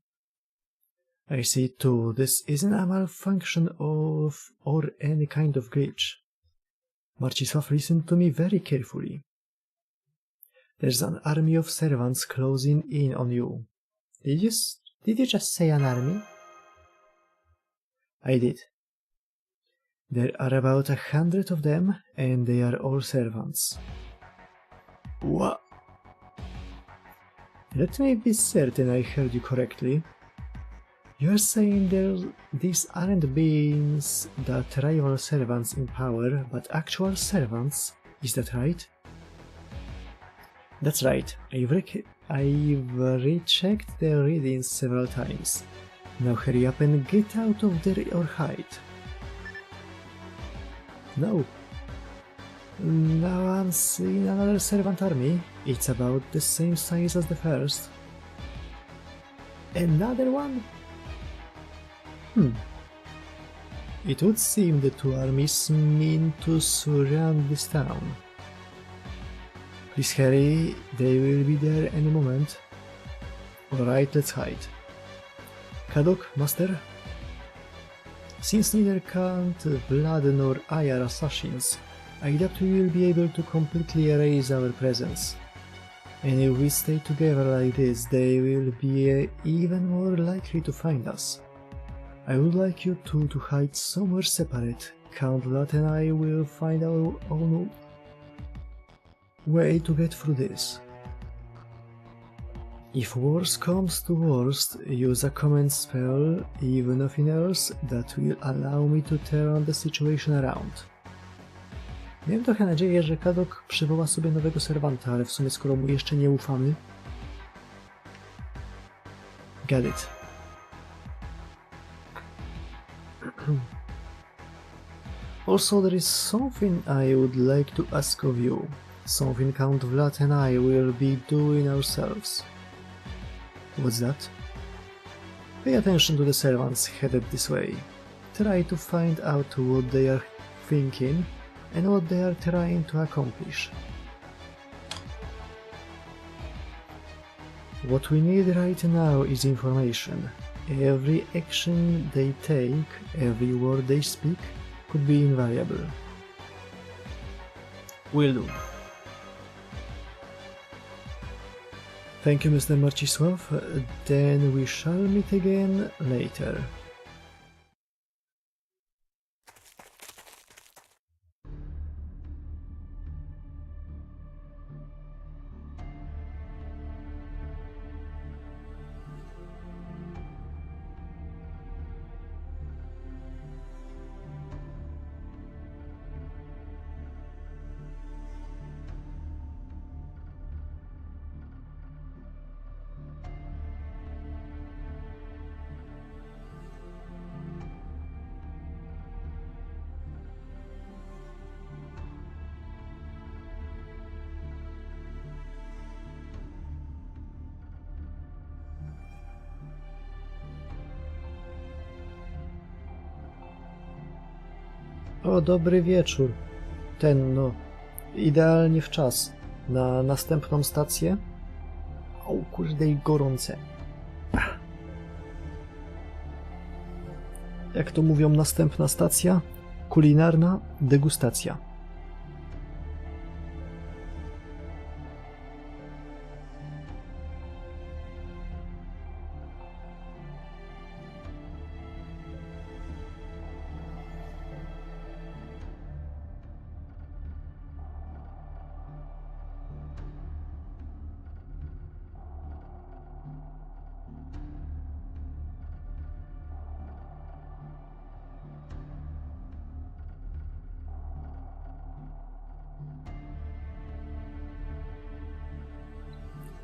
I see too, this isn't a malfunction or any kind of glitch. Marcisław, listen to me very carefully. There's an army of servants closing in on you. Did you just say an army? I did. There are about 100 of them, and they are all servants. What? Let me be certain I heard you correctly. You're saying these aren't beings that rival servants in power, but actual servants, is that right? That's right, I've rechecked the readings several times. Now hurry up and get out of there or hide. No. Now I'm seeing another servant army. It's about the same size as the first. Another one? It would seem the two armies mean to surround this town. Please hurry, they will be there any moment. Alright, let's hide. Kadok, Master? Since neither Count Vlad nor I are assassins, I doubt we will be able to completely erase our presence. And if we stay together like this, they will be even more likely to find us. I would like you two to hide somewhere separate. Count Vlad and I will find our own way to get through this. If worst comes to worst, use a command spell, if nothing else, that will allow me to turn the situation around. Miałem trochę nadzieję, że Kadok przywoła sobie nowego serwanta, ale w sumie skoro mu jeszcze nie ufamy... Got it. Also, there is something I would like to ask of you. Something Count Vlad and I will be doing ourselves. What's that? Pay attention to the servants headed this way. Try to find out what they are thinking and what they are trying to accomplish. What we need right now is information. Every action they take, every word they speak, could be invaluable. Will do. Thank you, Mr. Marcisław. Then we shall meet again later. O, dobry wieczór. No, idealnie w czas. Na następną stację. O kurde, i gorące. Jak to mówią, następna stacja? Kulinarna degustacja.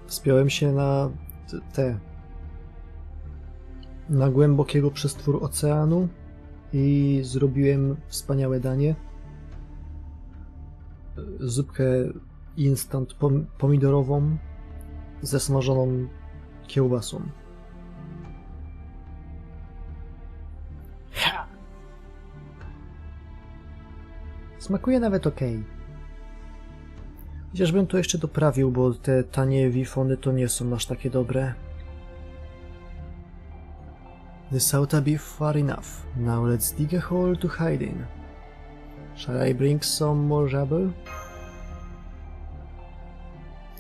Wspiąłem się na na głębokiego przestwór oceanu i zrobiłem wspaniałe danie. Zupkę instant pomidorową ze smażoną kiełbasą. Ha! Smakuje nawet okej. Chociażbym to jeszcze doprawił, bo te tanie wifony to nie są aż takie dobre. This ought to be far enough. Now let's dig a hole to hide in. Shall I bring some more rubble?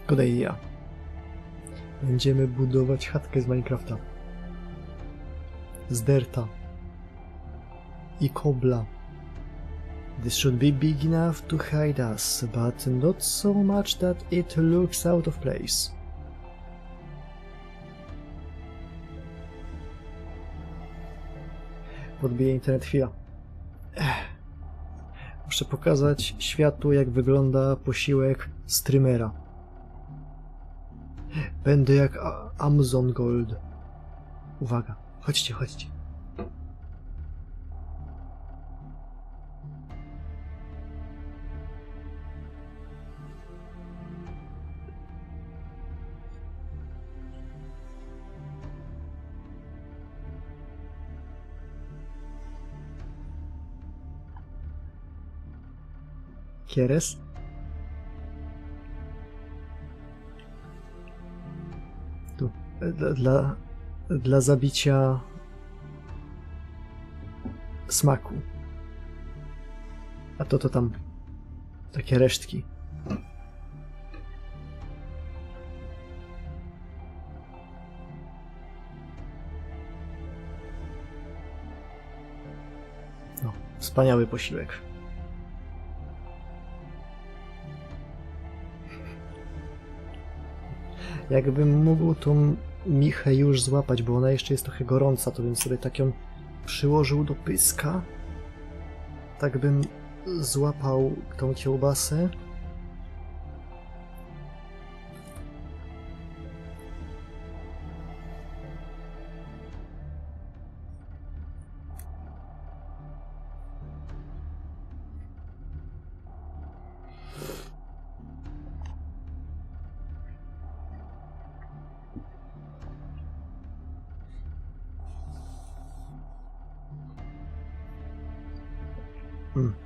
Good idea. Będziemy budować chatkę z Minecrafta. Z derta. I kobla. This should be big enough to hide us, but not so much that it looks out of place. Podbiję internet, chwila. Muszę pokazać światu, jak wygląda posiłek streamera. Będę jak Amazon Gold. Uwaga, chodźcie, chodźcie. ¿Quieres? Tu. Dla zabicia smaku. A to tam takie resztki. No, wspaniały posiłek. Jakbym mógł tą michę już złapać, bo ona jeszcze jest trochę gorąca, to bym sobie tak ją przyłożył do pyska. Tak bym złapał tą kiełbasę.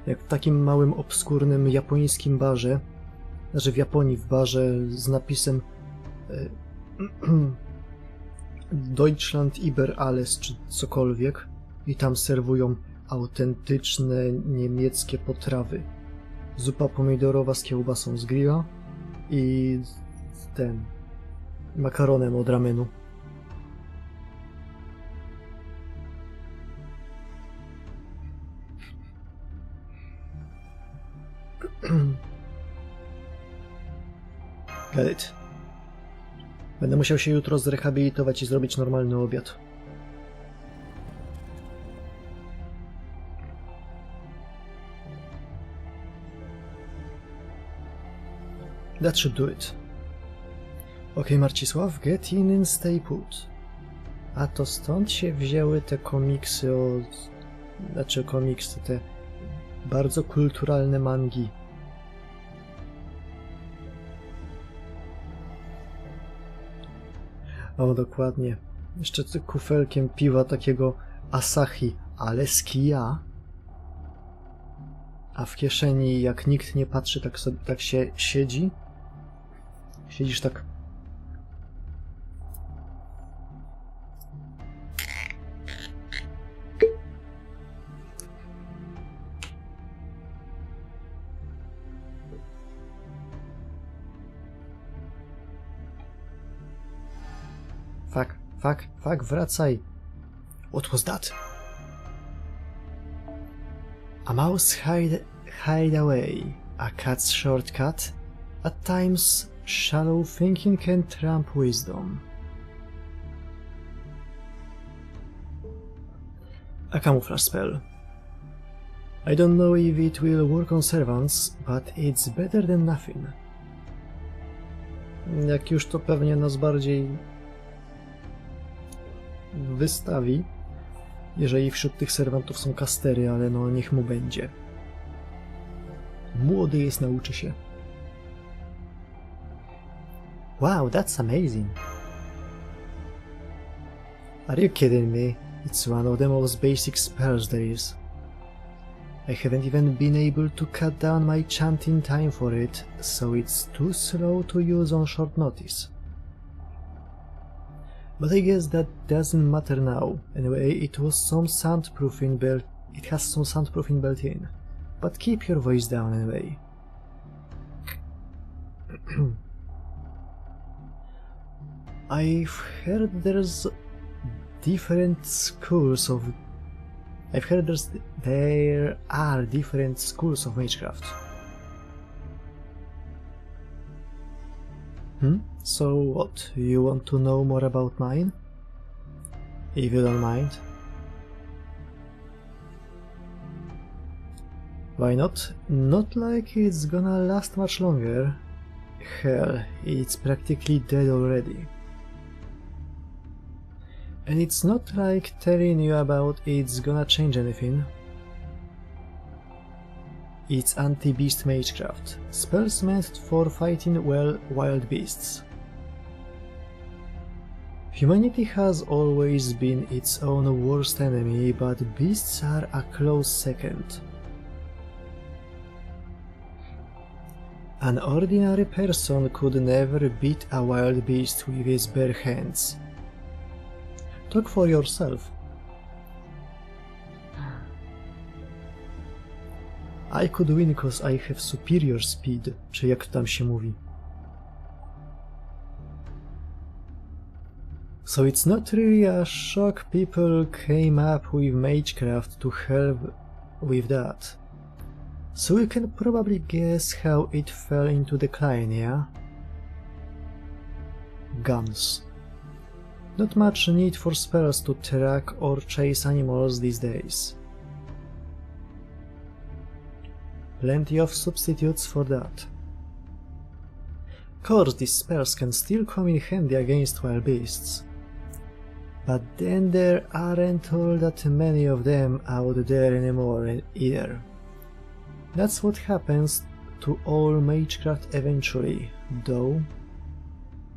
Jak w takim małym, obskurnym japońskim barze, znaczy w Japonii w barze z napisem Deutschland über alles czy cokolwiek i tam serwują autentyczne niemieckie potrawy. Zupa pomidorowa z kiełbasą z grilla i makaronem od ramenu. Got it. Będę musiał się jutro zrehabilitować i zrobić normalny obiad. That should do it. Okej, Marcisław, get in and stay put. A to stąd się wzięły te komiksy te bardzo kulturalne mangi. O, dokładnie. Jeszcze kufelkiem piwa takiego Asahi, ale z kija. a w kieszeni, jak nikt nie patrzy, tak się siedzi. Siedzisz tak. Fuck, wracaj. What was that? A mouse hide away, a cat's shortcut. At times, shallow thinking can trump wisdom. A camouflage spell. I don't know if it will work on servants, but it's better than nothing. Jak już to pewnie nas bardziej wystawi, jeżeli wśród tych serwantów są kastery, ale no niech mu będzie. Młody jest, nauczy się. Wow, that's amazing. Are you kidding me? It's one of the most basic spells there is. I haven't even been able to cut down my chanting time for it, so it's too slow to use on short notice. But I guess that doesn't matter now. Anyway, it has some soundproofing built in. But keep your voice down anyway. I've heard there are different schools of magecraft. So what, you want to know more about mine? If you don't mind. Why not? Not like it's gonna last much longer. Hell, it's practically dead already. And it's not like telling you about it's gonna change anything. It's anti-beast magecraft, spells meant for fighting wild beasts. Humanity has always been its own worst enemy, but beasts are a close second. An ordinary person could never beat a wild beast with his bare hands. Talk for yourself. I could win cause I have superior speed, czy jak to tam się mówi. So it's not really a shock people came up with magecraft to help with that. So you can probably guess how it fell into decline, yeah? Guns. Not much need for spells to track or chase animals these days. Plenty of substitutes for that. Course, these spells can still come in handy against wild beasts. But then there aren't all that many of them out there anymore either. That's what happens to all magecraft eventually, though.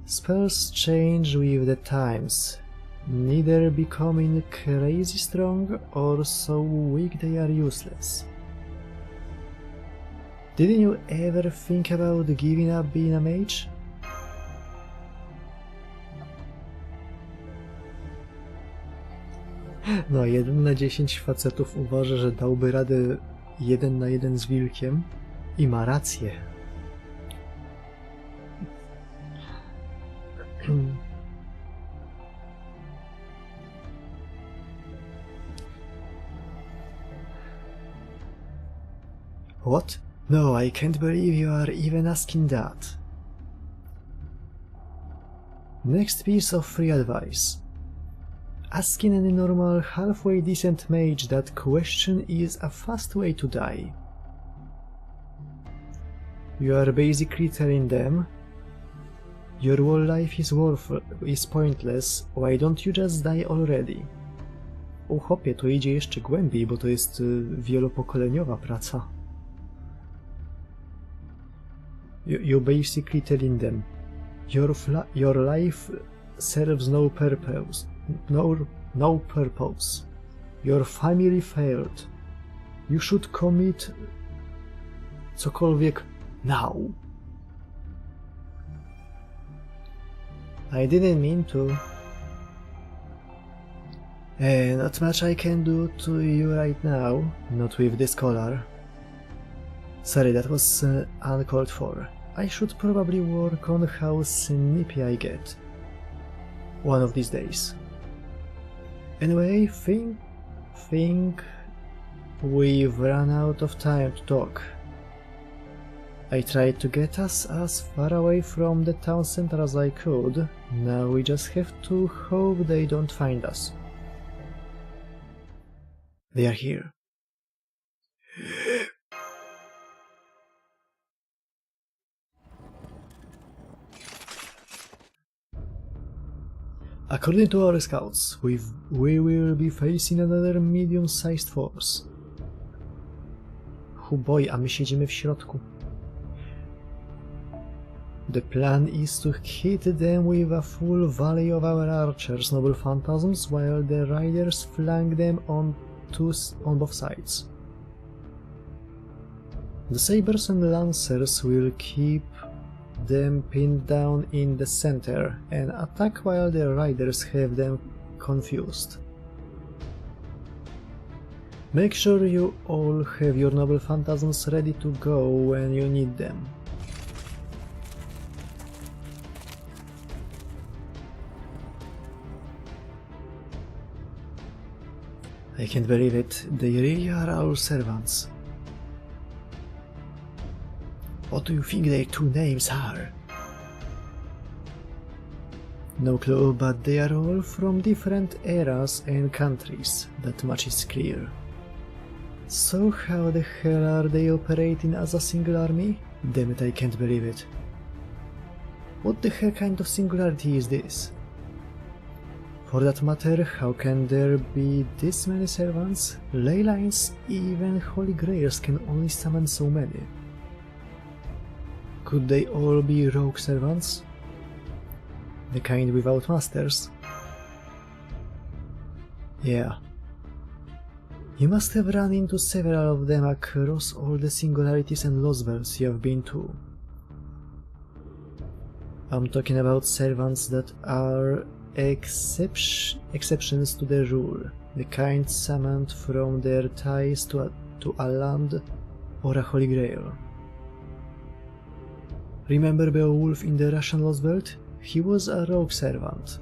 Spells change with the times, neither becoming crazy strong or so weak they are useless. Didn't you ever think about giving up being a mage? No, 1 na 10 facetów uważa, że dałby radę 1 na 1 z wilkiem i ma rację. What? No, I can't believe you are even asking that. Next piece of free advice. Asking any normal, halfway decent mage that question is a fast way to die. You are basically telling them, your whole life is pointless, why don't you just die already? O chłopie, to idzie jeszcze głębiej, bo to jest wielopokoleniowa praca. You're basically telling them, your life serves no purpose. No purpose. Your family failed. You should commit cokolwiek now. I didn't mean to. Not much I can do to you right now, not with this collar. Sorry, that was uncalled for. I should probably work on how snippy I get. One of these days. Anyway, think we've run out of time to talk. I tried to get us as far away from the town center as I could. Now we just have to hope they don't find us. They are here. According to our scouts, we will be facing another medium-sized force. Boy, a my siedzimy w środku. The plan is to hit them with a full volley of our archers, noble phantasms, while the riders flank them on both sides. The sabers and lancers will keep them pinned down in the center and attack while the riders have them confused. Make sure you all have your noble phantasms ready to go when you need them. I can't believe it, they really are our servants. What do you think their two names are? No clue, but they are all from different eras and countries, that much is clear. So how the hell are they operating as a single army? Damn it, I can't believe it. What the hell kind of singularity is this? For that matter, how can there be this many servants? Ley lines, even holy grails can only summon so many. Could they all be rogue servants? The kind without masters? Yeah. You must have run into several of them across all the singularities and lost bells you have been to. I'm talking about servants that are exceptions to the rule, the kind summoned from their ties to a land or a holy grail. Remember Beowulf in the Russian Lost Belt? He was a rogue servant.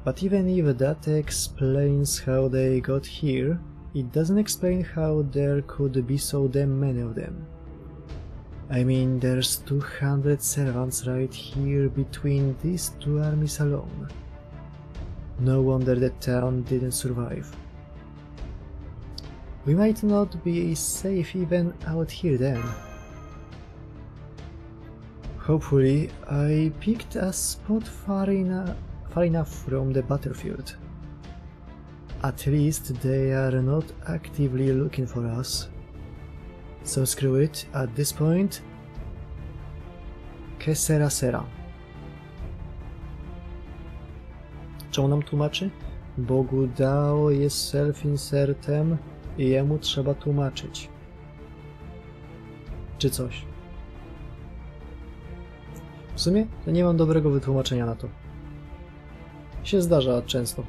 But even if that explains how they got here, it doesn't explain how there could be so damn many of them. I mean, there's 200 servants right here between these two armies alone. No wonder the town didn't survive. We might not be safe even out here then. Hopefully, I picked a spot far enough from the battlefield. At least they are not actively looking for us. So screw it, at this point, que sera sera. Co on nam tłumaczy? Bogu Dao jest self-insertem i jemu trzeba tłumaczyć. Czy coś. W sumie to nie mam dobrego wytłumaczenia na to. Się zdarza często.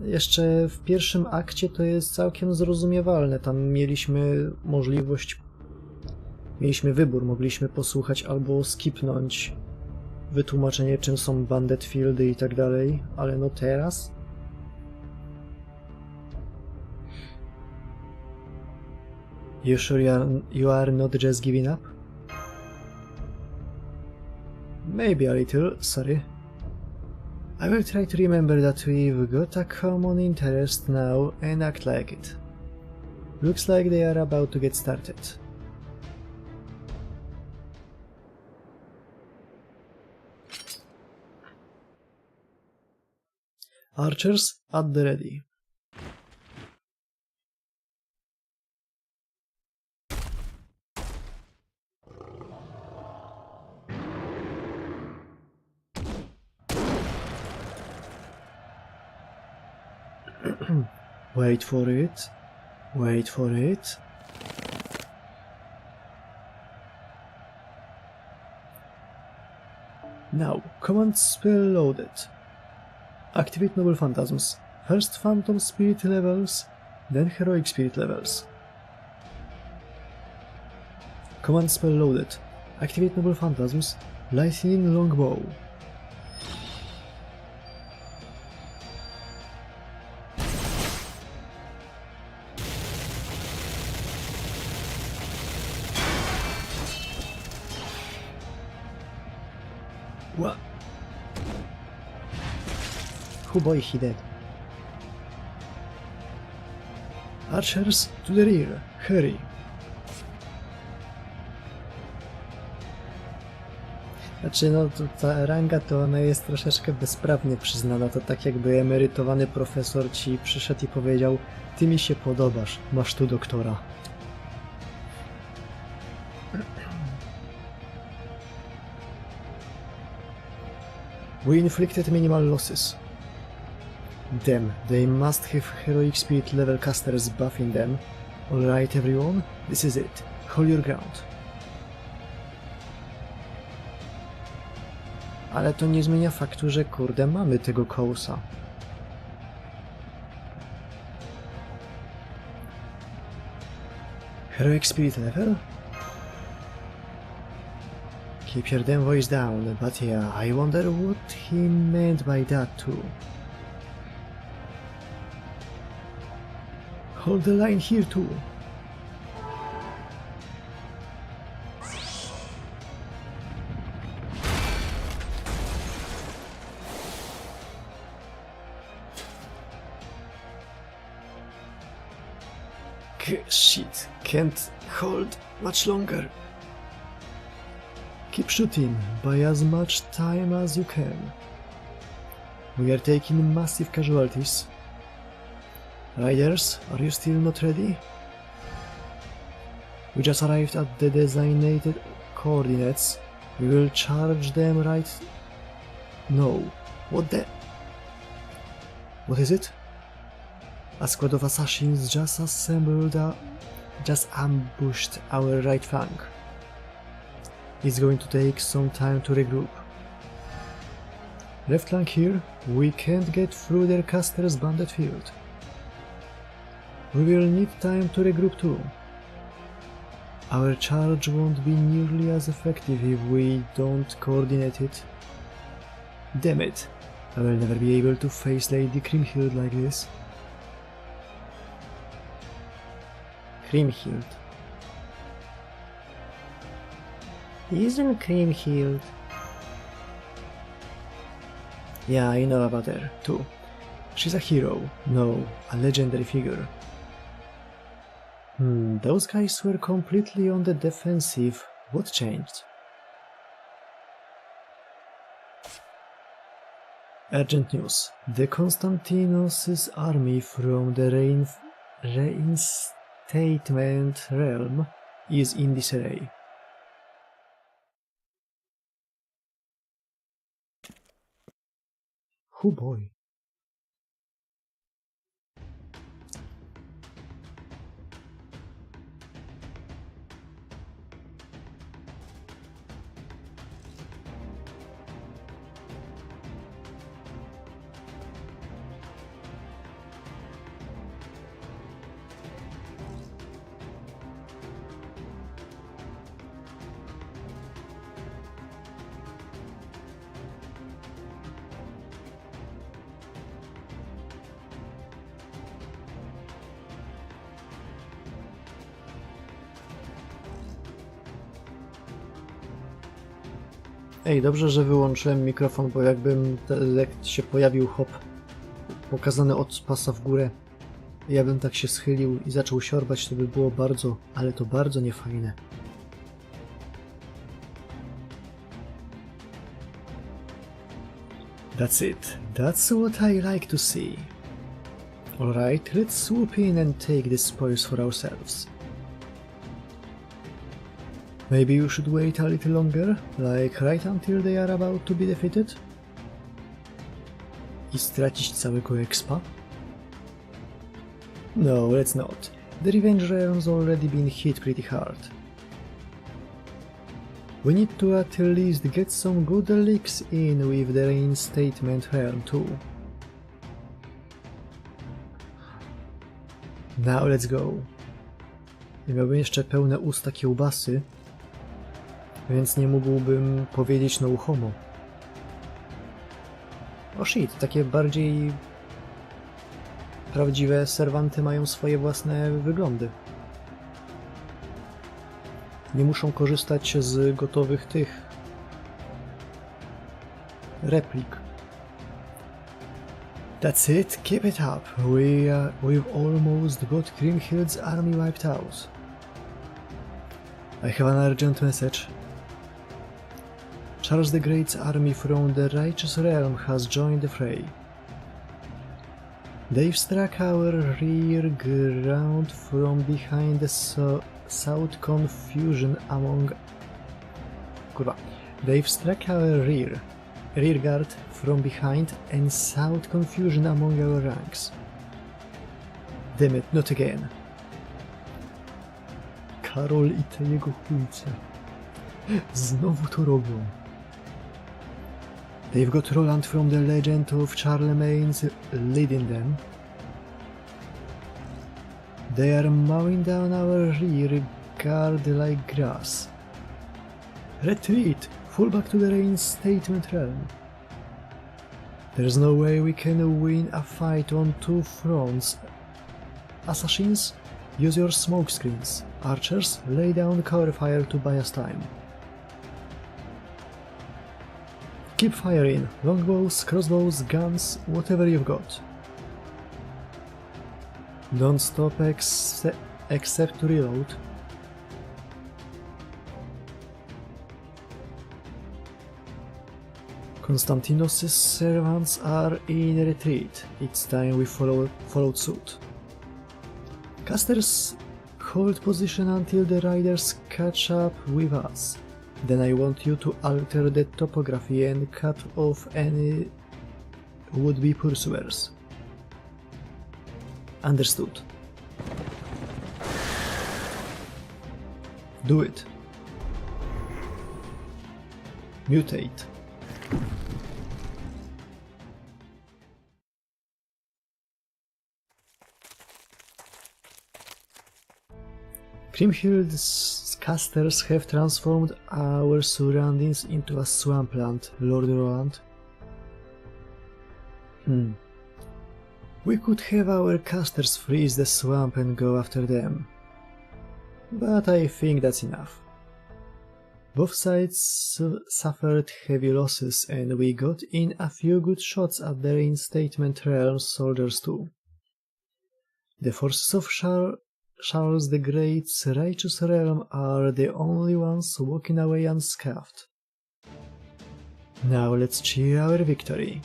Jeszcze w pierwszym akcie to jest całkiem zrozumiewalne. Tam mieliśmy wybór, mogliśmy posłuchać albo skipnąć wytłumaczenie, czym są bandit fieldy i tak dalej, ale no teraz... You sure you are not just giving up? Maybe a little, sorry. I will try to remember that we've got a common interest now and act like it. Looks like they are about to get started. Archers at the ready. Wait for it. Wait for it. Now, command spell loaded. Activate noble phantasms. First phantom spirit levels, then heroic spirit levels. Command spell loaded. Activate noble phantasms. Lightning longbow. What? Oh boy, he dead. Archers to the rear, hurry. Znaczy, no ta ranga to ona jest troszeczkę bezprawnie przyznana, to tak jakby emerytowany profesor ci przyszedł i powiedział: ty mi się podobasz, masz tu doktora. We inflicted minimal losses. Damn, they must have heroic spirit level casters buffing them. Alright everyone, this is it. Hold your ground. Ale to nie zmienia faktu, że kurde mamy tego kołsa. Heroic spirit level? Keep your damn voice down, but yeah, I wonder what he meant by that too. Hold the line here too. Shit, can't hold much longer. Keep shooting, buy as much time as you can. We are taking massive casualties. Riders, are you still not ready? We just arrived at the designated coordinates. We will charge them right... No. What the... What is it? A squad of assassins just ambushed our right flank. It's going to take some time to regroup. Left flank here, we can't get through their casters' banded field. We will need time to regroup too. Our charge won't be nearly as effective if we don't coordinate it. Damn it, I will never be able to face Lady Kriemhild like this. Kriemhild. Isn't Kriemhild? Yeah, I know about her, too. She's a hero, no, a legendary figure. Those guys were completely on the defensive. What changed? Urgent news. The Constantinos' army from the Reinstatement realm is in disarray. Oh boy. Ej, dobrze, że wyłączyłem mikrofon, bo jakbym jak się pojawił hop pokazany od pasa w górę, ja bym tak się schylił i zaczął siorbać, to by było bardzo, ale to bardzo niefajne. That's it. That's what I like to see. Alright, let's swoop in and take the spoils for ourselves. Maybe you should wait a little longer, like right until they are about to be defeated? I stracić całego expa? No, let's not. The Revenge Realm's already been hit pretty hard. We need to at least get some good licks in with the Reinstatement Realm too. Now let's go. I miałbym jeszcze pełne usta kiełbasy, więc nie mógłbym powiedzieć no homo. O shit, takie bardziej prawdziwe serwanty mają swoje własne wyglądy. Nie muszą korzystać z gotowych tych replik. That's it, keep it up. We've almost got Grimhild's army wiped out. I have an urgent message. Charles the Great's army from the Righteous Realm has joined the fray. They've struck our rear ground from behind the south confusion among... Kurwa. They've struck our rear guard from behind and south confusion among our ranks. Damn it, not again. Karol i te jego chujce. Znowu to robią. They've got Roland from the Legend of Charlemagne's leading them. They are mowing down our rear guard like grass. Retreat! Fall back to the Reinstatement Realm. There's no way we can win a fight on two fronts. Assassins, use your smoke screens. Archers, lay down cover fire to buy us time. Keep firing. Longbows, crossbows, guns, whatever you've got. Don't stop except to reload. Konstantinos' servants are in retreat. It's time we followed suit. Casters, hold position until the riders catch up with us. Then I want you to alter the topography and cut off any would-be pursuers. Understood. Do it. Mutate. Grimhild's casters have transformed our surroundings into a swampland, Lord Roland. We could have our casters freeze the swamp and go after them. But I think that's enough. Both sides suffered heavy losses and we got in a few good shots at the Reinstatement Realm soldiers too. The forces of Charles the Great's Righteous Realm are the only ones walking away unscathed. Now let's cheer our victory.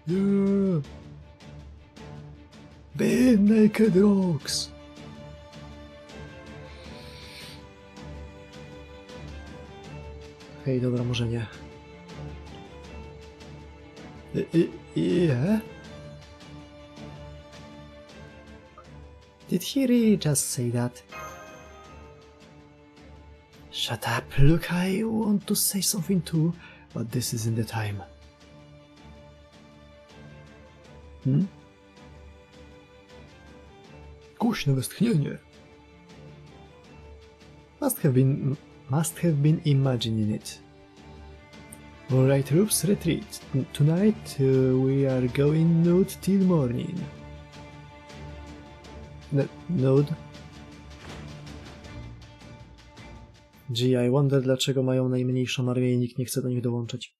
Yeah! Be naked rocks! Hej, dobra, może nie. Yeah? Did he really just say that? Shut up, look, I want to say something too, but this isn't the time. Głośne westchnienie. Must have been imagining it. Alright, troops, retreat. Tonight we are going nude till morning. Nude? Gee, I wonder dlaczego mają najmniejszą armię i nikt nie chce do nich dołączyć.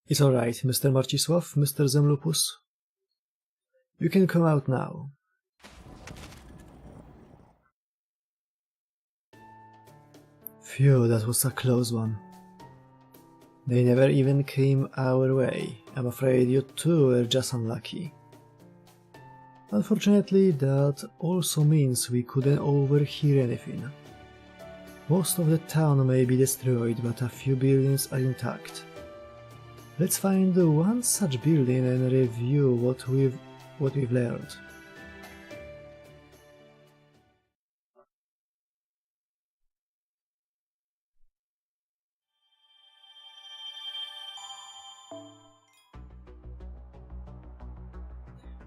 It's alright, Mr. Marcisław, Mr. Zemlupus. You can come out now. Phew, that was a close one. They never even came our way. I'm afraid you two were just unlucky. Unfortunately, that also means we couldn't overhear anything. Most of the town may be destroyed, but a few buildings are intact. Let's find one such building and review what we've learned.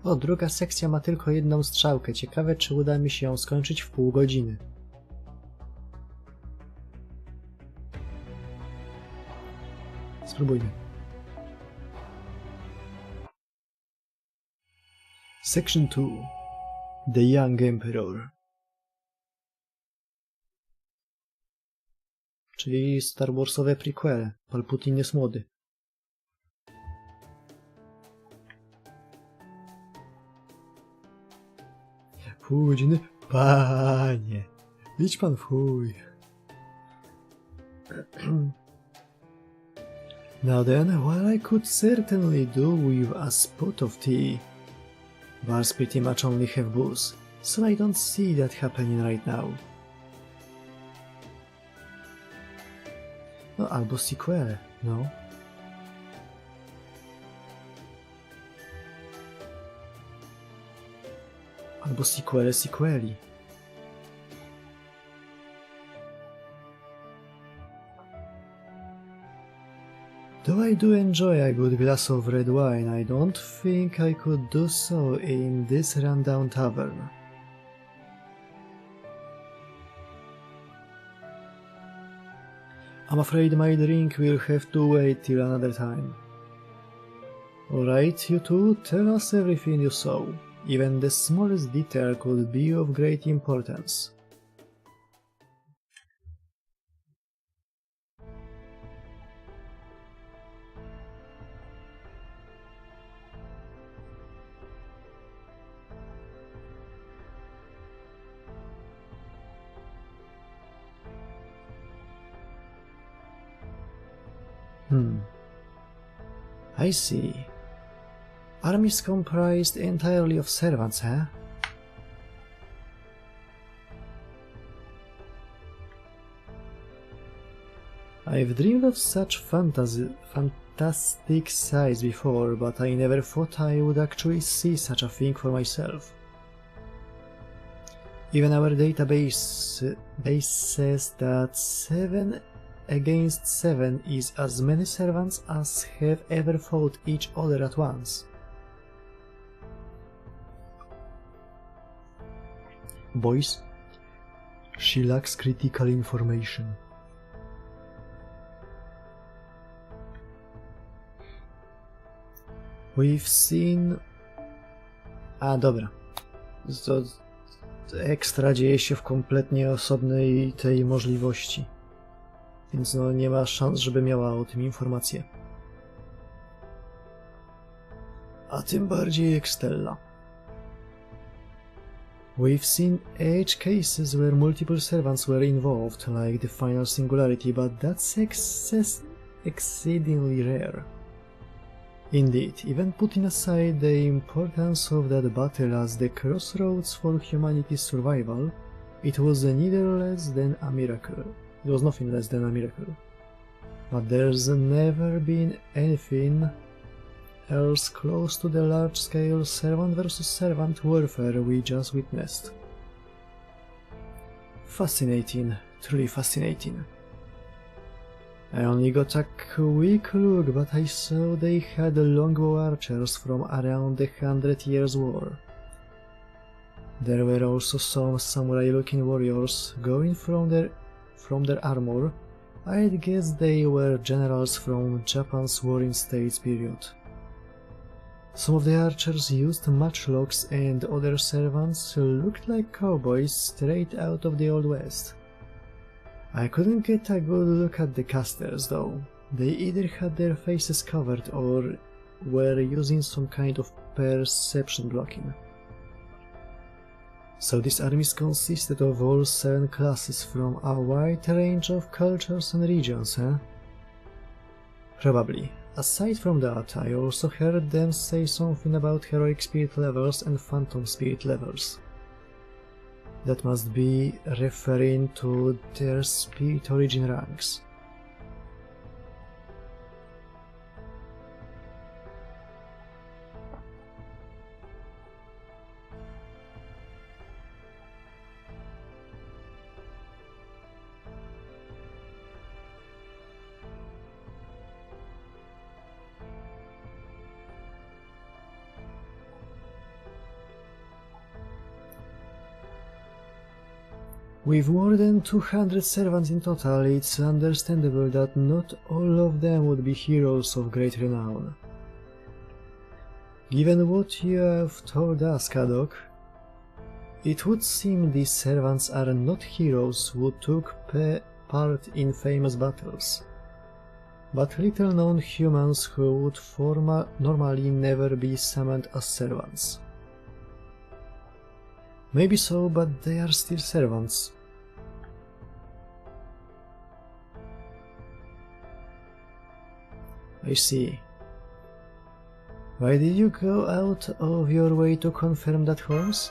O, druga sekcja ma tylko jedną strzałkę. Ciekawe, czy uda mi się ją skończyć w pół godziny. Spróbujmy. Section 2. The Young Emperor. Czyli Star Warsowe prequele. Palpatine jest młody. Pół godziny? Panie! Idź pan w chuj. Now then, while I could certainly do with a spot of tea, bars pretty much only have booze, so I don't see that happening right now. No, albo sequel, no. Albo sequeli. Though I do enjoy a good glass of red wine, I don't think I could do so in this rundown tavern. I'm afraid my drink will have to wait till another time. Alright, you two, tell us everything you saw. Even the smallest detail could be of great importance. I see. Armies comprised entirely of servants, huh? I've dreamed of such fantastic sights before, but I never thought I would actually see such a thing for myself. Even our database says that 7 against 7 is as many servants as have ever fought each other at once. Boys, she lacks critical information. We've seen... A, dobra. To ekstra dzieje się w kompletnie osobnej tej możliwości. Więc no nie ma szans, żeby miała o tym informację. A tym bardziej Extella. We've seen edge cases where multiple servants were involved, like the final singularity, but that's exceedingly rare. Indeed, even putting aside the importance of that battle as the crossroads for humanity's survival, it was neither less than a miracle. It was nothing less than a miracle. But there's never been anything else close to the large-scale servant versus servant warfare we just witnessed. Fascinating, truly fascinating. I only got a quick look, but I saw they had longbow archers from around the 100 Years' War. There were also some samurai-looking warriors going from their armor. I'd guess they were generals from Japan's Warring States period. Some of the archers used matchlocks and other servants looked like cowboys straight out of the Old West. I couldn't get a good look at the casters though. They either had their faces covered or were using some kind of perception blocking. So these armies consisted of all 7 classes from a wide range of cultures and regions, huh? Probably. aside from that, I also heard them say something about heroic spirit levels and phantom spirit levels. That must be referring to their spirit origin ranks. With more than 200 servants in total, it's understandable that not all of them would be heroes of great renown. Given what you have told us, Kadok, it would seem these servants are not heroes who took part in famous battles, but little-known humans who would normally never be summoned as servants. Maybe so, but they are still servants. I see. Why did you go out of your way to confirm that, Holmes?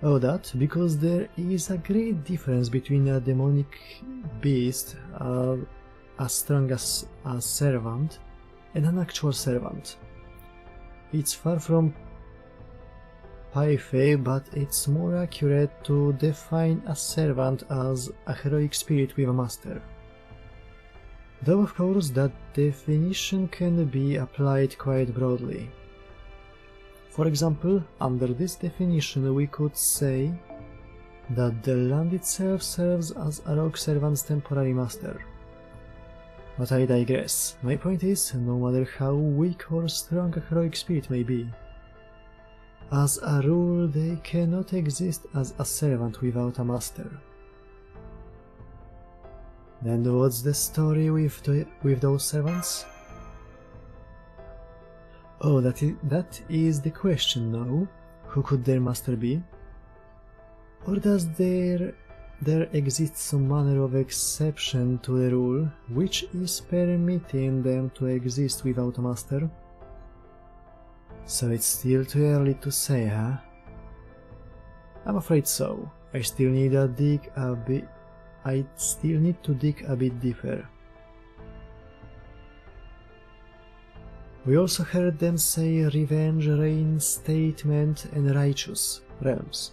Oh, that? Because there is a great difference between a demonic beast, as strong as a servant, and an actual servant. It's far from Pythé, but it's more accurate to define a servant as a heroic spirit with a master. Though of course that definition can be applied quite broadly. For example, under this definition we could say that the land itself serves as a rogue servant's temporary master. But I digress. My point is, no matter how weak or strong a heroic spirit may be, as a rule they cannot exist as a servant without a master. Then what's the story with those servants? Oh, that is the question now. Who could their master be? Or does there exist some manner of exception to the rule, which is permitting them to exist without a master? So it's still too early to say, huh? I'm afraid so. I still need to dig a bit deeper. We also heard them say revenge, reinstatement, and righteous realms.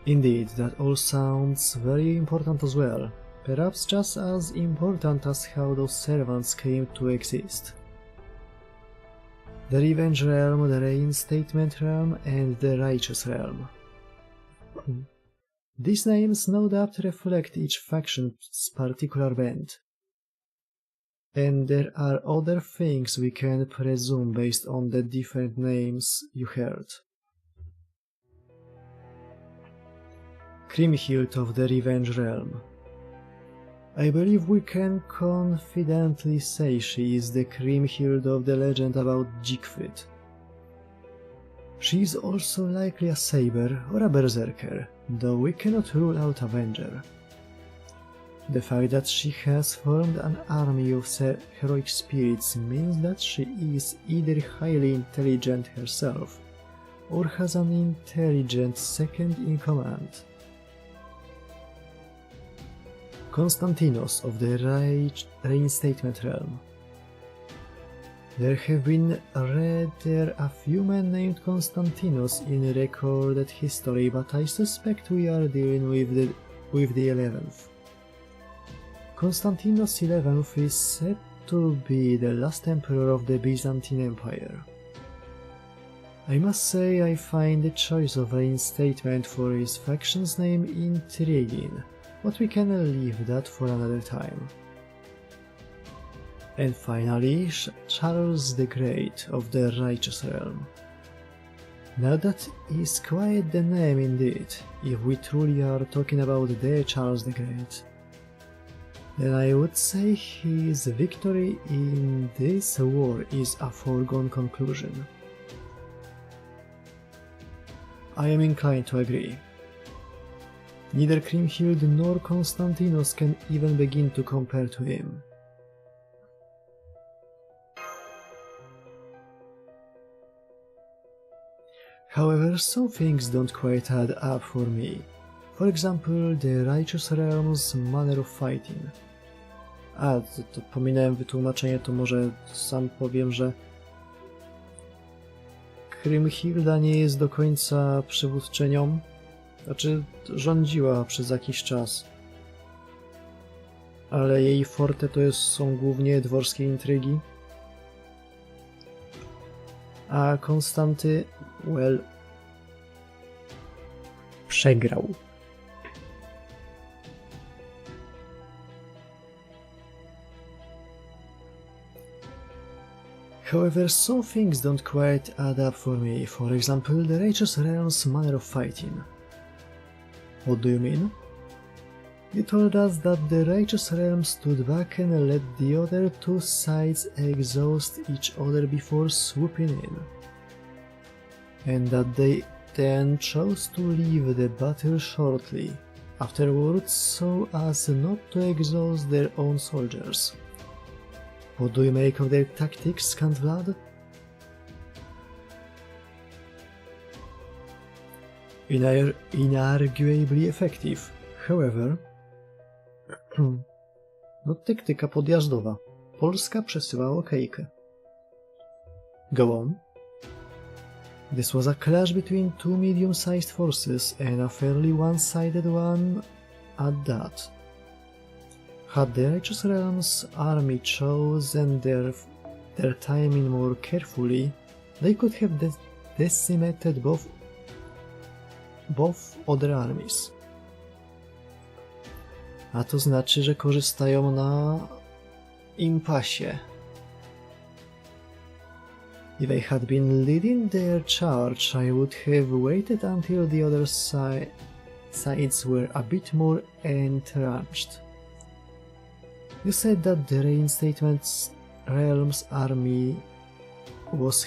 Indeed, that all sounds very important as well, perhaps just as important as how those servants came to exist. The revenge realm, the reinstatement realm, and the righteous realm. These names no doubt reflect each faction's particular bent. And there are other things we can presume based on the different names you heard. Kriemhild of the Revenge Realm. I believe we can confidently say she is the Kriemhild of the legend about Siegfried. She is also likely a saber or a berserker, though we cannot rule out Avenger. The fact that she has formed an army of heroic spirits means that she is either highly intelligent herself, or has an intelligent second in command. Konstantinos of the Reinstatement Realm. There have been rather a few men named Konstantinos in recorded history, but I suspect we are dealing with the 11th. Konstantinos XI is said to be the last emperor of the Byzantine Empire. I must say I find the choice of reinstatement for his faction's name intriguing, but we can leave that for another time. And finally, Charles the Great of the Righteous Realm. Now that is quite the name indeed, if we truly are talking about the Charles the Great. Then I would say his victory in this war is a foregone conclusion. I am inclined to agree. Neither Kriemhild nor Constantinos can even begin to compare to him. However, some things don't quite add up for me. For example, the Righteous Realm's manner of fighting. To pominąłem wytłumaczenie, to może sam powiem, że Kriemhilda nie jest do końca przywódczynią. Znaczy, rządziła przez jakiś czas. Ale jej forte są głównie dworskie intrygi. A Konstanty, przegrał. However, some things don't quite add up for me. For example, the Righteous Realm's manner of fighting. What do you mean? You told us that the Righteous Realm stood back and let the other two sides exhaust each other before swooping in, and that they then chose to leave the battle shortly afterwards so as not to exhaust their own soldiers. What do you make of their tactics, Count Vlad? Inarguably effective. However, no taktyka podjazdowa. Polska przesyłała okejkę. Go on. This was a clash between two medium-sized forces and a fairly one-sided one at that. Had the Righteous Realm's army chosen their timing more carefully, they could have decimated both other armies. A to znaczy, że korzystają na impasie. If I had been leading their charge, I would have waited until the other sides were a bit more entrenched. You said that the Reinstatement Realm's army was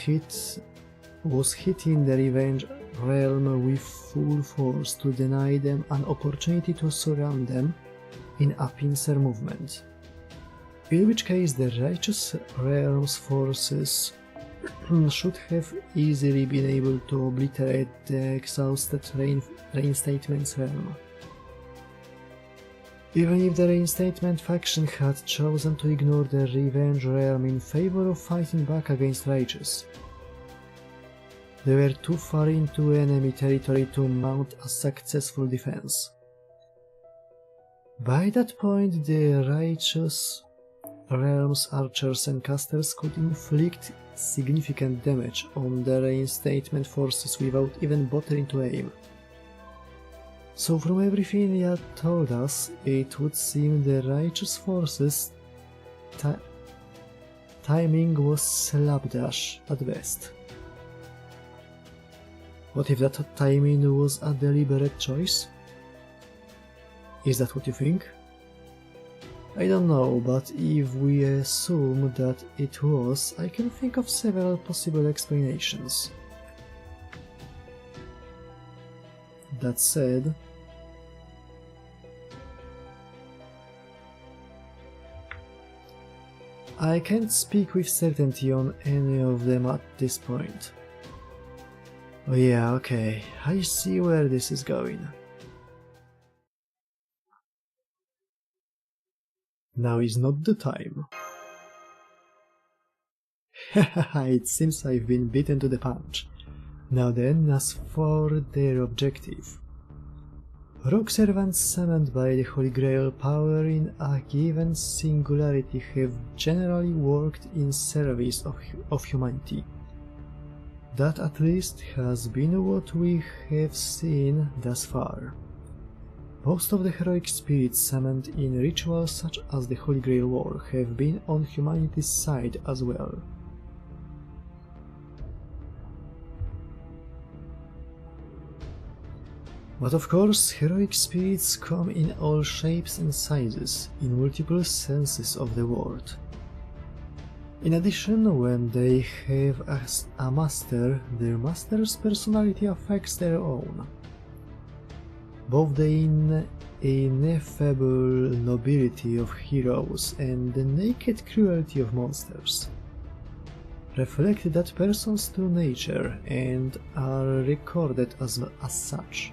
hitting the Revenge Realm with full force to deny them an opportunity to surround them in a pincer movement. In which case the Righteous Realm's forces should have easily been able to obliterate the exhausted Reinstatement's realm. Even if the Reinstatement faction had chosen to ignore the Revenge Realm in favor of fighting back against Righteous, they were too far into enemy territory to mount a successful defense. By that point, the Righteous Realm's archers and casters could inflict significant damage on the Reinstatement forces without even bothering to aim. So from everything you had told us, it would seem the Righteous forces' timing was slapdash at best. What if that timing was a deliberate choice? Is that what you think? I don't know, but if we assume that it was, I can think of several possible explanations. That said, I can't speak with certainty on any of them at this point. Oh yeah, okay, I see where this is going. Now is not the time. Hahaha, it seems I've been beaten to the punch. Now then, as for their objective. Rogue servants summoned by the Holy Grail power in a given singularity have generally worked in service of humanity. That at least has been what we have seen thus far. Most of the heroic spirits summoned in rituals such as the Holy Grail War have been on humanity's side as well. But of course, heroic spirits come in all shapes and sizes, in multiple senses of the word. In addition, when they have a master, their master's personality affects their own. both the ineffable nobility of heroes and the naked cruelty of monsters reflect that person's true nature and are recorded as such.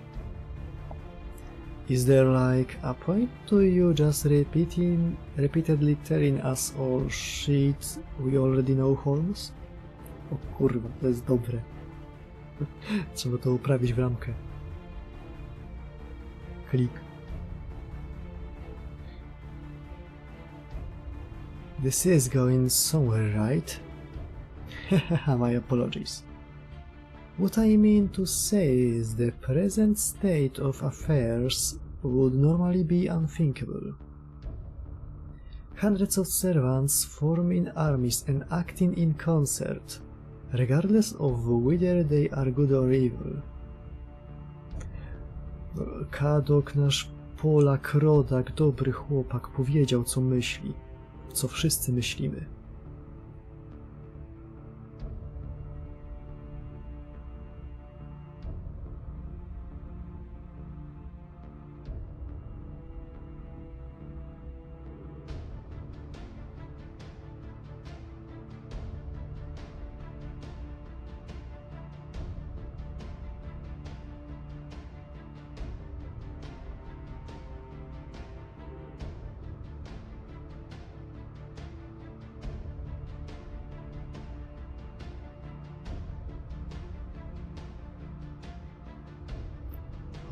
Is there like a point to you just repeatedly telling us all shit we already know, Holmes? O kurwa, to jest dobre. Trzeba to uprawić w ramkę. Klik. This is going somewhere, right? My apologies. What I mean to say is the present state of affairs would normally be unthinkable. Hundreds of servants forming armies and acting in concert, regardless of whether they are good or evil. Kadok, nasz Polak, rodak, dobry chłopak, powiedział co myśli, co wszyscy myślimy.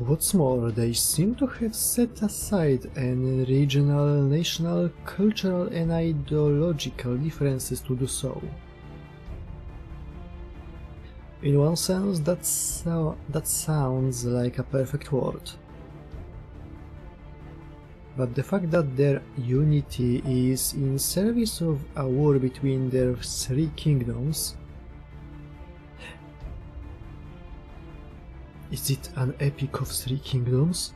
What's more, they seem to have set aside any regional, national, cultural and ideological differences to do so. In one sense, that sounds like a perfect world. But the fact that their unity is in service of a war between their three kingdoms. Is it an epic of three kingdoms?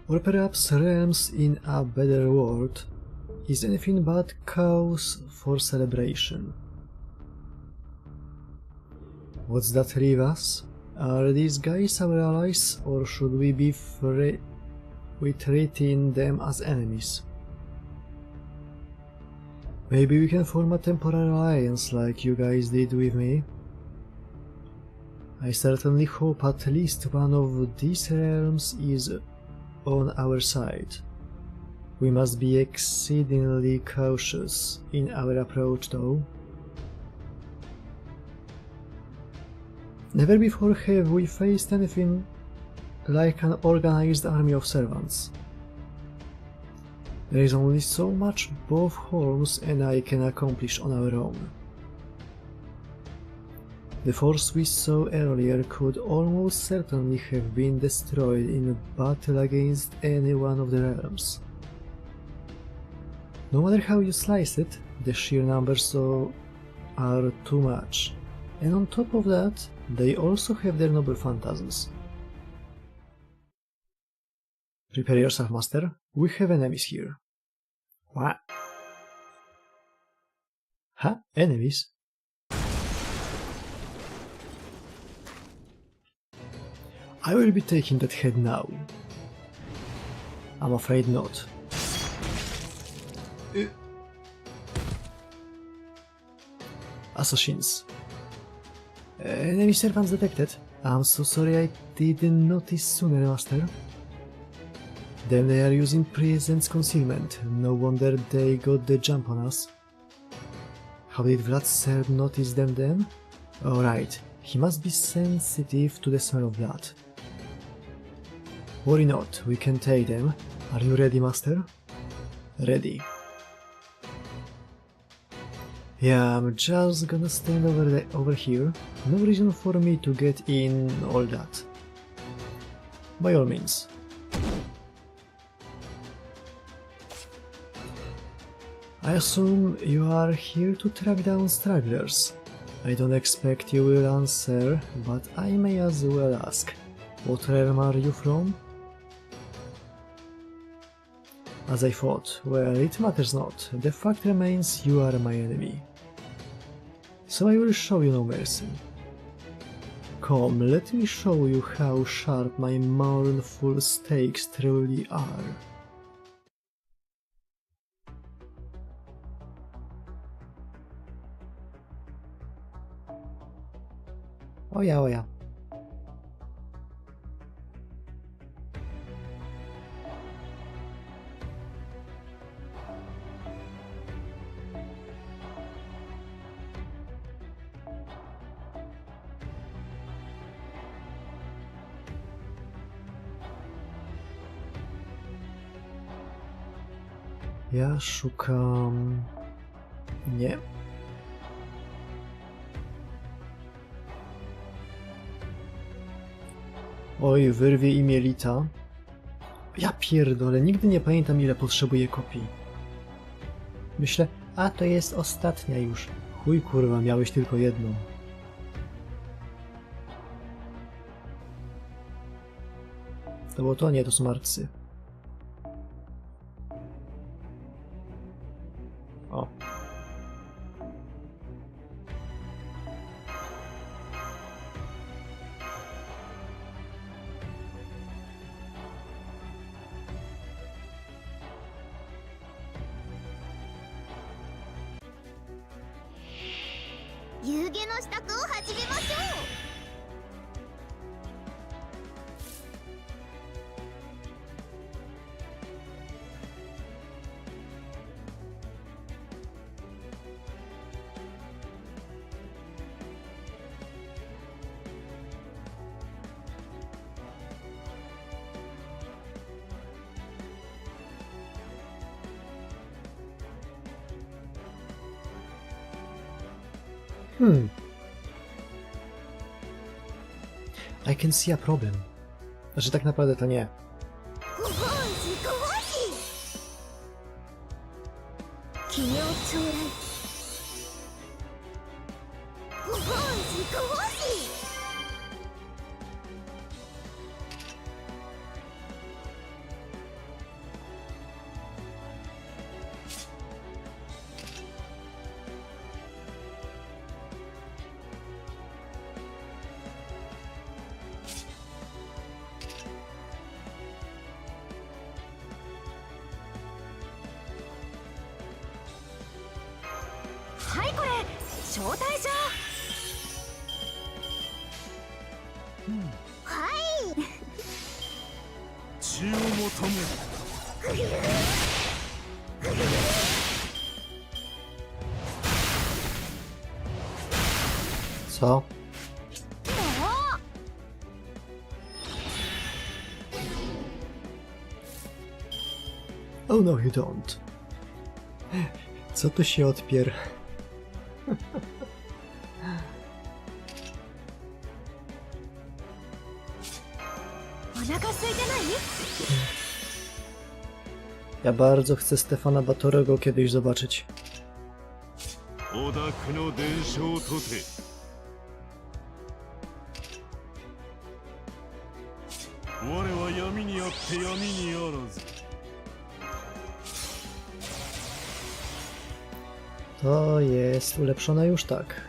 Or perhaps realms in a better world is anything but cause for celebration. What's that leave us? Are these guys our allies, or should we be treating them as enemies? Maybe we can form a temporary alliance like you guys did with me. I certainly hope at least one of these realms is on our side. We must be exceedingly cautious in our approach though. Never before have we faced anything like an organized army of servants. There is only so much both Holmes and I can accomplish on our own. The force we saw earlier could almost certainly have been destroyed in battle against any one of the realms. No matter how you slice it, the sheer numbers are too much, and on top of that, they also have their noble phantasms. Prepare yourself, master. We have enemies here. What? Huh? Enemies? I will be taking that head now. I'm afraid not. Assassins. Enemy servants detected. I'm so sorry I didn't notice sooner, master. Then they are using presence concealment. No wonder they got the jump on us. How did Vlad Serb notice them then? Alright, he must be sensitive to the smell of blood. Worry not, we can take them. Are you ready, master? Ready. Yeah, I'm just gonna stand over here. No reason for me to get in all that. By all means. I assume you are here to track down stragglers. I don't expect you will answer, but I may as well ask. What realm are you from? As I thought, well, it matters not. The fact remains you are my enemy. So I will show you no mercy. Come, let me show you how sharp my mournful stakes truly are. Oja, oja. Ja szukam... Nie. Oj, wyrwie imię Lita. Ja pierdolę, nigdy nie pamiętam ile potrzebuję kopii. Myślę, a to jest ostatnia już. Chuj kurwa, miałeś tylko jedną. To było to? Nie, to są marcy. O. I can see a problem. Znaczy tak naprawdę to nie. Co? Oh no you don't. Co tu się odpier... Ja bardzo chcę Stefana Batorego kiedyś zobaczyć. To jest ulepszone już tak.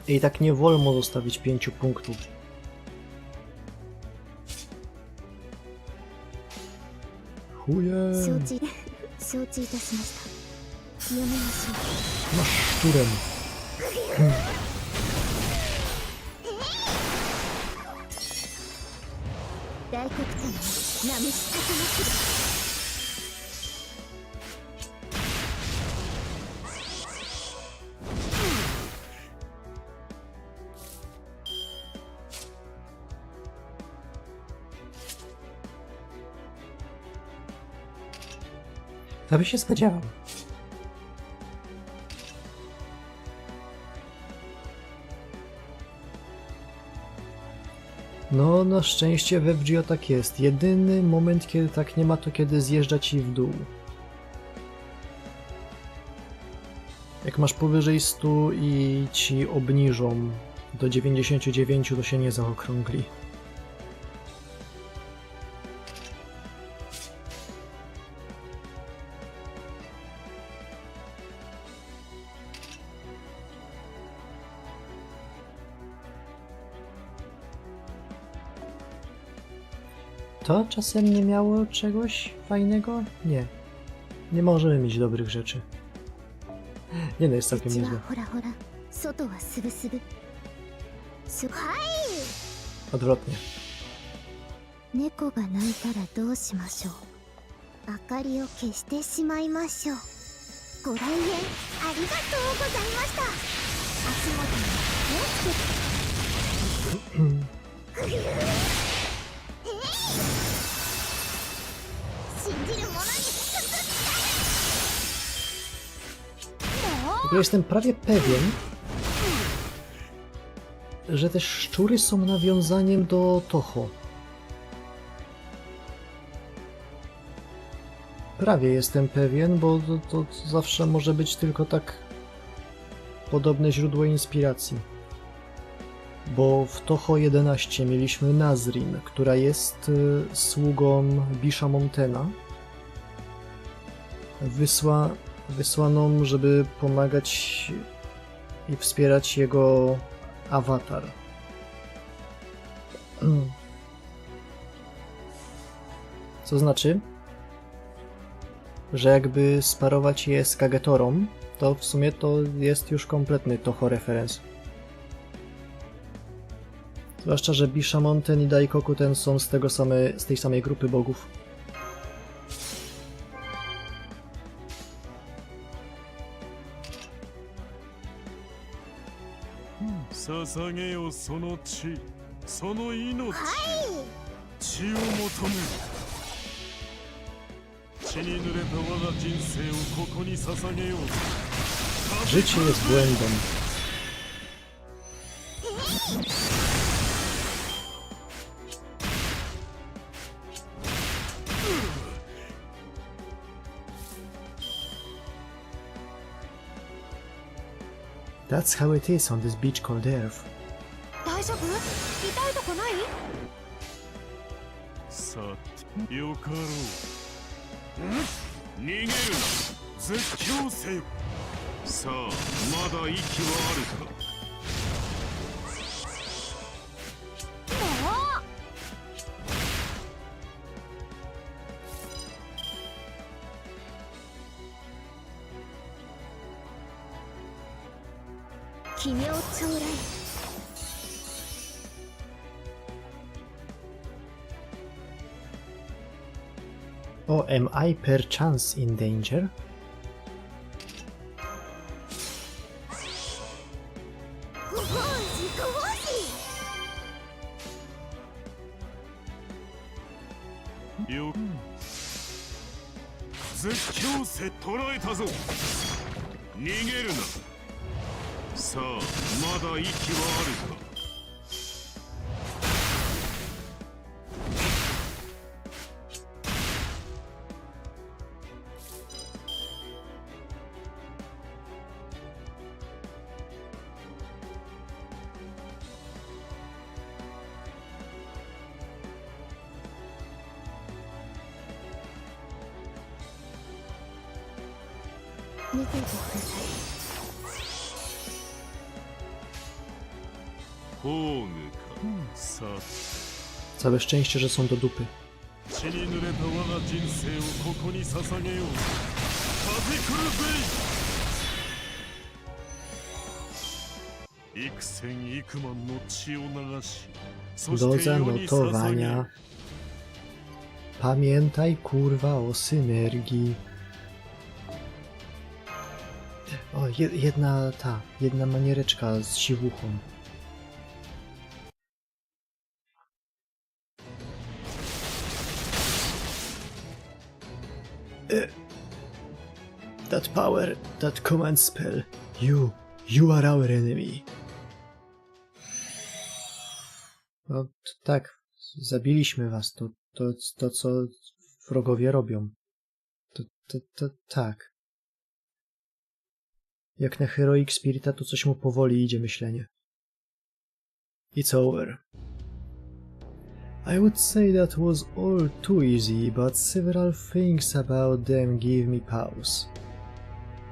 I tak nie wolno zostawić 5 punktów. Chuje. Masz szczurem. To by się spodziewał. No, na szczęście we FGO tak jest. Jedyny moment, kiedy tak nie ma, to kiedy zjeżdża ci w dół. Jak masz powyżej 100 i ci obniżą do 99, to się nie zaokrągli. To czasem nie miało czegoś fajnego? Nie. Nie możemy mieć dobrych rzeczy. Nie no, jest całkiem niezłe. ほらほら外はスブスブすはい Odwrotnie. 猫が鳴いたらどうしましょう明かりを消してしまいましょうご来園ありがとうございました足元に気をつけて信じる者にW ogóle jestem prawie pewien, że te szczury są nawiązaniem do Toho. Prawie jestem pewien, bo to zawsze może być tylko tak podobne źródło inspiracji. Bo w Toho 11 mieliśmy Nazrin, która jest sługą Bisha Montena. Wysłaną, żeby pomagać i wspierać jego awatar. Co znaczy, że jakby sparować je z Kagetorą, to w sumie to jest już kompletny Toho referenc. Zwłaszcza, że Bishamonten i Daikokuten są z tej samej grupy bogów. 捧げよその血その命、血を求める血に濡れた我が人生をここに捧げよう Życie jest błędem. That's how it is on this beach called Earth. 大丈夫痛いとこないさてよかろう逃げるな絶叫せよさあまだ息はあるか奇妙超来 Oh, am I perchance in danger? よ絶叫せ捕らえたぞ逃げるなさあまだ息はあるか 見ていてください 宝具かさあ Całe szczęście, że są do dupy. 血に濡れた我が人生をここに捧げよう風来るぜ幾千幾万の血を流しそ Do して世に捧げ zanotowania. Pamiętaj kurwa o synergii. O, jedna maniereczka z siwuchą. That power, that command spell. You are our enemy. No tak, zabiliśmy was, to co wrogowie robią. To tak. Jak na Heroic Spirita, to coś mu powoli idzie myślenie. It's over. I would say that was all too easy, but several things about them give me pause.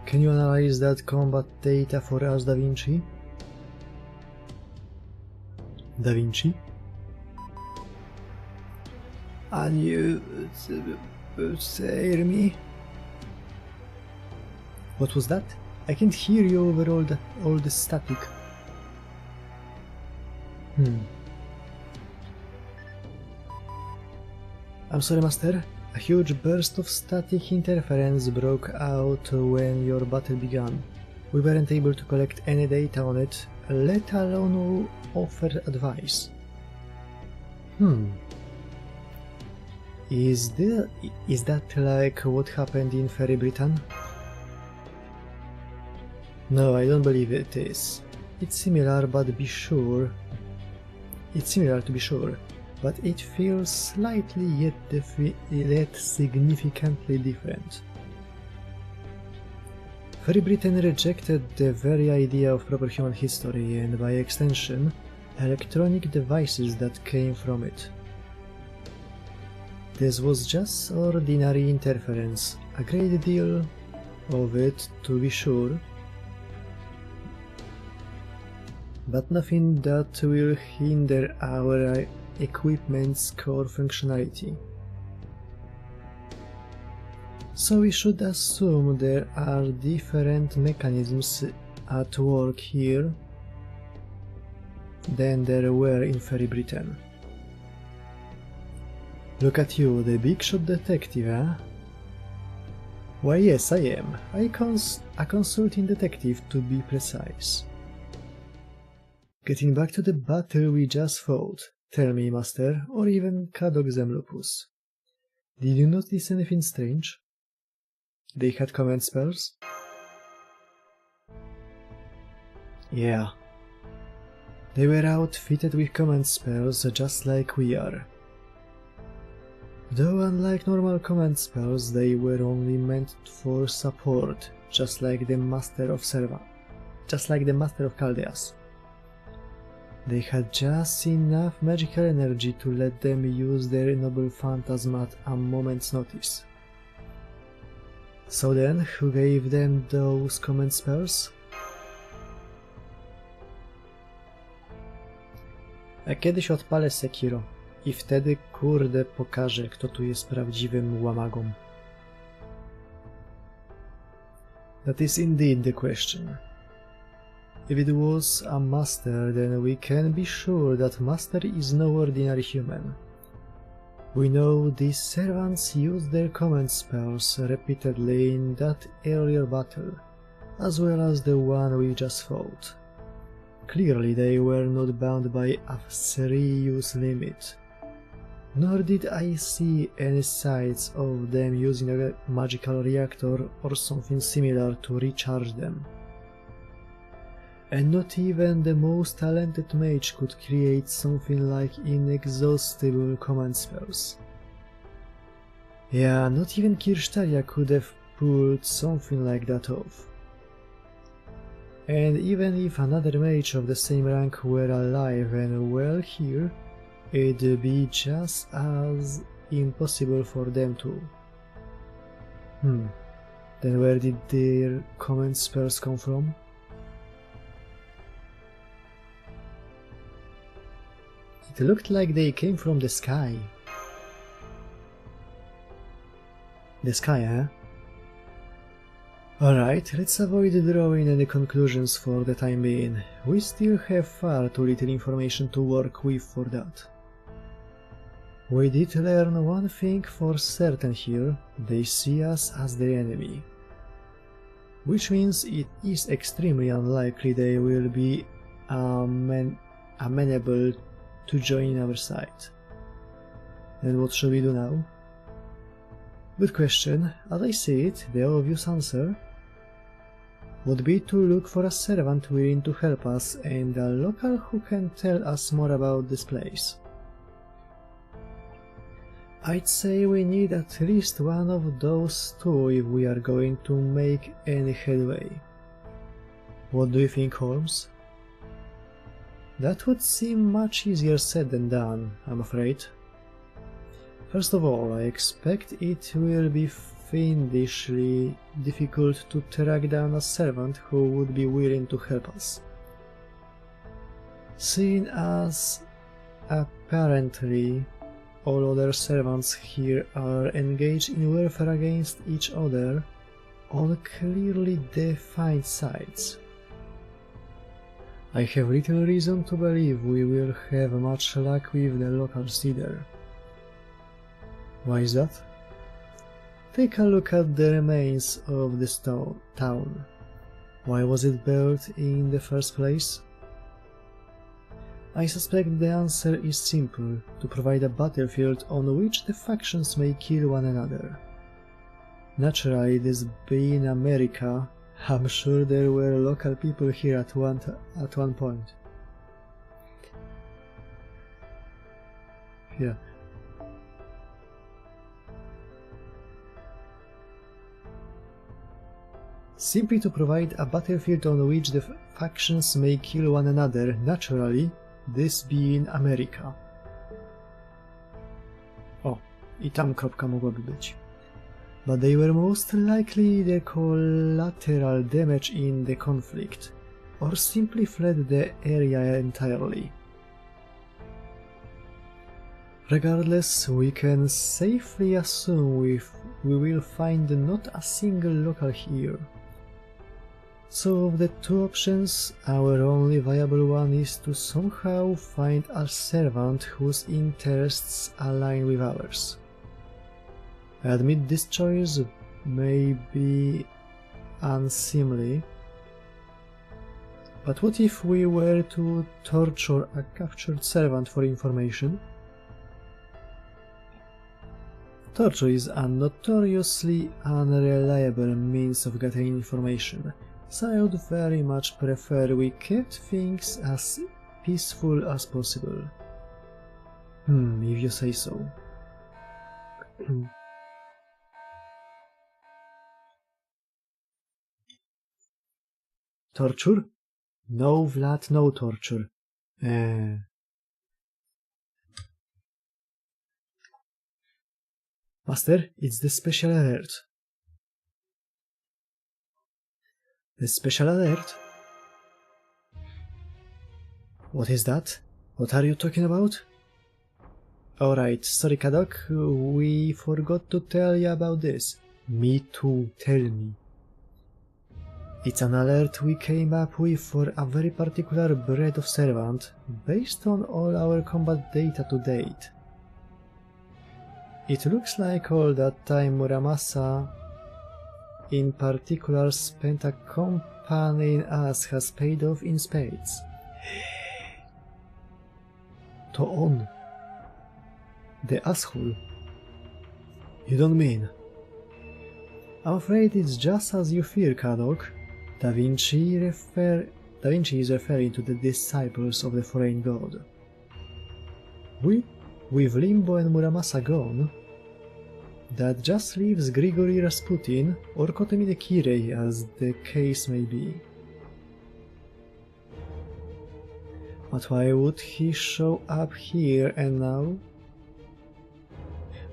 Can you analyze that combat data for us, Da Vinci? Da Vinci? And you hear me? What was that? I can't hear you over all the static. I'm sorry, Master. A huge burst of static interference broke out when your battle began. We weren't able to collect any data on it, let alone offer advice. Is that like what happened in Fairy Britain? No, I don't believe it is. It's similar to be sure, but it feels slightly yet significantly different. Fairy Britain rejected the very idea of proper human history and, by extension, electronic devices that came from it. This was just ordinary interference, a great deal of it to be sure, but nothing that will hinder our equipment's core functionality. So we should assume there are different mechanisms at work here than there were in Fairy Britain. Look at you, the big shot detective, huh? Why yes, I am. A consulting detective, to be precise. Getting back to the battle we just fought, tell me, Master, or even Kadok Zemlopus, did you notice anything strange? They had command spells? Yeah. They were outfitted with command spells just like we are. Though unlike normal command spells, they were only meant for support, just like the Master of Chaldeas. They had just enough magical energy to let them use their noble phantasm at a moment's notice. So then, who gave them those command spells? A kiedyś odpalę Sekiro i wtedy kurde pokażę, kto tu jest prawdziwym łamagą. That is indeed the question. If it was a master, then we can be sure that master is no ordinary human. We know these servants used their command spells repeatedly in that earlier battle, as well as the one we just fought. Clearly they were not bound by a serious limit, nor did I see any signs of them using a magical reactor or something similar to recharge them. And not even the most talented mage could create something like inexhaustible command spells. Yeah, not even Kirshtalia could have pulled something like that off. And even if another mage of the same rank were alive and well here, it'd be just as impossible for them to. Then where did their command spells come from? It looked like they came from the sky. The sky, huh? Alright, let's avoid drawing any conclusions for the time being. We still have far too little information to work with for that. We did learn one thing for certain here: they see us as their enemy. Which means it is extremely unlikely they will be amenable to join our side. Then what shall we do now? Good question. As I see it, the obvious answer would be to look for a servant willing to help us and a local who can tell us more about this place. I'd say we need at least one of those two if we are going to make any headway. What do you think, Holmes? That would seem much easier said than done, I'm afraid. First of all, I expect it will be fiendishly difficult to track down a servant who would be willing to help us. Seeing as apparently all other servants here are engaged in warfare against each other on clearly defined sides, I have little reason to believe we will have much luck with the locals either. Why is that? Take a look at the remains of this town. Why was it built in the first place? I suspect the answer is simple: to provide a battlefield on which the factions may kill one another. Naturally, this being America, I'm sure there were local people here at one point. Yeah. Simply to provide a battlefield on which the factions may kill one another, naturally, this being America. O, i tam kropka mogłaby być. But they were most likely the collateral damage in the conflict, or simply fled the area entirely. Regardless, we can safely assume we will find not a single local here. So of the two options, our only viable one is to somehow find a servant whose interests align with ours. I admit this choice may be unseemly, but what if we were to torture a captured servant for information? Torture is a notoriously unreliable means of getting information, so I would very much prefer we kept things as peaceful as possible. If you say so. Torture? No, Vlad, no torture. Master, it's the special alert. The special alert? What is that? What are you talking about? Alright, sorry Kadok, we forgot to tell you about this. Me too, tell me. It's an alert we came up with for a very particular breed of servant, based on all our combat data to date. It looks like all that time Muramasa in particular spent accompanying us has paid off in spades. To on. The asshole. You don't mean? I'm afraid it's just as you fear, Kadok. Da Vinci is referring to the disciples of the foreign god. With Limbo and Muramasa gone, that just leaves Grigory Rasputin or Kotemide Kirei, as the case may be. But why would he show up here and now?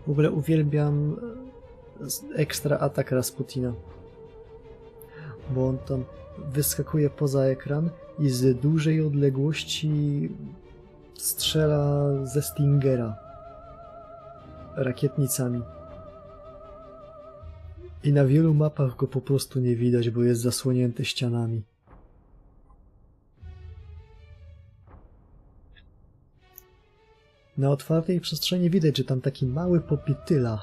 W ogóle uwielbiam ekstra atak Rasputina, bo on tam wyskakuje poza ekran i z dużej odległości strzela ze Stingera rakietnicami. I na wielu mapach go po prostu nie widać, bo jest zasłonięty ścianami. Na otwartej przestrzeni widać, że tam taki mały popityla.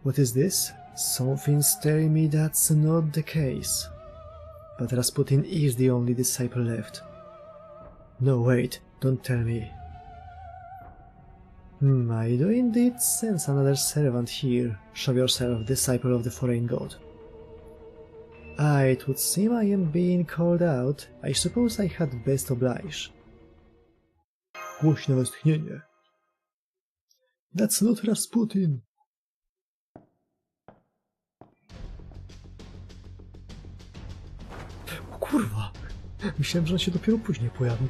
What is this? Something's telling me that's not the case. But Rasputin is the only disciple left. No, wait, don't tell me. I do indeed sense another servant here. Show yourself, disciple of the foreign god. It would seem I am being called out. I suppose I had best oblige. Głośne westchnienie. That's not Rasputin. O kurwa! Myślałem, że on się dopiero później pojawi.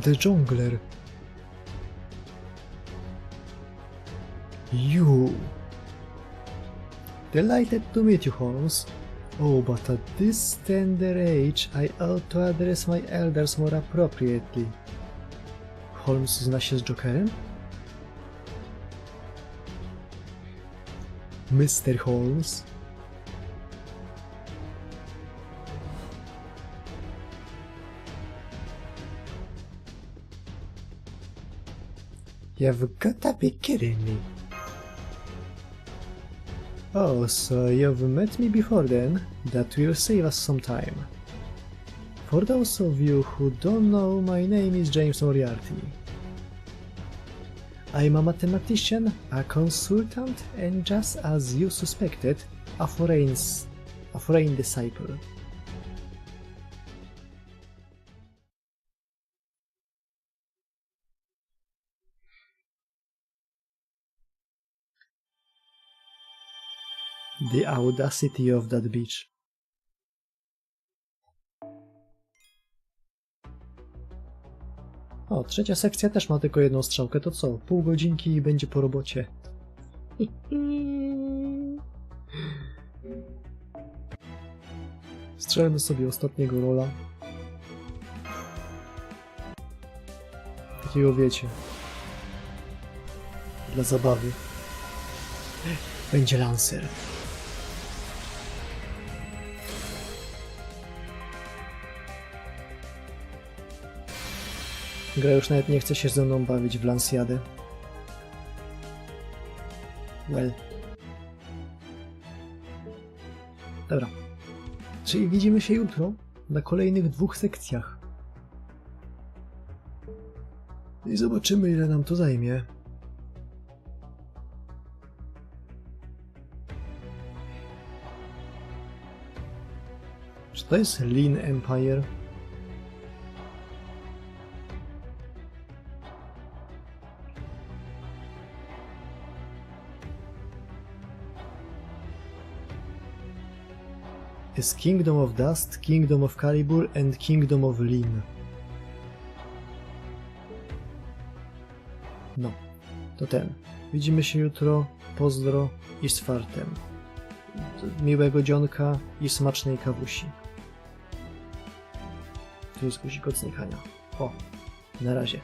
The Jungler. You. Delighted to meet you, Holmes. Oh, but at this tender age, I ought to address my elders more appropriately. Holmes zna się z Jokerem? Mr. Holmes. You've gotta be kidding me. Oh, so you've met me before then? That will save us some time. For those of you who don't know, my name is James Moriarty. I'm a mathematician, a consultant, and just as you suspected, a foreign disciple. The audacity of that bitch. O, trzecia sekcja też ma tylko jedną strzałkę, to co? Pół godzinki i będzie po robocie. Strzelmy sobie ostatniego rola. Takiego wiecie. Dla zabawy. Będzie lancer. Gra już nawet nie chce się ze mną bawić w Lansjadę. Well. Dobra. Czyli widzimy się jutro na kolejnych 2 sekcjach. I zobaczymy, ile nam to zajmie. Czy to jest Lean Empire? Jest Kingdom of Dust, Kingdom of Calibur and Kingdom of Lean. No, to ten. Widzimy się jutro. Pozdro i z fartem. Miłego dzionka i smacznej kawusi. Tu jest guzik od znikania. O, na razie.